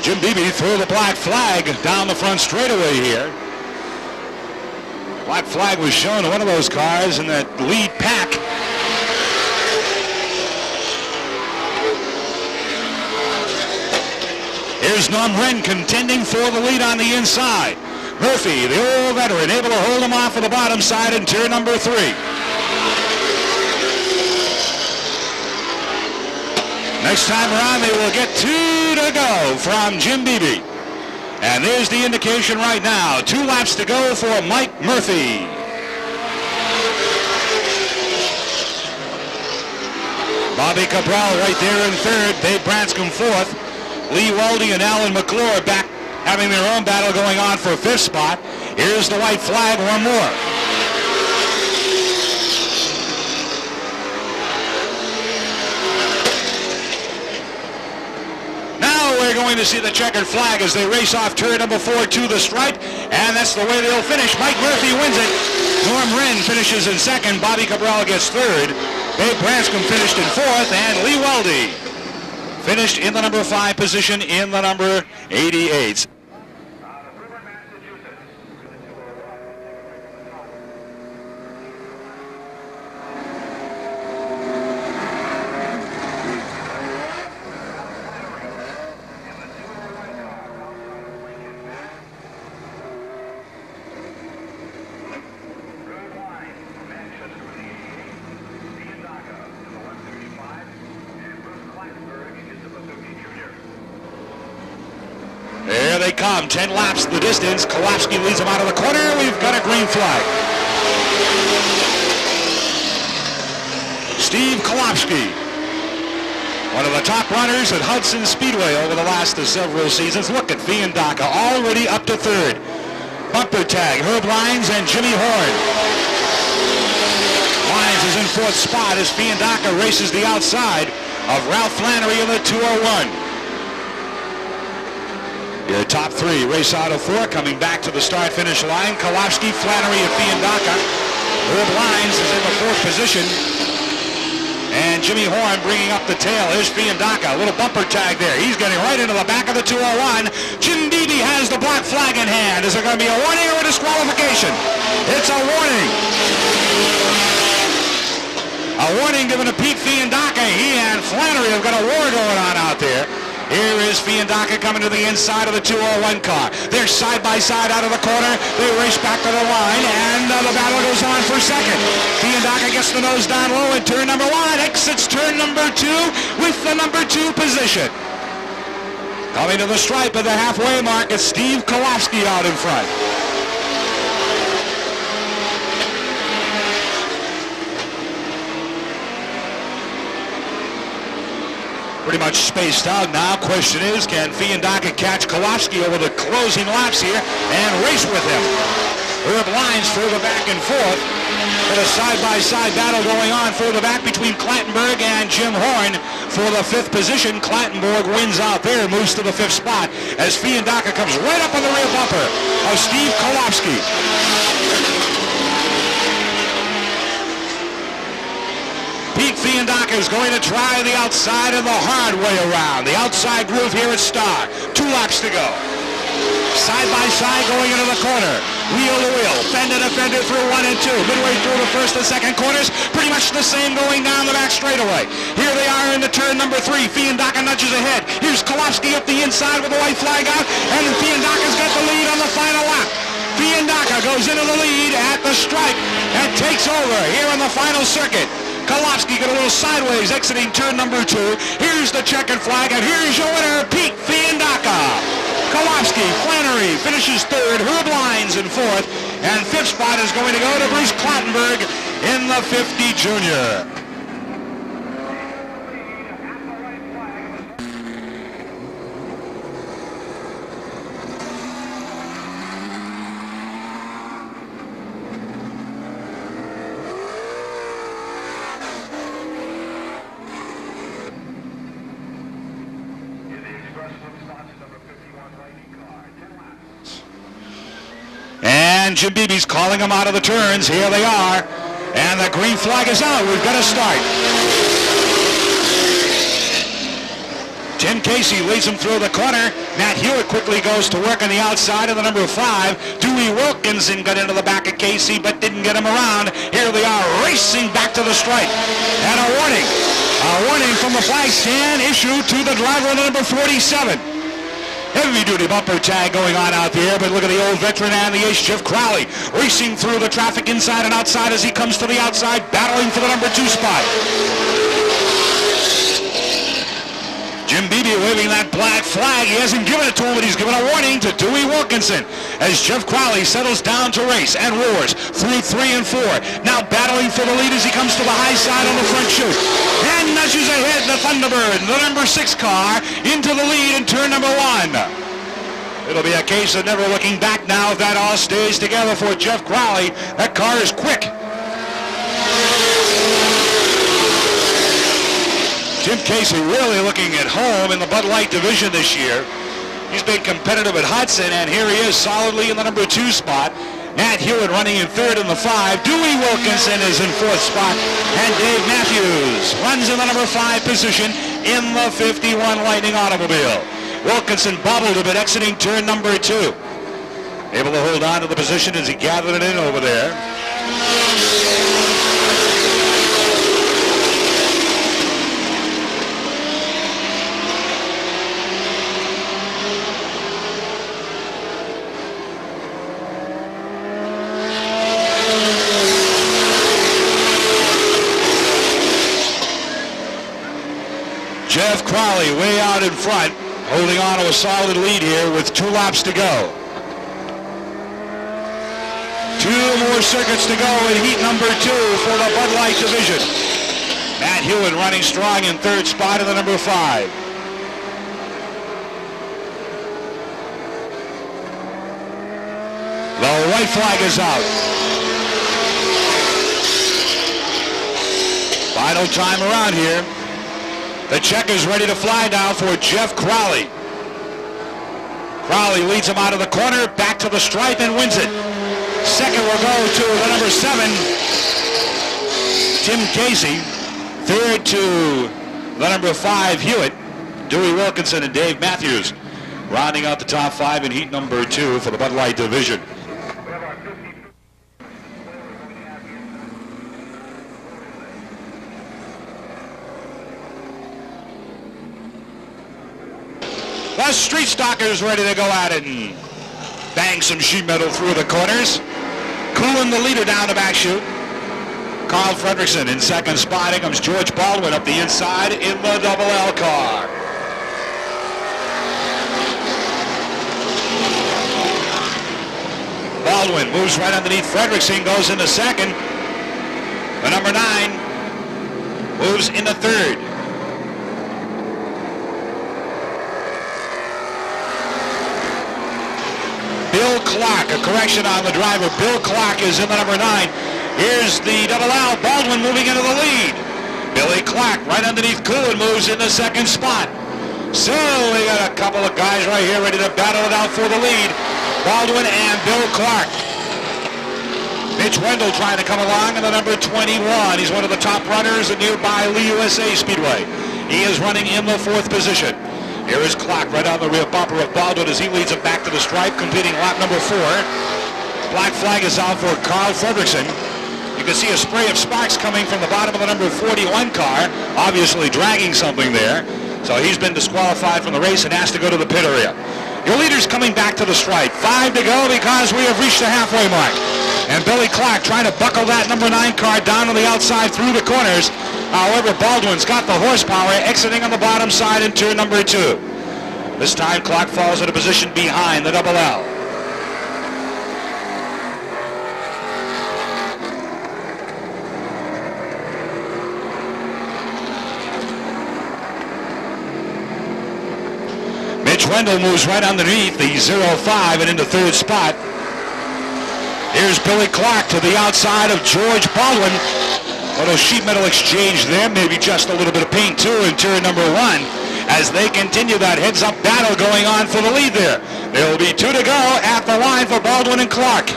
Speaker 3: Jim Beebe threw the black flag down the front straightaway here. Black flag was shown to one of those cars in that lead pack. Here's Norm Wren contending for the lead on the inside. Murphy, the old veteran, able to hold him off of the bottom side in turn number 3. Next time around, they will get 2 to go from Jim Beebe. And there's the indication right now. 2 laps to go for Mike Murphy. Bobby Cabral right there in 3rd. Dave Branscombe 4th. Lee Weldy and Alan McClure back having their own battle going on for 5th spot. Here's the white flag, one more. We're going to see the checkered flag as they race off turn number 4 to the stripe, and that's the way they'll finish. Mike Murphy wins it. Norm Wren finishes in 2nd. Bobby Cabral gets 3rd. Dave Branscombe finished in 4th, and Lee Weldy finished in the number 5 position in the number 88. There they come, 10 laps the distance. Kolapski leads them out of the corner. We've got a green flag. Steve Kolapski, one of the top runners at Hudson Speedway over the last several seasons. Look at Fiandaca already up to 3rd. Bumper tag, Herb Lyons and Jimmy Horn. Lyons is in 4th spot as Fiandaca races the outside of Ralph Flannery in the 201. Your top 3 race out of 4 coming back to the start-finish line. Kolapski, Flannery, and Fiandaca. Herb Lyons is in the 4th position. And Jimmy Horn bringing up the tail. Here's Fiandaca, a little bumper tag there. He's getting right into the back of the 201. Jim Beebe has the black flag in hand. Is there going to be a warning or a disqualification? It's a warning. A warning given to Pete Fiandaca. He and Flannery have got a war going on out there. Here is Fiandaca coming to the inside of the 201 car. They're side by side out of the corner. They race back to the line, and the battle goes on for 2nd. Fiandaca gets the nose down low in turn number 1, exits turn number 2 with the number 2 position. Coming to the stripe at the halfway mark, it's Steve Kolofsky out in front. Pretty much spaced out now. Question is, can Fiandaca catch Kolofsky over the closing laps here and race with him? Herb lines further back and forth. But a side-by-side battle going on further back between Clattenburg and Jim Horn for the 5th position. Clattenburg wins out there, moves to the 5th spot as Fiandaca comes right up on the rear bumper of Steve Kolofsky. Pete Fiandaca is going to try the outside and the hard way around. The outside groove here at Star. 2 laps to go. Side by side going into the corner. Wheel to wheel. Fender to fender through 1 and 2. Midway through the first and second corners. Pretty much the same going down the back straightaway. Here they are into turn number 3. Fiandaca nudges ahead. Here's Kolofsky up the inside with the white flag out. And Fiandaca's got the lead on the final lap. Fiandaca goes into the lead at the stripe and takes over here on the final circuit. Kolofsky got a little sideways exiting turn number 2. Here's the checkered flag, and here's your winner, Pete Fiandaca. Kolofsky, Flannery finishes 3rd, Herb Lines in 4th, and 5th spot is going to go to Bruce Clattenburg in the 50 Junior. And Jim Beebe's calling them out of the turns. Here they are. And the green flag is out. We've got to start. Tim Casey leads him through the corner. Matt Hewitt quickly goes to work on the outside of the number 5. Dewey Wilkinson got into the back of Casey but didn't get him around. Here they are racing back to the stripe. And a warning. A warning from the flag stand issued to the driver of the number 47. Heavy-duty bumper tag going on out there, but look at the old veteran and the ace, Jeff Crowley, racing through the traffic inside and outside as he comes to the outside, battling for the number 2 spot. Jim Beebe waving that black flag. He hasn't given it to him, but he's given a warning to Dewey Wilkinson as Jeff Crowley settles down to race and roars through 3 and 4. Now battling for the lead as he comes to the high side on the front chute. And nudges ahead the Thunderbird, the number 6 car, into the lead in turn number 1. It'll be a case of never looking back now if that all stays together for Jeff Crowley. That car is quick. Tim Casey really looking at home in the Bud Light division this year. He's been competitive at Hudson, and here he is solidly in the number 2 spot. Matt Hewitt running in 3rd in the 5. Dewey Wilkinson is in 4th spot, and Dave Matthews runs in the number 5 position in the 51 Lightning automobile. Wilkinson bobbled a bit exiting turn number 2. Able to hold on to the position as he gathered it in over there. Jeff Crowley way out in front, holding on to a solid lead here with 2 laps to go. 2 more circuits to go in heat number 2 for the Bud Light division. Matt Hewitt running strong in 3rd spot in the number 5. The white flag is out. Final time around here. The check is ready to fly now for Jeff Crowley. Crowley leads him out of the corner, back to the stripe, and wins it. Second will go to the number 7, Tim Casey. 3rd to the number 5, Hewitt. Dewey Wilkinson and Dave Matthews rounding out the top 5 in heat number 2 for the Bud Light division. The Street Stalkers ready to go at it and bang some sheet metal through the corners. Cooling the leader down the back chute. Carl Fredrickson in 2nd spot. Here comes George Baldwin up the inside in the double L car. Baldwin moves right underneath Fredrickson, goes into second. The number 9 moves into third. Bill Clark, a correction on the driver. Bill Clark is in the number 9. Here's the double L. Baldwin moving into the lead. Billy Clark right underneath Coolin moves in the second spot. So we got a couple of guys right here ready to battle it out for the lead. Baldwin and Bill Clark. Mitch Wendell trying to come along in the number 21. He's one of the top runners at nearby Lee USA Speedway. He is running in the 4th position. Here is Clark right on the rear bumper of Baldwin as he leads him back to the stripe, completing lap number 4. Black flag is out for Carl Fredrickson. You can see a spray of sparks coming from the bottom of the number 41 car, obviously dragging something there. So he's been disqualified from the race and has to go to the pit area. Your leader's coming back to the stripe. 5 to go because we have reached the halfway mark. And Billy Clark trying to buckle that number 9 car down on the outside through the corners. However, Baldwin's got the horsepower exiting on the bottom side in turn number 2. This time Clark falls into position behind the double L. Mitch Wendell moves right underneath the 05 and into third spot. Here's Billy Clark to the outside of George Baldwin. A little sheet metal exchange there, maybe just a little bit of paint too in turn number 1 as they continue that heads-up battle going on for the lead there. There will be 2 to go at the line for Baldwin and Clark.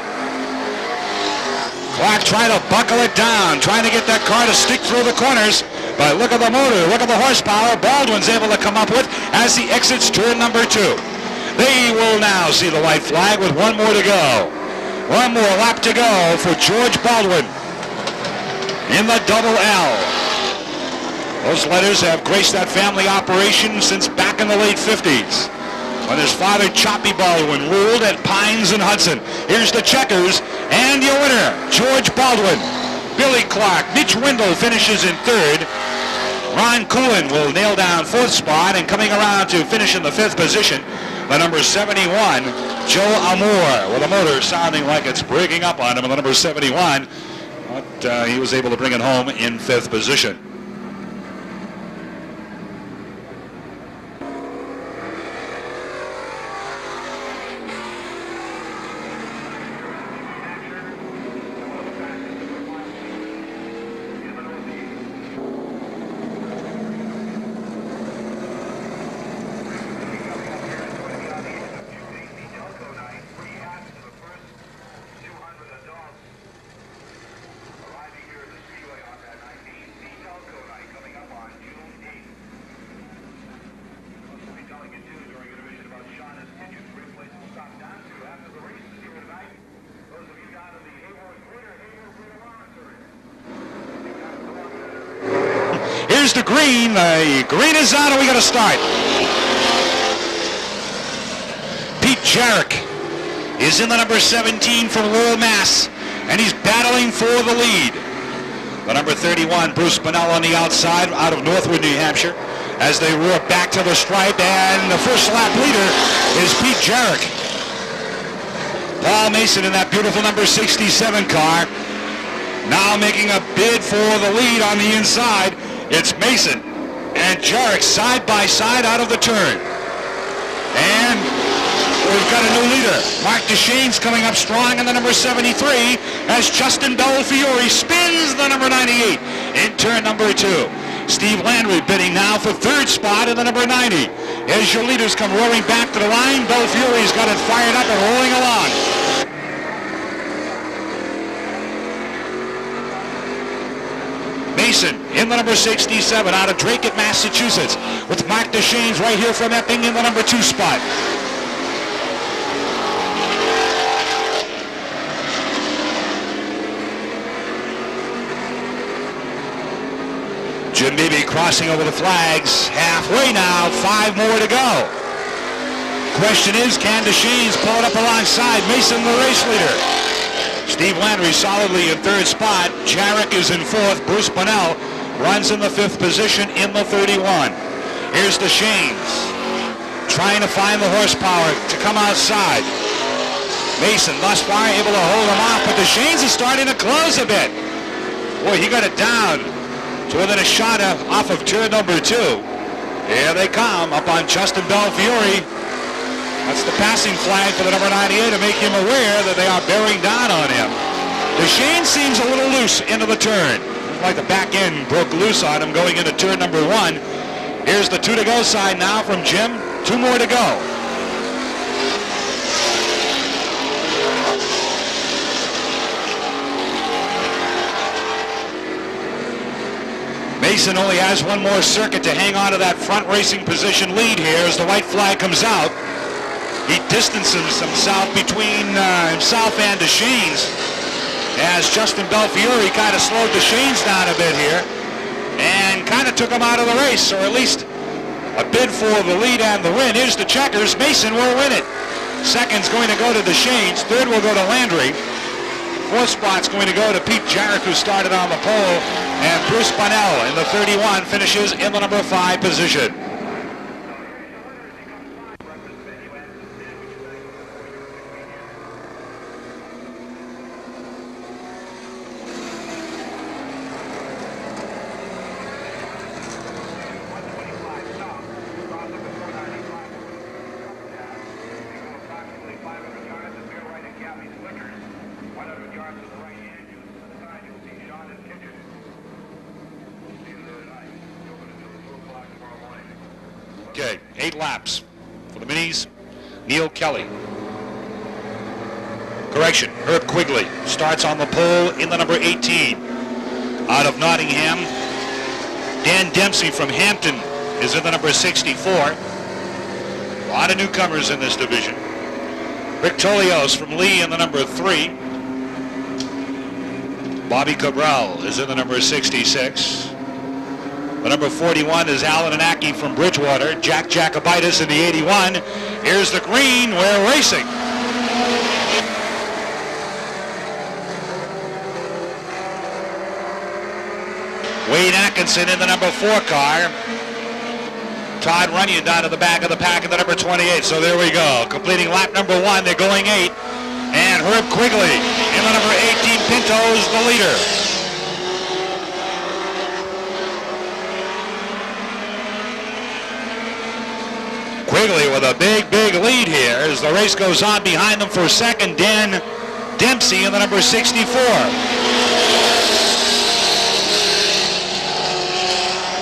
Speaker 3: Clark trying to buckle it down, trying to get that car to stick through the corners. But look at the motor, look at the horsepower Baldwin's able to come up with as he exits turn number 2. They will now see the white flag with 1 more to go. 1 more lap to go for George Baldwin in the double L. Those letters have graced that family operation since back in the late 50s when his father, Choppy Baldwin, ruled at Pines and Hudson. Here's the checkers and your winner, George Baldwin. Billy Clark, Mitch Wendell finishes in 3rd. Ron Coolin will nail down 4th spot, and coming around to finish in the 5th position, the number 71, Joe Amour, with a motor sounding like it's breaking up on him in the number 71, but he was able to bring it home in 5th position. Here's the green. The green is out and we got to start. Pete Jarrett is in the number 17 from Lowell, Mass. And he's battling for the lead. The number 31, Bruce Bunnell on the outside out of Northwood, New Hampshire, as they roar back to the stripe. And the first lap leader is Pete Jarrett. Paul Mason in that beautiful number 67 car. Now making a bid for the lead on the inside. It's Mason and Jarrett side by side out of the turn. And we've got a new leader. Mark DeShane's coming up strong in the number 73 as Justin Belfiore spins the number 98 in turn number 2. Steve Landry bidding now for 3rd spot in the number 90. As your leaders come roaring back to the line, Belfiore's got it fired up and rolling along. Mason in the number 67 out of Drake, Massachusetts, with Mark DeShane's right here from Epping in the number 2 spot. Jim Beebe crossing over the flags halfway now, 5 more to go. Question is, can DeShane's pull it up alongside Mason, the race leader? Steve Landry solidly in 3rd spot. Jarrett is in 4th. Bruce Bunnell runs in the 5th position in the 31. Here's DeShane's trying to find the horsepower to come outside. Mason thus far able to hold him off, but DeShanes is starting to close a bit. Boy, he got it down to within a shot off of turn number 2. Here they come up on Justin Belfiore. That's the passing flag for the number 98 to make him aware that they are bearing down on him. DeShanes seems a little loose into the turn. Like the back end broke loose on him going into turn number 1. Here's the 2 to go sign now from Jim. 2 more to go. Mason only has one more circuit to hang on to that front racing position lead here as the white flag comes out. He distances himself between himself and DeShanes as Justin Belfiore kind of slowed DeShanes down a bit here and kind of took him out of the race, or at least a bid for the lead and the win. Here's the checkers. Mason will win it. Second's going to go to DeShanes. Third will go to Landry. Fourth spot's going to go to Pete Jarrett, who started on the pole, and Bruce Bunnell in the 31 finishes in the number 5 position. Okay, 8 laps for the Minis. Neil Kelly. Correction, Herb Quigley starts on the pole in the number 18. Out of Nottingham, Dan Dempsey from Hampton is in the number 64. A lot of newcomers in this division. Rick Tolios from Lee in the number 3. Bobby Cabral is in the number 66. The number 41 is Alan Anaki from Bridgewater. Jack Jacobitis in the 81. Here's the green. We're racing. Wade Atkinson in the number 4 car. Todd Runyon down to the back of the pack in the number 28. So there we go. Completing lap number 1. They're going 8. And Herb Quigley in the number 18 Pintos, the leader. Quigley with a big, big lead here as the race goes on. Behind them for second, Dan Dempsey in the number 64.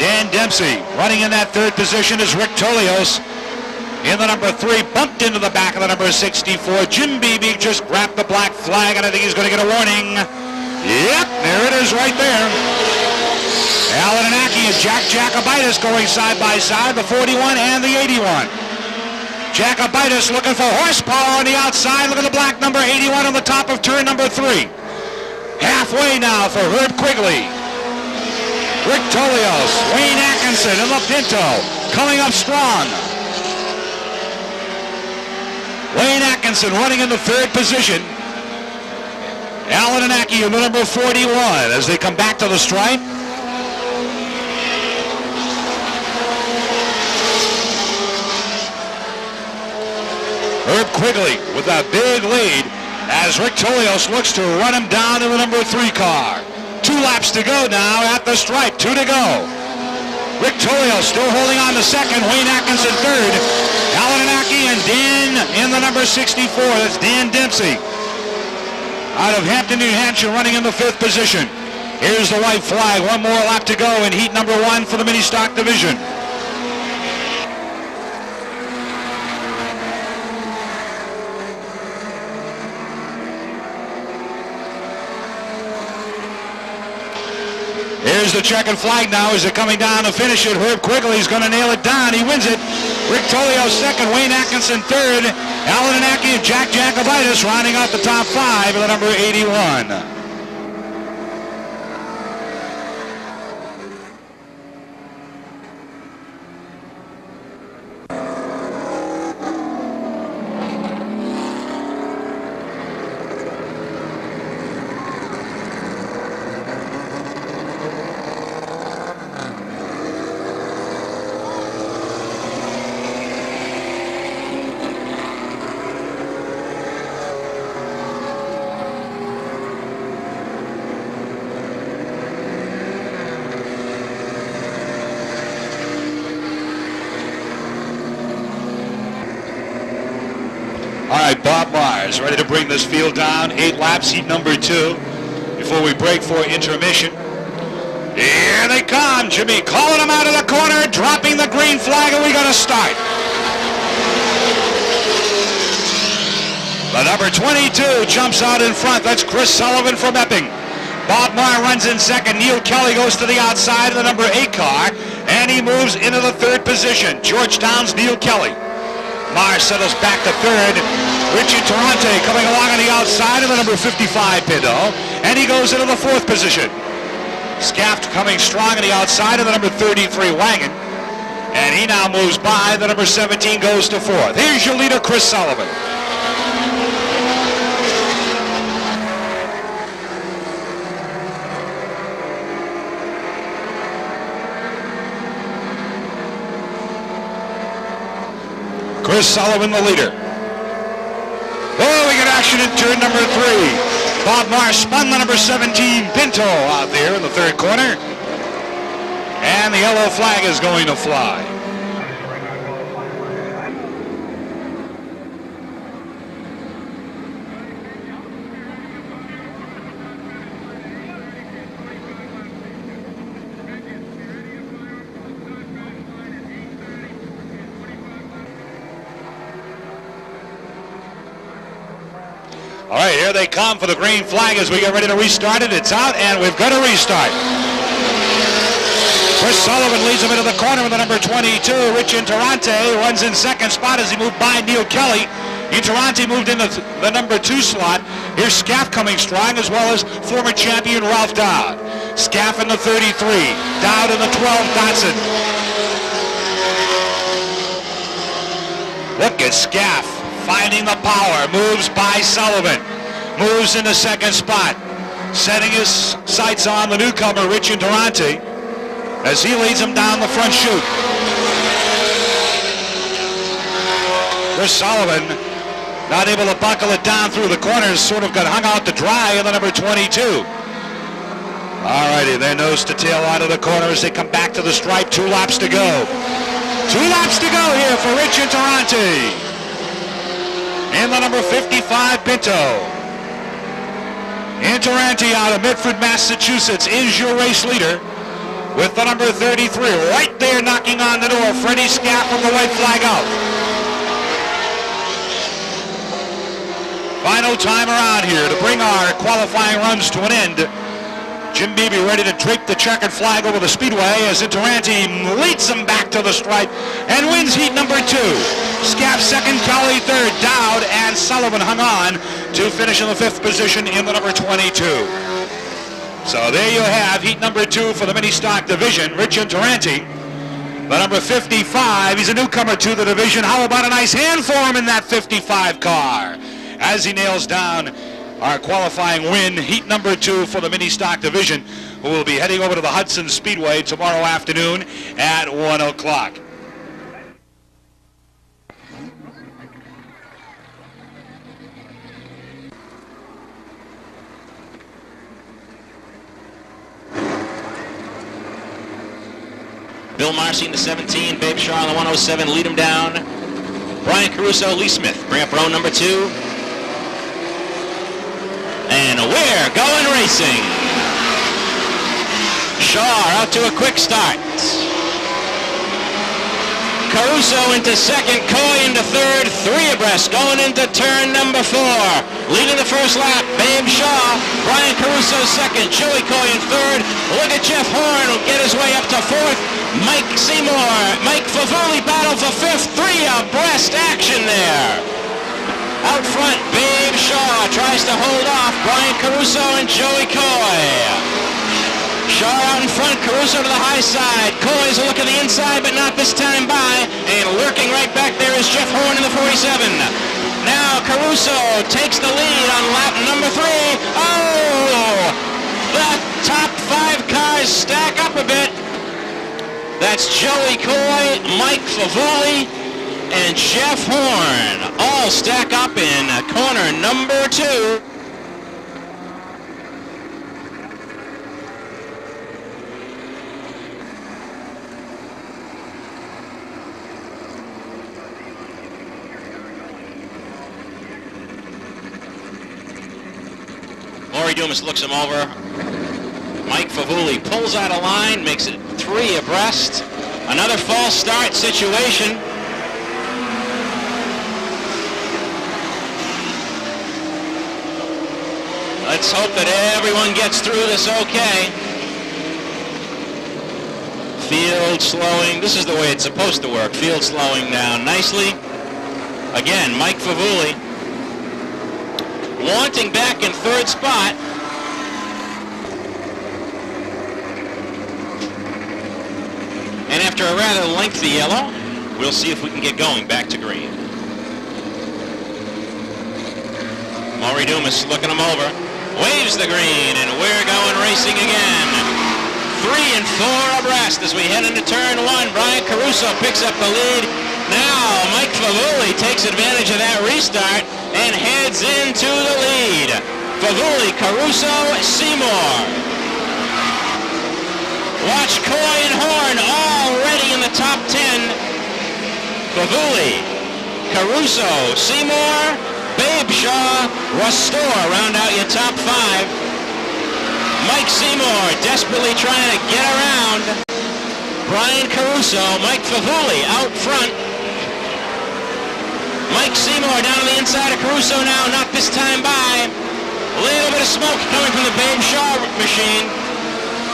Speaker 3: Dan Dempsey running in that 3rd position is Rick Tolios in the number 3, bumped into the back of the number 64. Jim Beebe just grabbed the black flag, and I think he's going to get a warning. Yep, there it is right there. Alan Anaki and Jack Jacobitis going side by side, the 41 and the 81. Jacobitis looking for horsepower on the outside. Look at the black number 81 on the top of turn number 3. Halfway now for Herb Quigley. Rick Tolios, Wayne Atkinson in the Pinto, coming up strong. Wayne Atkinson running in the 3rd position. Alan Anaki in the number 41 as they come back to the stripe. Herb Quigley with a big lead as Rick Tolios looks to run him down in the number 3 car. 2 laps to go now at the stripe. 2 to go. Rick Tolios still holding on to second. Wayne Atkinson third. Alan Anaki and Dan in the number 64. That's Dan Dempsey out of Hampton, New Hampshire, running in the 5th position. Here's the white flag. 1 more lap to go in heat number 1 for the mini stock division. Here's the checkered flag now as they're coming down to finish it. Herb Quigley's going to nail it down. He wins it. Rick Tolios second, Wayne Atkinson third. Alan Anaki and Jack Jacobitis rounding out the top 5 of the number 81. right, Bob Mars ready to bring this field down. 8 laps, heat number 2, before we break for intermission. Here they come. Jimmy calling them out of the corner, dropping the green flag, and we got to start. The number 22 jumps out in front. That's Chris Sullivan from Epping. Bob Marr runs in second. Neil Kelly goes to the outside of the number 8 car, and he moves into the 3rd position. Georgetown's Neil Kelly. Marr settles back to 3rd. Richie Tarante coming along on the outside of the number 55 Pinto, and he goes into the 4th position. Scaft coming strong on the outside of the number 33 Wagon, and he now moves by. The number 17 goes to 4th. Here's your leader, Chris Sullivan. Chris Sullivan, the leader. Oh, we got action in turn number 3. Bob Marr spun the number 17 Pinto out there in the 3rd corner. And the yellow flag is going to fly. All right, here they come for the green flag as we get ready to restart it. It's out, and we've got to restart. Chris Sullivan leads him into the corner with the number 22. Rich Interrante runs in 2nd spot as he moved by Neil Kelly. Interrante moved into the number 2 slot. Here's Scaff coming strong, as well as former champion Ralph Dowd. Scaff in the 33. Dowd in the 12, Dotson. Look at Scaff finding the power, moves by Sullivan, moves into 2nd spot, setting his sights on the newcomer, Rich Interrante, as he leads him down the front chute. Chris Sullivan not able to buckle it down through the corners, sort of got hung out to dry in the number 22. All righty, they're nose to tail out of the corner as they come back to the stripe. 2 laps to go. 2 laps to go here for Rich Interrante. In the number 55 Pinto. Interrante out of Medford, Massachusetts is your race leader with the number 33. Right there knocking on the door, Freddie Scaff from the white flag out. Final time around here to bring our qualifying runs to an end. Jim Beebe ready to drape the checkered flag over the Speedway as Interrante leads them back to the stripe and wins heat number 2. Scaff 2nd, Kelly 3rd, Dowd and Sullivan hung on to finish in the 5th position in the number 22. So there you have heat number 2 for the mini stock division. Rich Interrante, the number 55, he's a newcomer to the division. How about a nice hand for him in that 55 car as he nails down our qualifying win, heat number 2 for the mini stock division, who will be heading over to the Hudson Speedway tomorrow afternoon at 1 o'clock.
Speaker 4: Bill Marcy in the 17, Babe Shaw in the 107, lead him down. Brian Caruso, Lee Smith, bring up row number 2. And we're going racing. Shaw out to a quick start. Caruso into 2nd, Coy into 3rd, 3 abreast going into turn number 4. Leading the first lap, Babe Shaw, Brian Caruso 2nd, Joey Coy in 3rd. Look at Jeff Horn will get his way up to 4th. Mike Seymour, Mike Favuli battle for 5th, 3 abreast action there. Out front, Babe Shaw tries to hold off Brian Caruso and Joey Coy. Shaw out in front, Caruso to the high side. Coy's a look at the inside, but not this time by. And lurking right back there is Jeff Horn in the 47. Now Caruso takes the lead on lap number 3. Oh! The top 5 cars stack up a bit. That's Joey Coy, Mike Favuli, and Jeff Horn all stack up in corner number 2. Maury Dumas looks him over. Mike Favuli pulls out a line, makes it 3 abreast. Another false start situation. Let's hope that everyone gets through this okay. Field slowing. This is the way it's supposed to work. Field slowing down nicely. Again, Mike Favuli wanting back in 3rd spot. And after a rather lengthy yellow, we'll see if we can get going back to green. Maury Dumas looking him over. Waves the green, and we're going racing again. 3 and 4 abreast as we head into turn 1. Brian Caruso picks up the lead. Now Mike Favuli takes advantage of that restart and heads into the lead. Favuli, Caruso, Seymour. Watch Coy and Horn already in the top 10. Favuli, Caruso, Seymour, Babe Shaw, Restore round out your top 5. Mike Seymour desperately trying to get around. Brian Caruso, Mike Favuli out front. Mike Seymour down on the inside of Caruso now, not this time by. A little bit of smoke coming from the Babe Shaw machine.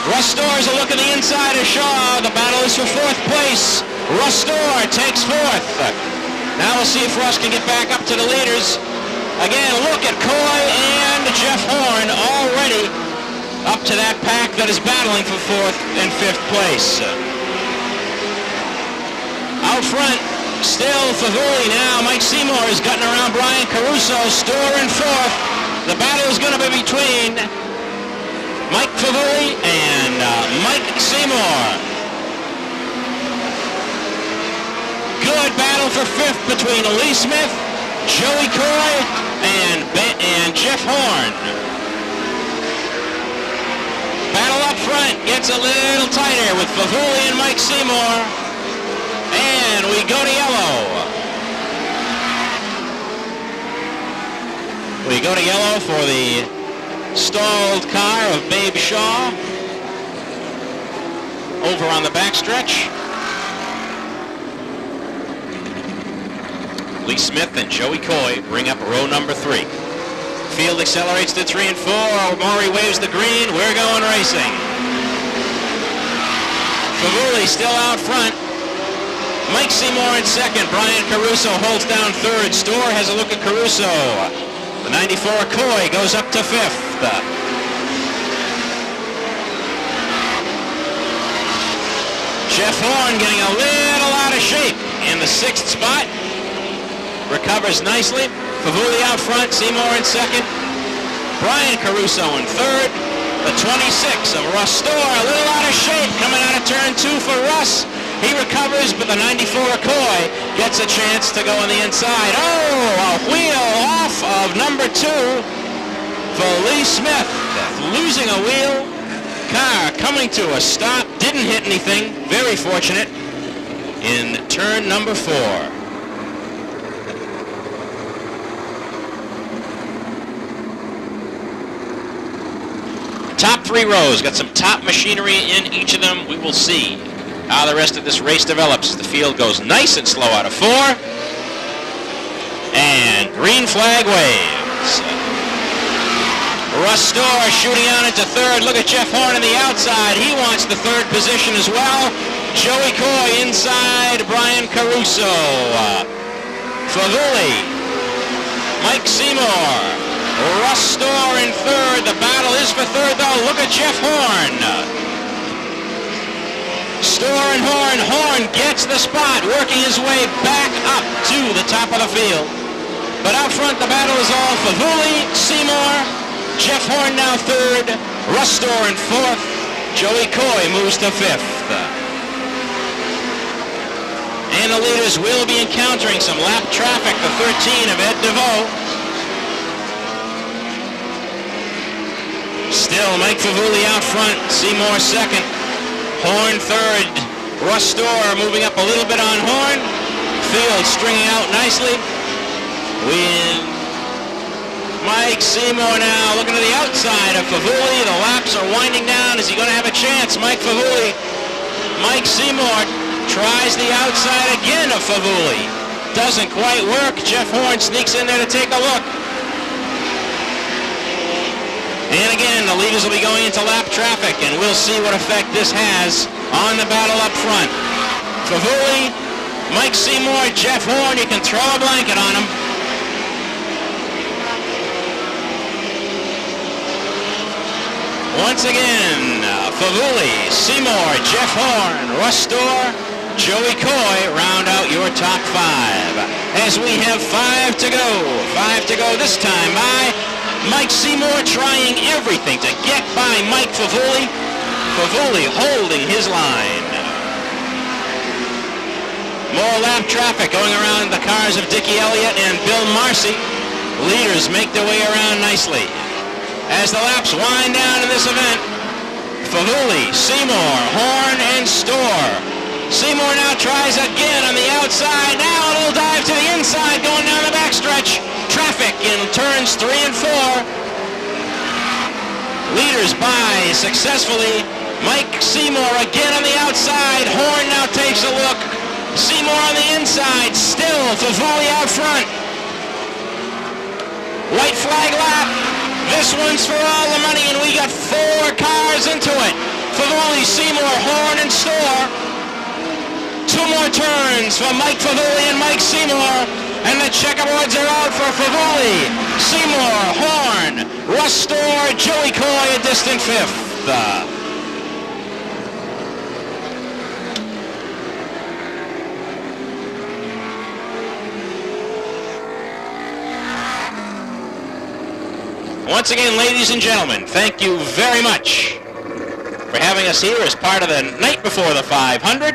Speaker 4: Restore's a look at the inside of Shaw. The battle is for 4th place. Restore takes 4th. Now we'll see if Russ can get back up to the leaders. Again, look at Coy and Jeff Horn already up to that pack that is battling for 4th and 5th place. Out front, still Favuli now. Mike Seymour is gutting around Brian Caruso. Store in 4th. The battle is going to be between Mike Favuli and Mike Seymour. Good battle for 5th between Lee Smith, Joey Coy, and Jeff Horn. Battle up front gets a little tighter with Favuli and Mike Seymour. And we go to yellow. We go to yellow for the stalled car of Babe Shaw. Over on the backstretch. Lee Smith and Joey Coy bring up row number 3. Field accelerates to 3 and 4. Maury waves the green. We're going racing. Favuli still out front. Mike Seymour in 2nd. Brian Caruso holds down 3rd. Store has a look at Caruso. The 94 Coy goes up to 5th. Jeff Horn getting a little out of shape in the 6th spot. Recovers nicely. Favuli out front, Seymour in 2nd. Brian Caruso in 3rd. The 26 of Restore, a little out of shape coming out of turn 2 for Russ. He recovers, but the 94 Coy gets a chance to go on the inside. Oh, a wheel off of number 2 for Lee Smith. Losing a wheel. Car coming to a stop. Didn't hit anything. Very fortunate in turn number 4. Top 3 rows, got some top machinery in each of them. We will see how the rest of this race develops as the field goes nice and slow out of 4. And green flag waves. Restore shooting out into 3rd. Look at Jeff Horn on the outside. He wants the 3rd position as well. Joey Coy inside Brian Caruso. Favuli. Mike Seymour. Restore in 3rd. The battle is for 3rd, though. Look at Jeff Horn. Store and Horn. Horn gets the spot, working his way back up to the top of the field. But out front, the battle is all Favuli, Seymour, Jeff Horn now 3rd, Restore in 4th. Joey Coy moves to 5th. And the leaders will be encountering some lap traffic. The 13 of Ed DeVoe. Still, Mike Favuli out front. Seymour 2nd. Horn 3rd. Restore moving up a little bit on Horn. Field stringing out nicely. With Mike Seymour now looking to the outside of Favuli. The laps are winding down. Is he going to have a chance? Mike Favuli. Mike Seymour tries the outside again of Favuli. Doesn't quite work. Jeff Horn sneaks in there to take a look. And again, the leaders will be going into lap traffic, and we'll see what effect this has on the battle up front. Favuli, Mike Seymour, Jeff Horn, you can throw a blanket on them. Once again, Favuli, Seymour, Jeff Horn, Russ Storr, Joey Coy round out your top 5. As we have 5 to go. 5 to go this time by Mike Seymour, trying everything to get by Mike Favuli. Favuli holding his line. More lap traffic going around the cars of Dickie Elliott and Bill Marcy. Leaders make their way around nicely. As the laps wind down in this event, Favuli, Seymour, Horn, and Storr. Seymour now tries again on the outside. Now a little dive to the inside going down the backstretch. Traffic in turns 3 and 4. Leaders by successfully. Mike Seymour again on the outside. Horn now takes a look. Seymour on the inside. Still Favuli out front. White flag lap. This one's for all the money, and we got 4 cars into it. Favuli, Seymour, Horn, and Storr. 2 more turns for Mike Favuli and Mike Seymour. And the checkerboards are out for Favuli, Seymour, Horn, Russ Storr, Joey Coy a distant 5th. Once again, ladies and gentlemen, thank you very much for having us here as part of the night before the 500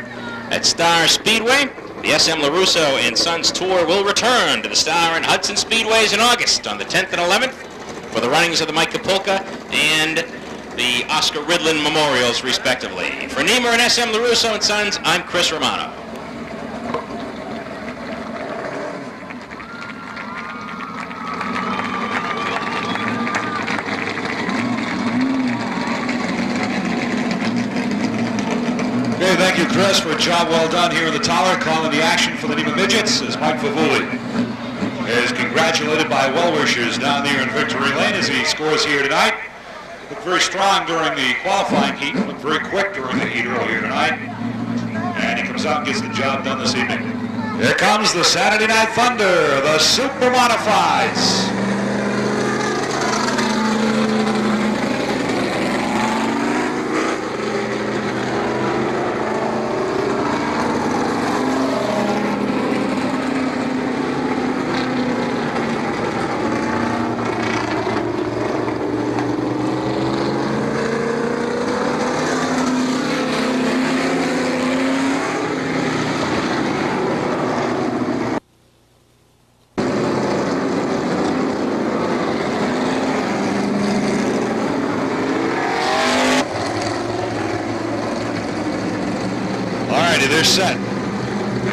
Speaker 4: at Star Speedway. The SM LaRusso and Sons Tour will return to the Star and Hudson Speedways in August on the 10th and 11th for the runnings of the Mike Kapulka and the Oscar Ridlin Memorials, respectively. For Niemer and SM LaRusso and Sons, I'm Chris Romano.
Speaker 3: Okay, thank you, Chris, for a job well done here in the tower, calling the action for the Neiman Midgets as Mike Favuli is congratulated by well-wishers down there in Victory Lane as he scores here tonight. Looked very strong during the qualifying heat, looked very quick during the heat earlier tonight, and he comes out and gets the job done this evening. Here comes the Saturday Night Thunder, the Super Modifieds. They're set.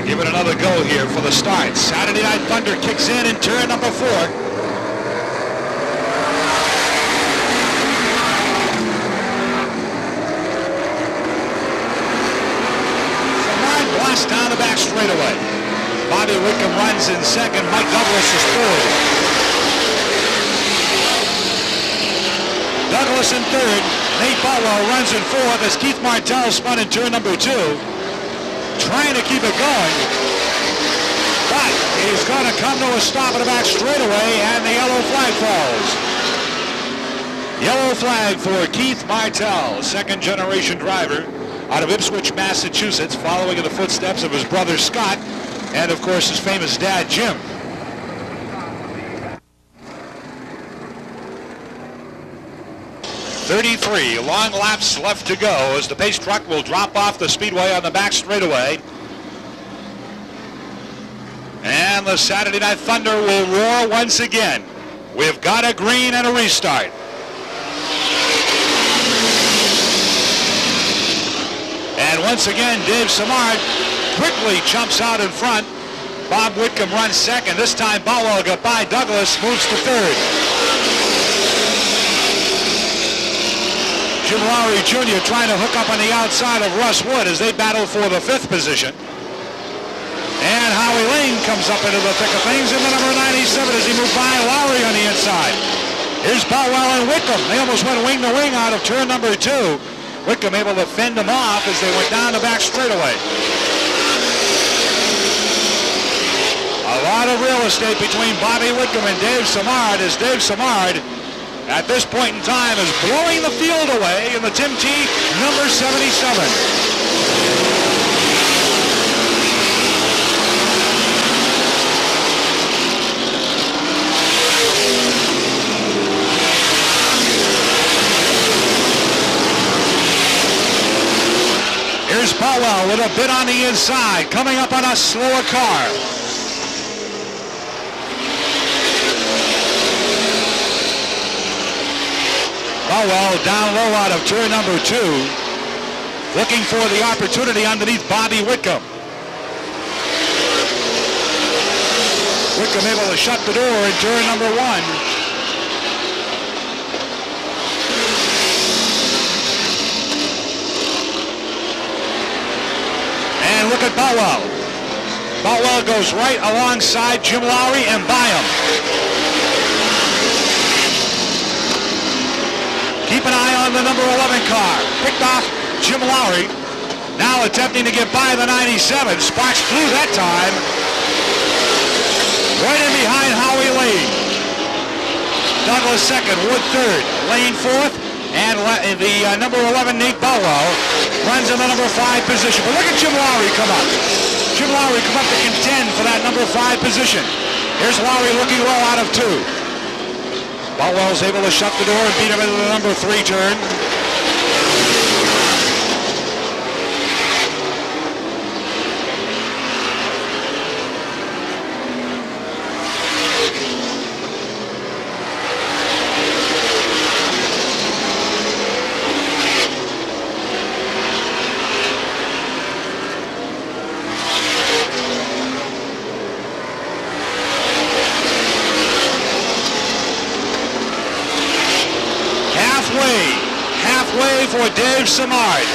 Speaker 3: Give it another go here for the start. Saturday Night Thunder kicks in turn number 4. Samard blasts down the back straightaway. Bobby Wickham runs in second. Mike Douglas is third. Douglas in third. Nate Baldwin runs in fourth as Keith Martell spun in turn number 2. Trying to keep it going, but he's going to come to a stop at the back straightaway, and the yellow flag falls. Yellow flag for Keith Martell, second-generation driver out of Ipswich, Massachusetts, following in the footsteps of his brother Scott and, of course, his famous dad, Jim. .33 long laps left to go as the pace truck will drop off the speedway on the back straightaway. And the Saturday Night Thunder will roar once again. We've got a green and a restart. And once again, Dave Samard quickly jumps out in front. Bob Whitcomb runs second. This time Baldwin got by. Douglas moves to third. Jim Lowry Jr. trying to hook up on the outside of Russ Wood as they battle for the 5th position. And Howie Lane comes up into the thick of things in the number 97 as he moves by Lowry on the inside. Here's Baldwin and Wickham. They almost went wing to wing out of turn number 2. Wickham able to fend them off as they went down the back straightaway. A lot of real estate between Bobby Wickham and Dave Samard as Dave Samard at this point in time is blowing the field away in the Tim T number 77. Here's Powell with a bit on the inside, coming up on a slower car. Powell down low out of turn number 2, looking for the opportunity underneath Bobby Wickham. Wickham able to shut the door in turn number 1. And look at Baldwin. Baldwin goes right alongside Jim Lowry and by him. Keep an eye on the number 11 car. Picked off Jim Lowry. Now attempting to get by the 97. Sparks through that time. Right in behind Howie Lane. Douglas second, Wood third, Lane fourth, and the number 11 Nate Bowell runs in the number 5 position. But look at Jim Lowry come up. Jim Lowry come up to contend for that number 5 position. Here's Lowry looking well out of 2. Bowell's able to shut the door and beat him into the number 3 turn. Halfway for Dave Samard.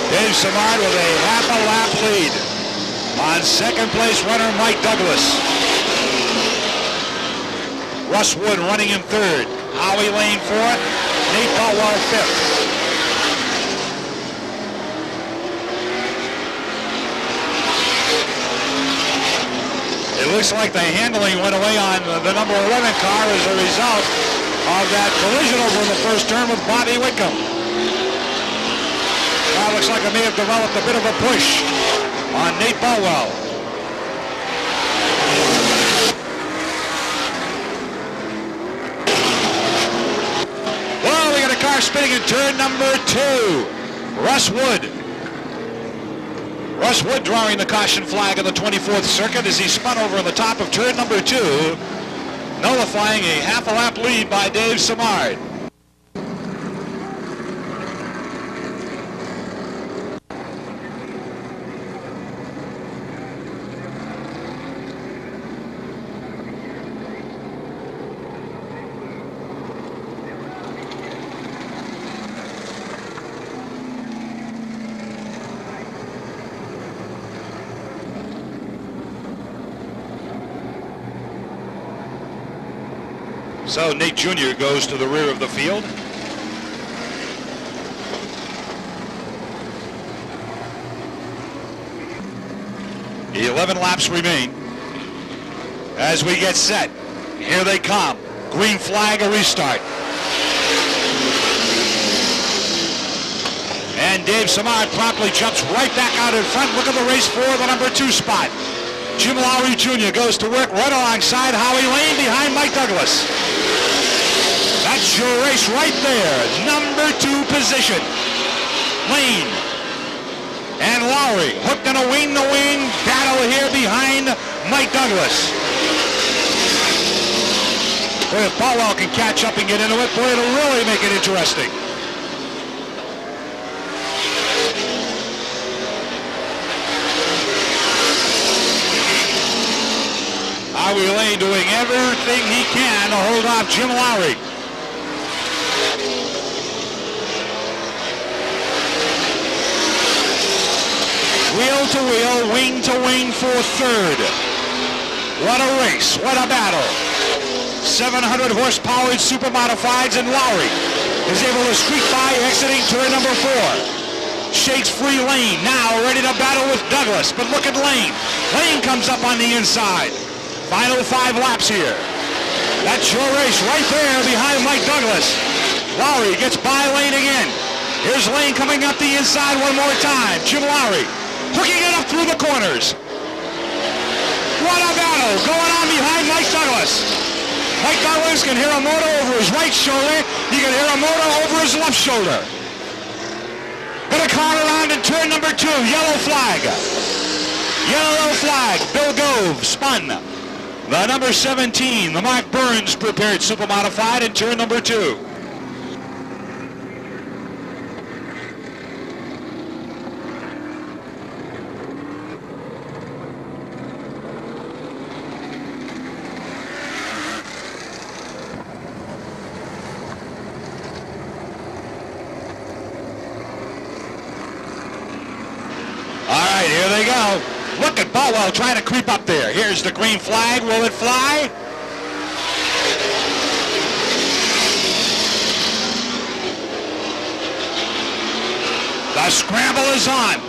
Speaker 3: Dave Samard with a half a lap lead on second place runner Mike Douglas. Russ Wood running in third. Howie Lane fourth. Nate Baldwin fifth. It looks like the handling went away on the number 11 car as a result of that collision over in the first turn with Bobby Wickham. Now looks like it may have developed a bit of a push on Nate Baldwin. Well, we got a car spinning in turn number 2. Russ Wood. Russ Wood drawing the caution flag of the 24th circuit as he spun over in the top of turn number 2, nullifying a half a lap lead by Dave Samard. So Nate Jr. goes to the rear of the field. The 11 laps remain as we get set Here they come. Green flag, a restart. And Dave Samard promptly jumps right back out in front. Look at the race for the number 2 spot. Jim Lowry Jr. goes to work right alongside Howie Lane behind Mike Douglas. That's your race right there. Number 2 position. Lane and Lowry hooked in a wing-to-wing battle here behind Mike Douglas. Boy, if Baldwin can catch up and get into it, boy, it'll really make it interesting. Howie Lane doing everything he can to hold off Jim Lowry. Wheel to wheel, wing to wing for third. What a race, what a battle. 700 horsepower super modifieds, and Lowry is able to streak by, exiting turn number 4. Shakes free Lane, now ready to battle with Douglas, but look at Lane. Lane comes up on the inside. Final 5 laps here. That's your race right there behind Mike Douglas. Lowry gets by Lane again. Here's Lane coming up the inside one more time. Jim Lowry hooking it up through the corners. What a battle going on behind Mike Douglas. Mike Douglas can hear a motor over his right shoulder. He can hear a motor over his left shoulder. Gonna call around in turn number 2. Yellow flag. Yellow flag. Bill Gove spun. The number 17, the Mark Burns prepared super modified in turn number 2. Here they go. Look at Baldwin trying to creep up there. Here's the green flag. Will it fly? The scramble is on.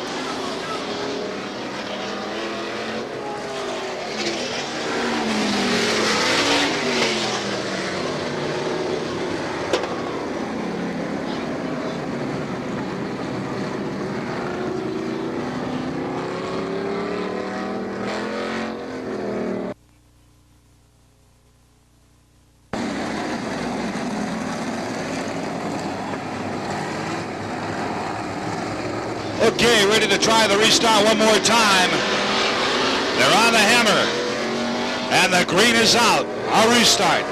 Speaker 3: Okay, ready to try the restart one more time. They're on the hammer. And the green is out. I'll restart.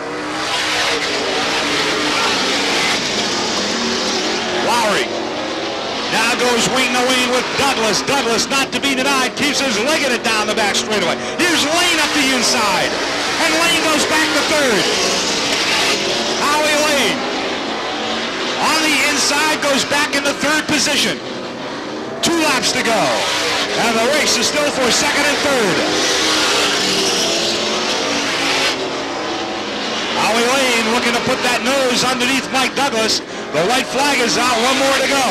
Speaker 3: Lowry now goes wing to wing with Douglas. Douglas, not to be denied, keeps his legging it down the back straightaway. Here's Lane up the inside. And Lane goes back to third. Howie Lane on the inside goes back into third position. 2 laps to go. And the race is still for second and third. Howie Lane looking to put that nose underneath Mike Douglas. The white flag is out. One more to go.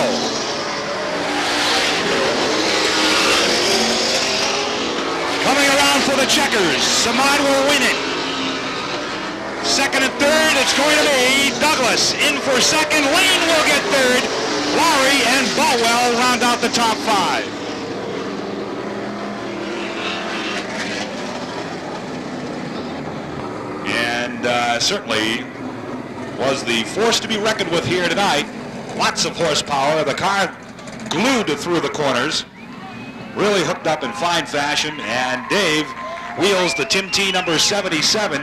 Speaker 3: Coming around for the checkers. Samad will win it. Second and third, it's going to be Douglas in for second. Lane will get third. Lowry and Baldwin round out the top 5. And certainly was the force to be reckoned with here tonight. Lots of horsepower. The car glued through the corners. Really hooked up in fine fashion. And Dave wheels the Tim T number 77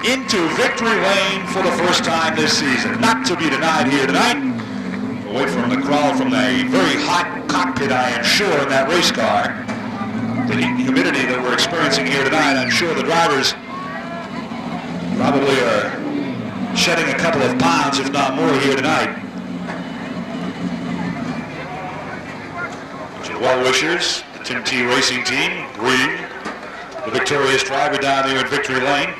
Speaker 3: into victory lane for the first time this season. Not to be denied here tonight. Away from the crawl from the very hot cockpit, I am sure, in that race car. The humidity that we're experiencing here tonight, I'm sure the drivers probably are shedding a couple of pounds, if not more, here tonight. Well wishers, the Tim T Racing Team, greeting the victorious driver down there in victory lane.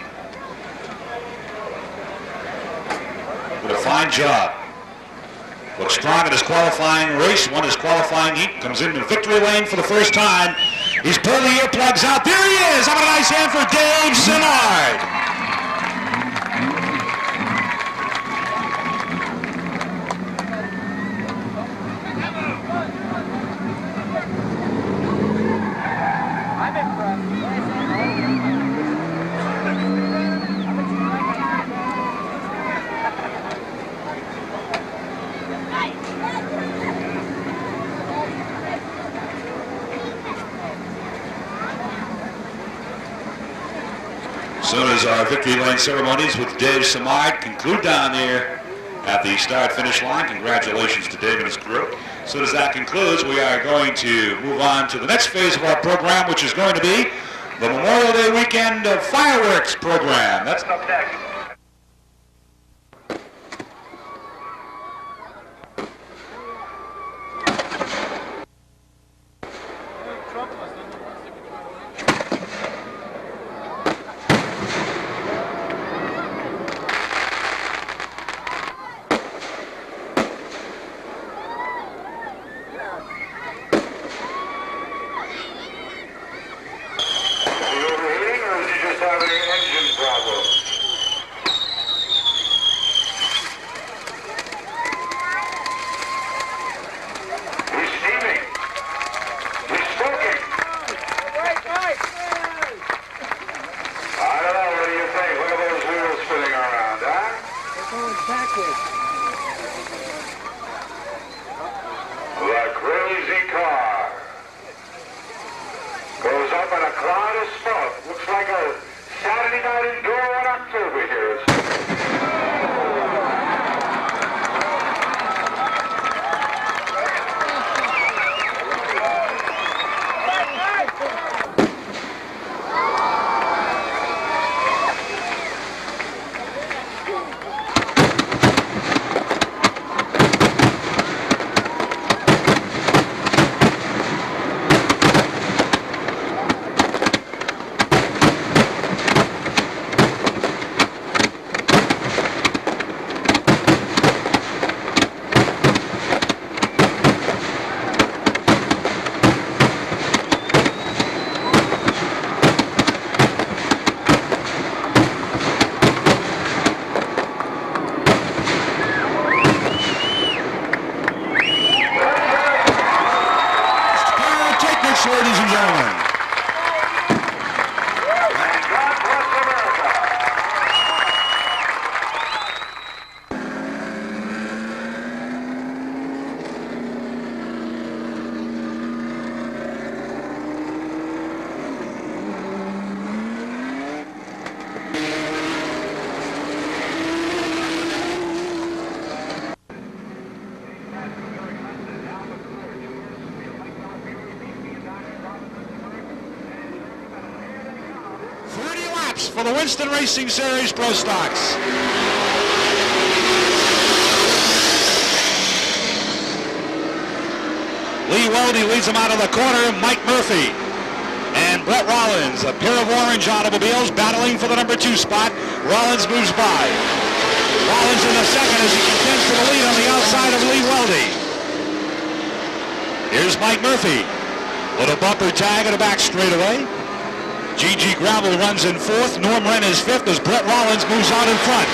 Speaker 3: Did a fine job. Looks strong in his qualifying race, won his qualifying heat, comes into victory lane for the first time. He's pulled the earplugs out. There he is! How about a nice hand for Dave Samard? As soon as our victory lane ceremonies with Dave Samard conclude down there at the start-finish line, congratulations to Dave and his crew. As soon as that concludes, we are going to move on to the next phase of our program, which is going to be the Memorial Day weekend fireworks program. That's up next. Ladies and gentlemen. For the Winston Racing Series Pro Stocks. Lee Weldy leads them out of the corner. Mike Murphy and Brett Rollins, a pair of orange automobiles battling for the number 2 spot. Rollins moves by. Rollins in the second as he contends for the lead on the outside of Lee Weldy. Here's Mike Murphy. Little bumper tag at the back straightaway. G.G. Gravel runs in 4th. Norm Wren is 5th as Brett Rollins moves out in front.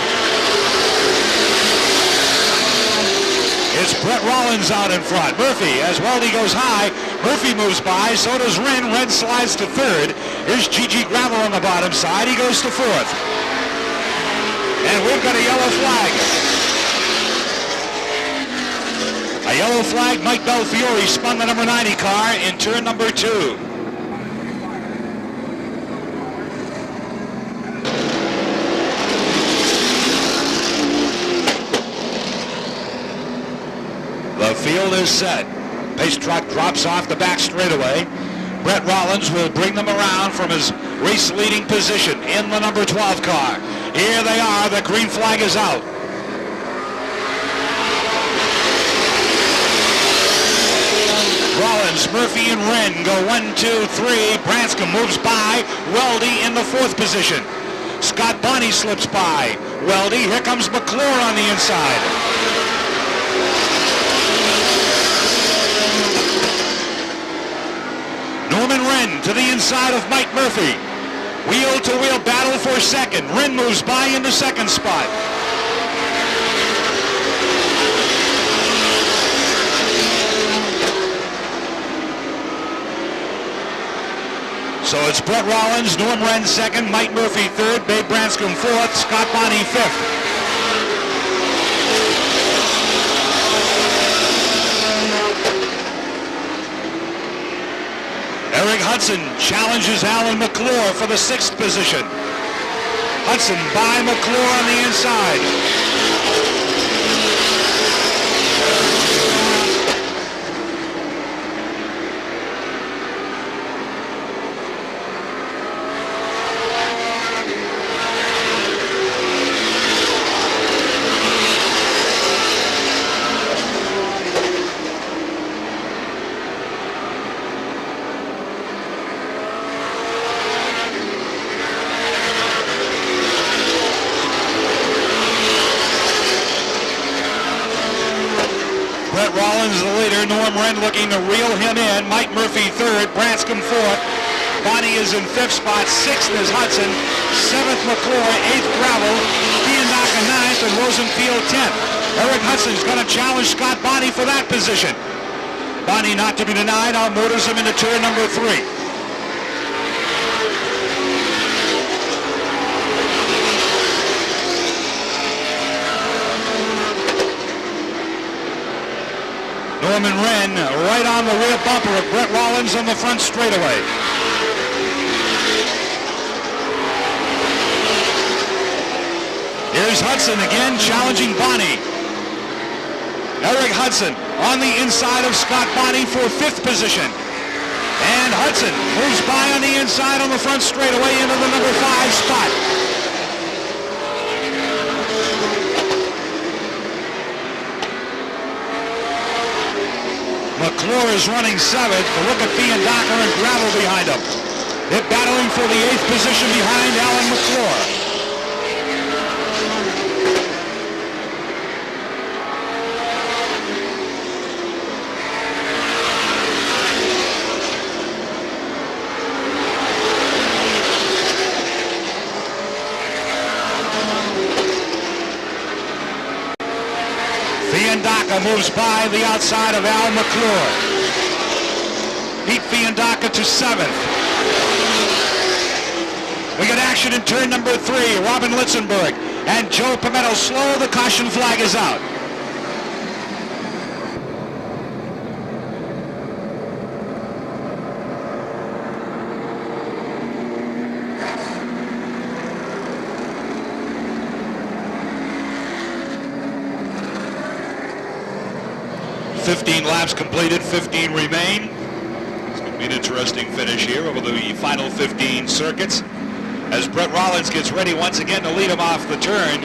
Speaker 3: It's Brett Rollins out in front. Murphy, as Weldy goes high, Murphy moves by, so does Wren. Wren slides to 3rd. Here's G.G. Gravel on the bottom side. He goes to 4th. And we've got a yellow flag. A yellow flag. Mike Belfiore spun the number 90 car in turn number 2. The field is set. Pace truck drops off the back straightaway. Brett Rollins will bring them around from his race-leading position in the number 12 car. Here they are. The green flag is out. Rollins, Murphy, and Wren go 1, 2, 3. Branscombe moves by. Weldy in the 4th position. Scott Bonney slips by. Weldy. Here comes McClure on the inside. Norman Wren to the inside of Mike Murphy. Wheel-to-wheel battle for 2nd. Wren moves by in the 2nd spot. So it's Brett Rollins, Norm Wren 2nd, Mike Murphy 3rd, Babe Branscombe 4th, Scott Bonney 5th. Eric Hudson challenges Alan McClure for the 6th position. Hudson by McClure on the inside. Rollins the leader, Norm Wren looking to reel him in, Mike Murphy third, Branscombe fourth, Bonnie is in fifth spot, sixth is Hudson, seventh McClure, eighth Gravel, Fiandaca ninth, and Rosenfield 10th. Eric Hudson's going to challenge Scott Bonnie for that position. Bonnie not to be denied, outmotors him into turn number 3. Norman Wren right on the rear bumper of Brett Rollins on the front straightaway. Here's Hudson again challenging Bonnie. Eric Hudson on the inside of Scott Bonnie for 5th position. And Hudson moves by on the inside on the front straightaway into the number 5 spot. McClure is running 7th. Look at Fiandaca and Gravel behind him. They're battling for the 8th position behind Alan McClure. Fiandaca moves by the outside of Al McClure. Pete Fiandaca to 7th. We get action in turn number 3. Robin Litzenberg and Joe Pimentel slow. The caution flag is out. Laps completed, 15 remain. It's going to be an interesting finish here over the final 15 circuits as Brett Rollins gets ready once again to lead him off the turn.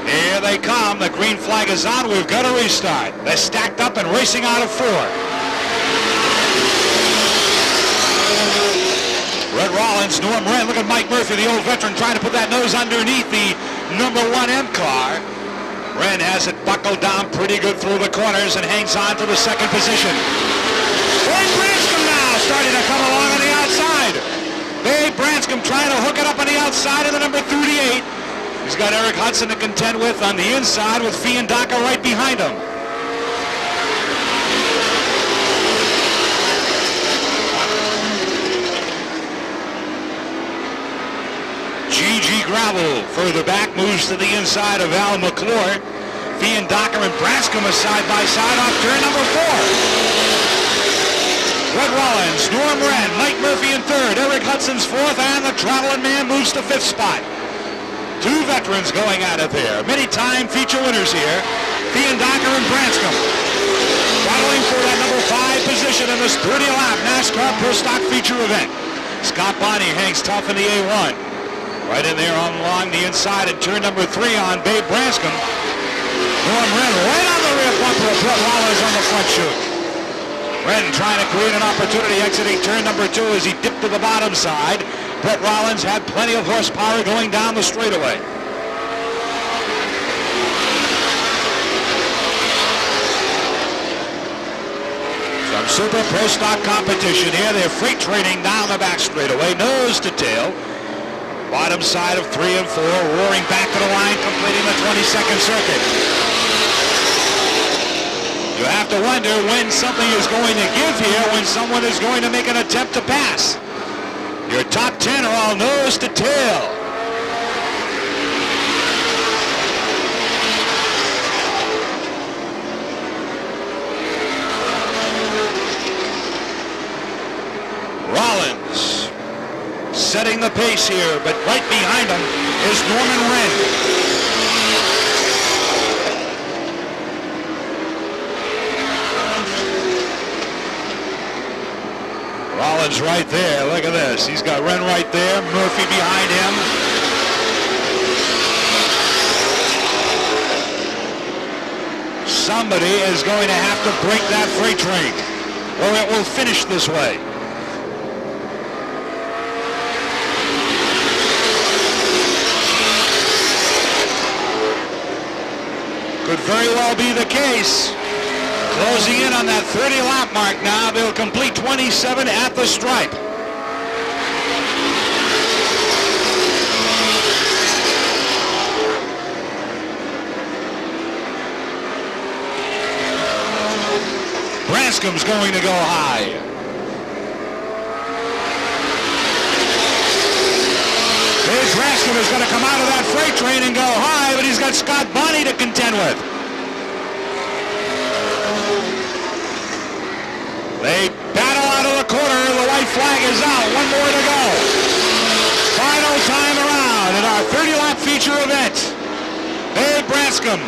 Speaker 3: Here they come. The green flag is on. We've got to restart. They're stacked up and racing out of 4. Brett Rollins, Norm Wren. Look at Mike Murphy, the old veteran, trying to put that nose underneath the number 1 M car. Wren has it buckled down pretty good through the corners and hangs on to the 2nd position. Babe Branscombe now starting to come along on the outside. Babe Branscombe trying to hook it up on the outside of the number 38. He's got Eric Hudson to contend with on the inside with Fiandaca right behind him. G.G. Gravel further back moves to the inside of Al McClure. Fiandaca and Branscombe are side by side off turn number 4. Brett Rollins, Norm Wren, Mike Murphy in 3rd, Eric Hudson's 4th, and the traveling man moves to 5th spot. 2 veterans going at it there. Many-time feature winners here. Fiandaca and Branscombe battling for that number 5 position in this 30-lap NASCAR Pro Stock feature event. Scott Bonnie hangs tough in the A1. Right in there along the inside at turn number 3 on Babe Branscombe. Norm Wren right on the rear bumper of Brett Rollins on the front chute. Wren trying to create an opportunity exiting turn number 2 as he dipped to the bottom side. Brett Rollins had plenty of horsepower going down the straightaway. Some super pro stock competition here. They're freight training down the back straightaway, nose to tail. Bottom side of 3 and 4, roaring back to the line, completing the 22nd circuit. You have to wonder when something is going to give here, when someone is going to make an attempt to pass. Your top 10 are all nose to tail. Rollins setting the pace here, but right behind him is Norman Wren. Rollins right there. Look at this. He's got Wren right there. Murphy behind him. Somebody is going to have to break that freight train, or it will finish this way. Could very well be the case. Closing in on that 30-lap mark now. They'll complete 27 at the stripe. Branscom's going to go high. Dave Branscom is going to come out of that freight train and go high, but he's got Scott Bonney to contend with. They battle out of the corner. The white flag is out. One more to go. Final time around in our 30-lap feature event. Dave Branscom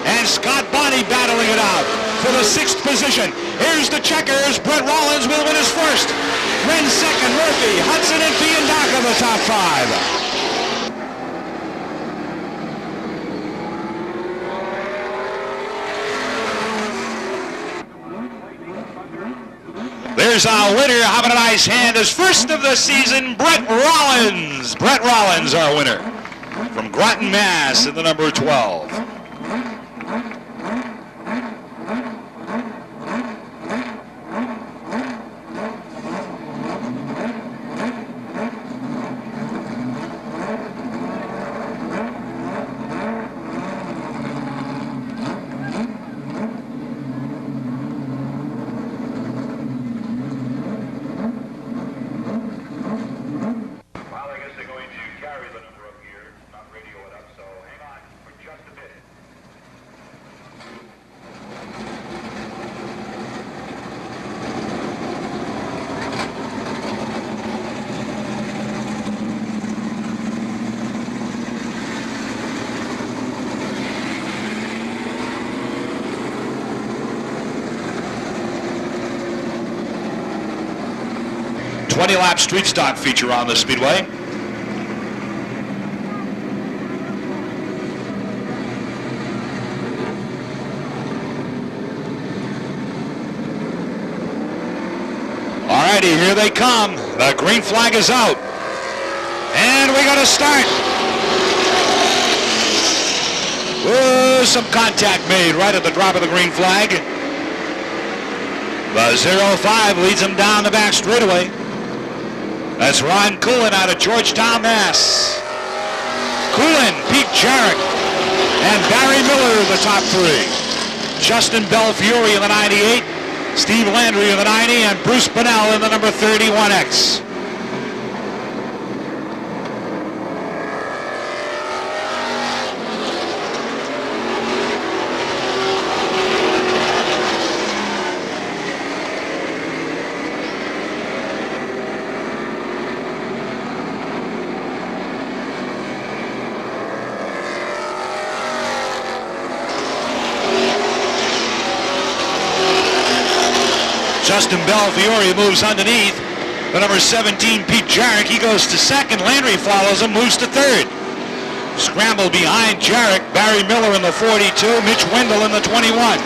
Speaker 3: and Scott Bonney battling it out for the 6th position. Here's the checkers. Brett Rollins will win his first. Wren second. Murphy, Hudson, and Fiandaca the top 5. There's our winner. How about a nice hand as first of the season, Brett Rollins. Brett Rollins, our winner from Groton, Mass, in the number 12. Lap street stock feature on the Speedway. Alrighty, here they come. The green flag is out. And we got to start. Ooh, some contact made right at the drop of the green flag. The 05 leads them down the back straightaway. That's Ron Coolin out of Georgetown, Mass. Coolin, Pete Jarrett, and Barry Miller the top 3. Justin Belfiore in the 98, Steve Landry in the 90, and Bruce Bonnell in the number 31X. Justin Belfiore moves underneath. The number 17, Pete Jarrett, he goes to second. Landry follows him, moves to third. Scramble behind Jarrett, Barry Miller in the 42, Mitch Wendell in the 21.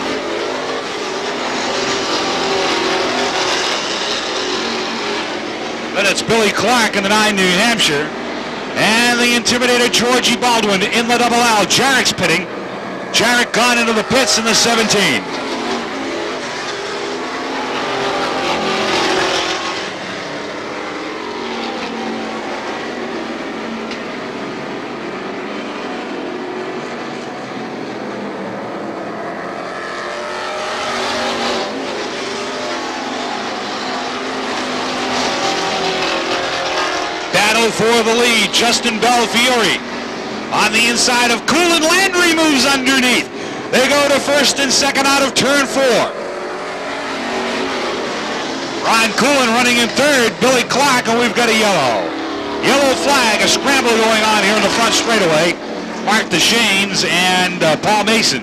Speaker 3: Then it's Billy Clark in the 9, New Hampshire. And the Intimidator Georgie Baldwin in the double L. Jarrett's pitting. Jarrett gone into the pits in the 17. For the lead, Justin Belfiore on the inside of Coolin. Landry moves underneath. They go to first and second out of turn 4. Ron Coolin running in third, Billy Clark, and we've got a yellow. Yellow flag, a scramble going on here in the front straightaway. Mark DeShanes and Paul Mason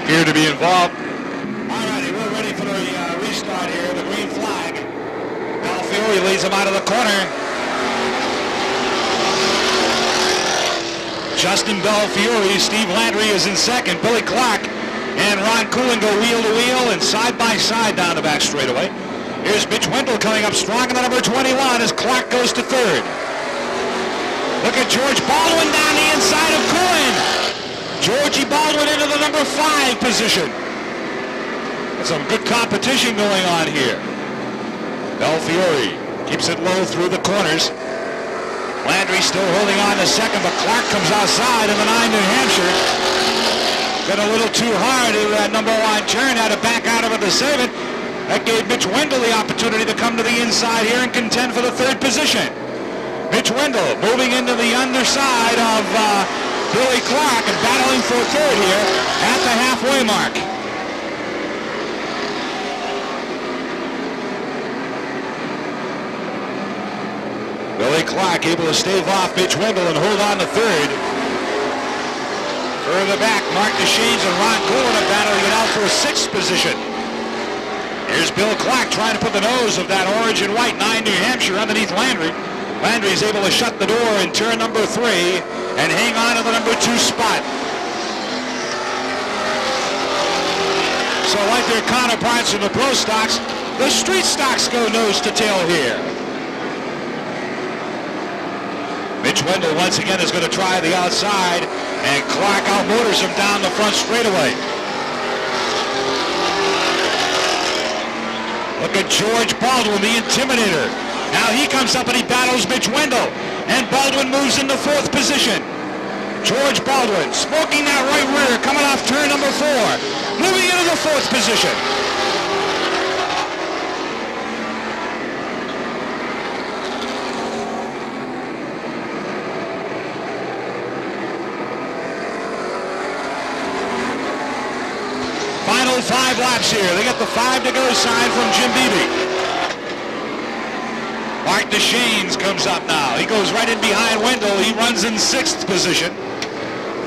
Speaker 3: appear to be involved. All righty, we're ready for the restart here. The green flag. Belfiore leads him out of the corner. Justin Belfiore, Steve Landry is in second. Billy Clark and Ron Coolin go wheel to wheel and side by side down the back straightaway. Here's Mitch Wendell coming up strong in the number 21 as Clark goes to third. Look at George Baldwin down the inside of Coolin. Georgie Baldwin into the number 5 position. There's some good competition going on here. Belfiore keeps it low through the corners. Landry still holding on to second, but Clark comes outside in the 9 New Hampshire. Got a little too hard in that number 1 turn, had to back out of it to save it. That gave Mitch Wendell the opportunity to come to the inside here and contend for the 3rd position. Mitch Wendell moving into the underside of Billy Clark and battling for 3rd here at the halfway mark. Billy Clark able to stave off Mitch Wendell and hold on to 3rd. Further back, Mark DeShanes and Ron Coolin are battling it out for a 6th position. Here's Bill Clark trying to put the nose of that orange and white 9 New Hampshire underneath Landry. Landry's able to shut the door in turn number 3 and hang on to the number 2 spot. So like their counterparts in the pro stocks, the street stocks go nose to tail here. Mitch Wendell once again is going to try the outside, and Clark outmotors him down the front straightaway. Look at George Baldwin, the intimidator. Now he comes up and he battles Mitch Wendell, and Baldwin moves into 4th position. George Baldwin smoking that right rear, coming off turn number 4, moving into the 4th position. Final 5 laps here. They get the 5 to go sign from Jim Beebe. Mark DeShanes comes up now. He goes right in behind Wendell. He runs in 6th position.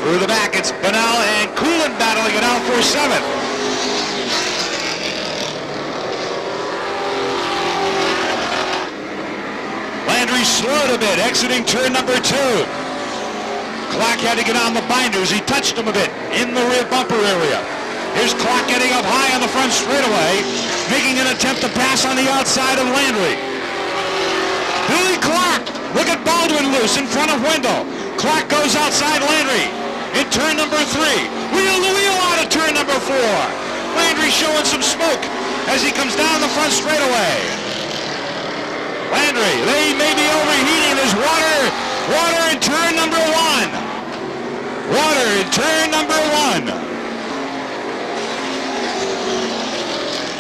Speaker 3: Through the back, it's Bunnell and Coolin battling it out for 7th. Landry slowed a bit, exiting turn number 2. Clark had to get on the binders. He touched him a bit in the rear bumper area. Here's Clark getting up high on the front straightaway, making an attempt to pass on the outside of Landry. Billy Clark, look at Baldwin loose in front of Wendell. Clark goes outside Landry in turn number 3. Wheel to wheel out of turn number 4. Landry showing some smoke as he comes down the front straightaway. Landry, they may be overheating. There's water in turn number 1. Water in turn number 1.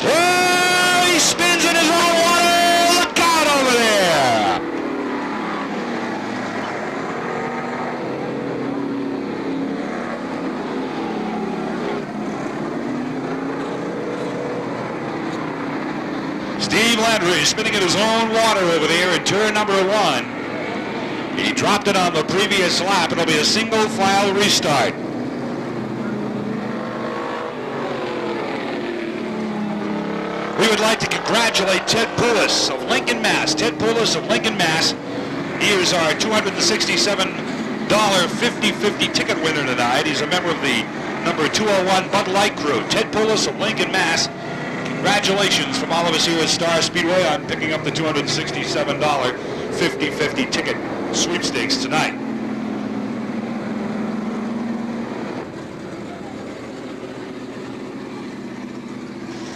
Speaker 3: Oh, he spins in his own water. Look out over there. Steve Landry spinning in his own water over there in turn number 1. He dropped it on the previous lap. It'll be a single file restart. We would like to congratulate Ted Poulos of Lincoln, Mass. Ted Poulos of Lincoln, Mass. He is our $267 50-50 ticket winner tonight. He's a member of the number 201 Bud Light crew. Ted Poulos of Lincoln, Mass. Congratulations from all of us here at Star Speedway on picking up the $267 50-50 ticket sweepstakes tonight.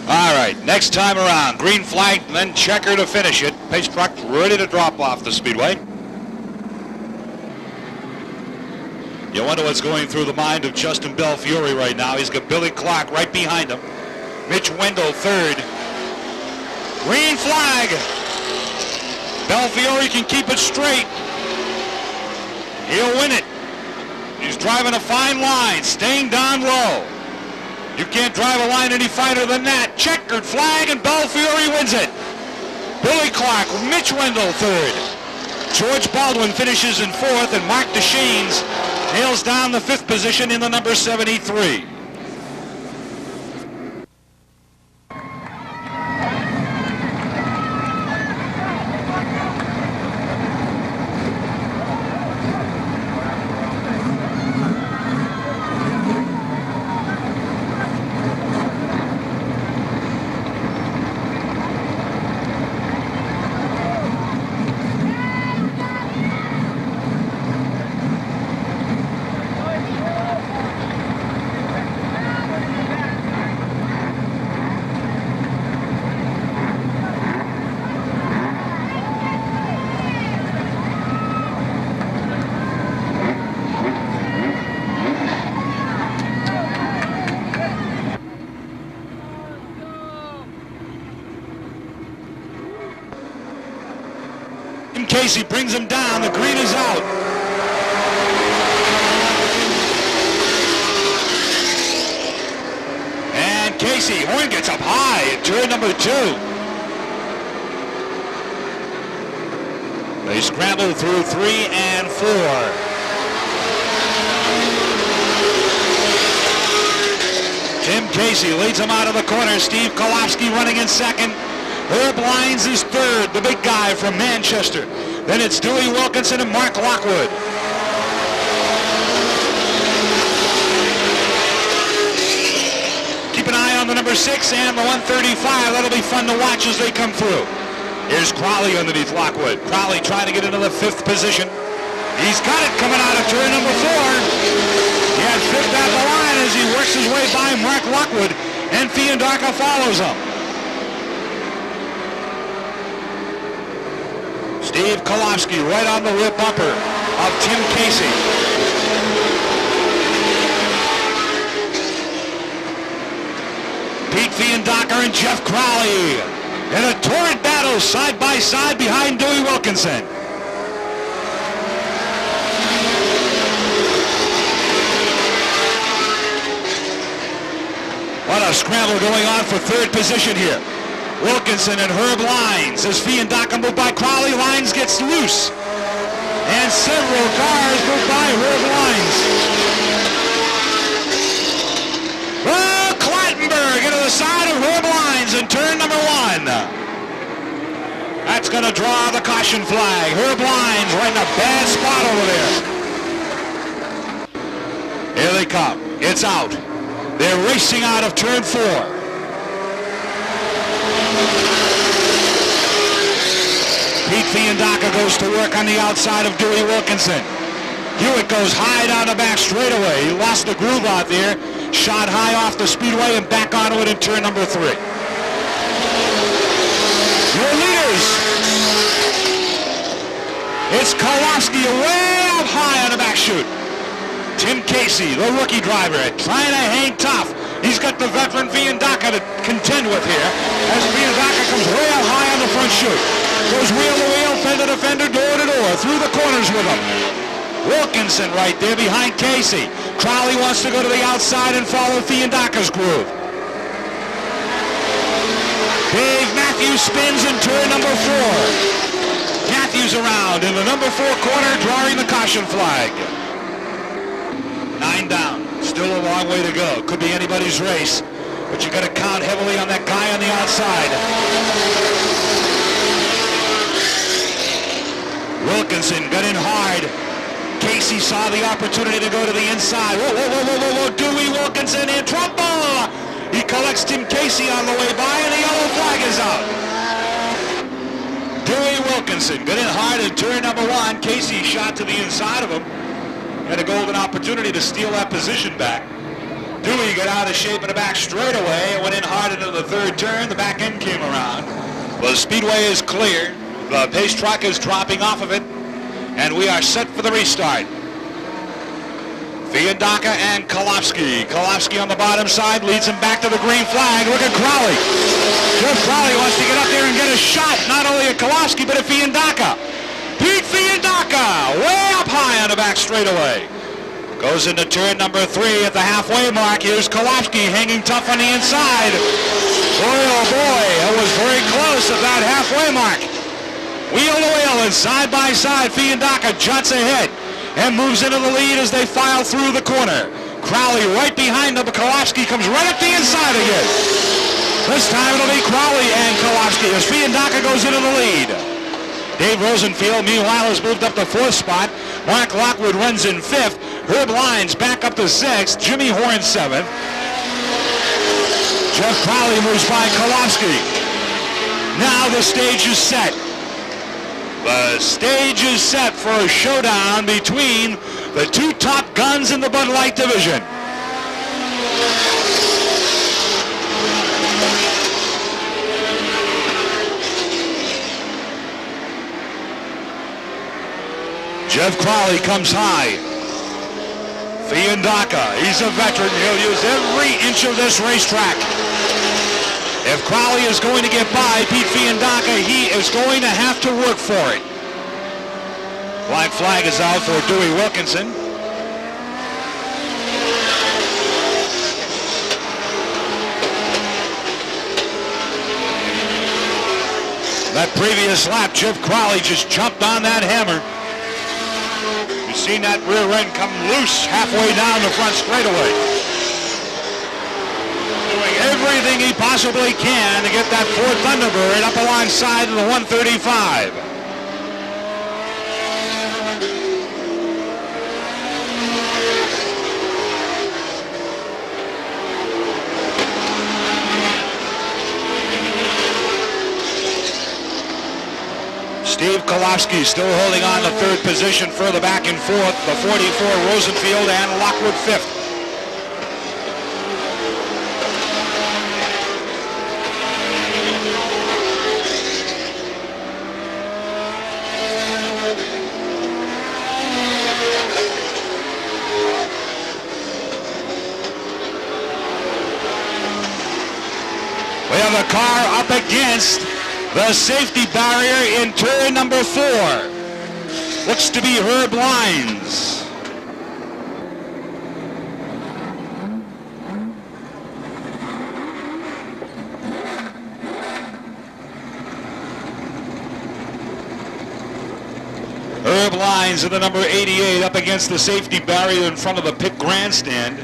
Speaker 3: All right, next time around, green flag, then checker to finish it. Pace truck ready to drop off the speedway. You wonder what's going through the mind of Justin Belfiore right now. He's got Billy Clark right behind him. Mitch Wendell 3rd. Green flag. Belfiore can keep it straight. He'll win it. He's driving a fine line, staying down low. You can't drive a line any finer than that. Checkered flag, and Belfiore wins it. Billy Clark, Mitch Wendell 3rd. George Baldwin finishes in 4th, and Mark DeShanes nails down the 5th position in the number 73. Casey brings him down. The green is out. And Casey, Horn gets up high at turn number 2. They scramble through 3 and 4. Tim Casey leads him out of the corner. Steve Kolofsky running in 2nd. Herb Lyons is 3rd, the big guy from Manchester. Then it's Dewey Wilkinson and Mark Lockwood. Keep an eye on the number 6 and the 135. That'll be fun to watch as they come through. Here's Crowley underneath Lockwood. Crowley trying to get into the 5th position. He's got it coming out of turn number 4. He had 5th at the line as he works his way by Mark Lockwood, and Fiandaca follows him. Steve Kolofsky right on the rear bumper of Tim Casey. Pete Fiandaca and Jeff Crowley in a torrid battle side by side behind Dewey Wilkinson. What a scramble going on for 3rd position here. Wilkinson and Herb Lyons as Fiandaca moved by Crowley. Lyons gets loose. And several cars move by Herb Lyons. Oh, Clattenburg into the side of Herb Lyons in turn number 1. That's going to draw the caution flag. Herb Lyons right in a bad spot over there. Here they come. It's out. They're racing out of turn 4. Pete Fiandaca goes to work on the outside of Dewey Wilkinson. Hewitt goes high down the back straightaway. He lost the groove out there, shot high off the speedway and back onto it in turn number 3. Your leaders. It's Kolofsky way up high on the back chute. Tim Casey, the rookie driver, trying to hang tough. He's got the veteran Fiandaca to contend with here as Fiandaca comes way up high on the front chute. Goes wheel to wheel, fender to fender, door to door, through the corners with him. Wilkinson right there behind Casey. Crowley wants to go to the outside and follow Fiandaca's groove. Dave Matthews spins in turn number 4. Matthews around in the number 4 corner, drawing the caution flag. 9 down. Still a long way to go. Could be anybody's race, but you got to count heavily on that guy on the outside. Wilkinson got in hard. Casey saw the opportunity to go to the inside. Whoa, whoa, whoa, whoa, whoa, whoa. Dewey Wilkinson in trouble. He collects Tim Casey on the way by, and the yellow flag is out. Dewey Wilkinson got in hard in turn number 1. Casey shot to the inside of him. Had a golden opportunity to steal that position back. Dewey got out of shape in the back straightaway and went in hard into the 3rd turn. The back end came around. Well, the speedway is clear. The pace truck is dropping off of it, and we are set for the restart. Fiandaca and Kolofsky. Kolofsky on the bottom side leads him back to the green flag. Look at Crowley. Jeff Crowley wants to get up there and get a shot, not only at Kolofsky, but at Fiandaca. Pete Fiandaca, way up high on the back straightaway. Goes into turn number 3 at the halfway mark. Here's Kolofsky hanging tough on the inside. Boy, oh boy, it was very close at that halfway mark. wheel to wheel and side by side. Fiandaca juts ahead and moves into the lead as they file through the corner. Crowley right behind them, but Kolofsky comes right up the inside again. This time it'll be Crowley and Kolofsky as Fiandaca goes into the lead. Dave Rosenfield, meanwhile, has moved up to 4th spot. Mark Lockwood runs in 5th. Herb Lyons back up to 6th. Jimmy Horn 7th. Jeff Crowley moves by Kolofsky. Now the stage is set. The stage is set for a showdown between the two top guns in the Bud Light division. Jeff Crowley comes high. Fiandaca, he's a veteran. He'll use every inch of this racetrack. If Crowley is going to get by Pete Fiandaca, he is going to have to work for it. Black flag is out for Dewey Wilkinson. That previous lap, Jeff Crowley just jumped on that hammer. You've seen that rear end come loose halfway down the front straightaway. Doing everything he possibly can to get that Ford Thunderbird up alongside of the 135. Steve Kolofsky still holding on to 3rd position, further back and forth. The 44 Rosenfield and Lockwood 5th. We have the car up against the safety barrier in turn number 4. Looks to be Herb Lyons. Herb Lyons in the number 88 up against the safety barrier in front of the pit grandstand.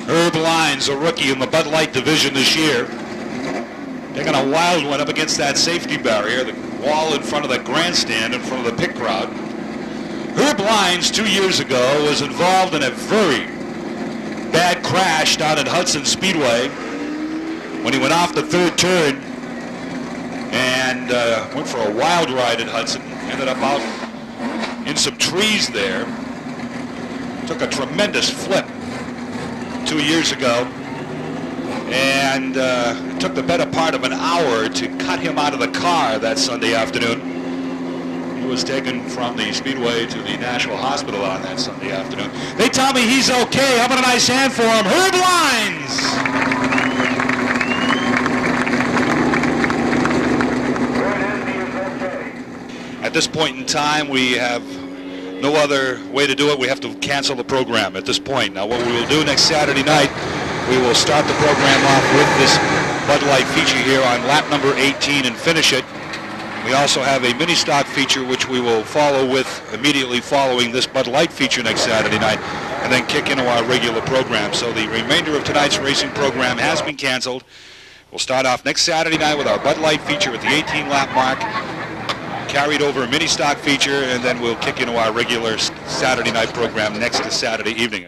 Speaker 3: Herb Lyons, a rookie in the Bud Light division this year, taking a wild one up against that safety barrier, the wall in front of the grandstand, in front of the pit crowd. Herb Lyons 2 years ago was involved in a very bad crash down at Hudson Speedway when he went off the 3rd turn and went for a wild ride at Hudson. Ended up out in some trees there. Took a tremendous flip 2 years ago, and it took the better part of an hour to cut him out of the car that Sunday afternoon. He was taken from the Speedway to the National Hospital on that Sunday afternoon. They tell me he's okay. How about a nice hand for him? Herb Lyons! At this point in time, we have no other way to do it. We have to cancel the program at this point. Now, what we will do next Saturday night, we will start the program off with this Bud Light feature here on lap number 18 and finish it. We also have a mini stock feature which we will follow with immediately following this Bud Light feature next Saturday night, and then kick into our regular program. So the remainder of tonight's racing program has been canceled. We'll start off next Saturday night with our Bud Light feature at the 18 lap mark, carried over a mini stock feature, and then we'll kick into our regular Saturday night program next Saturday evening.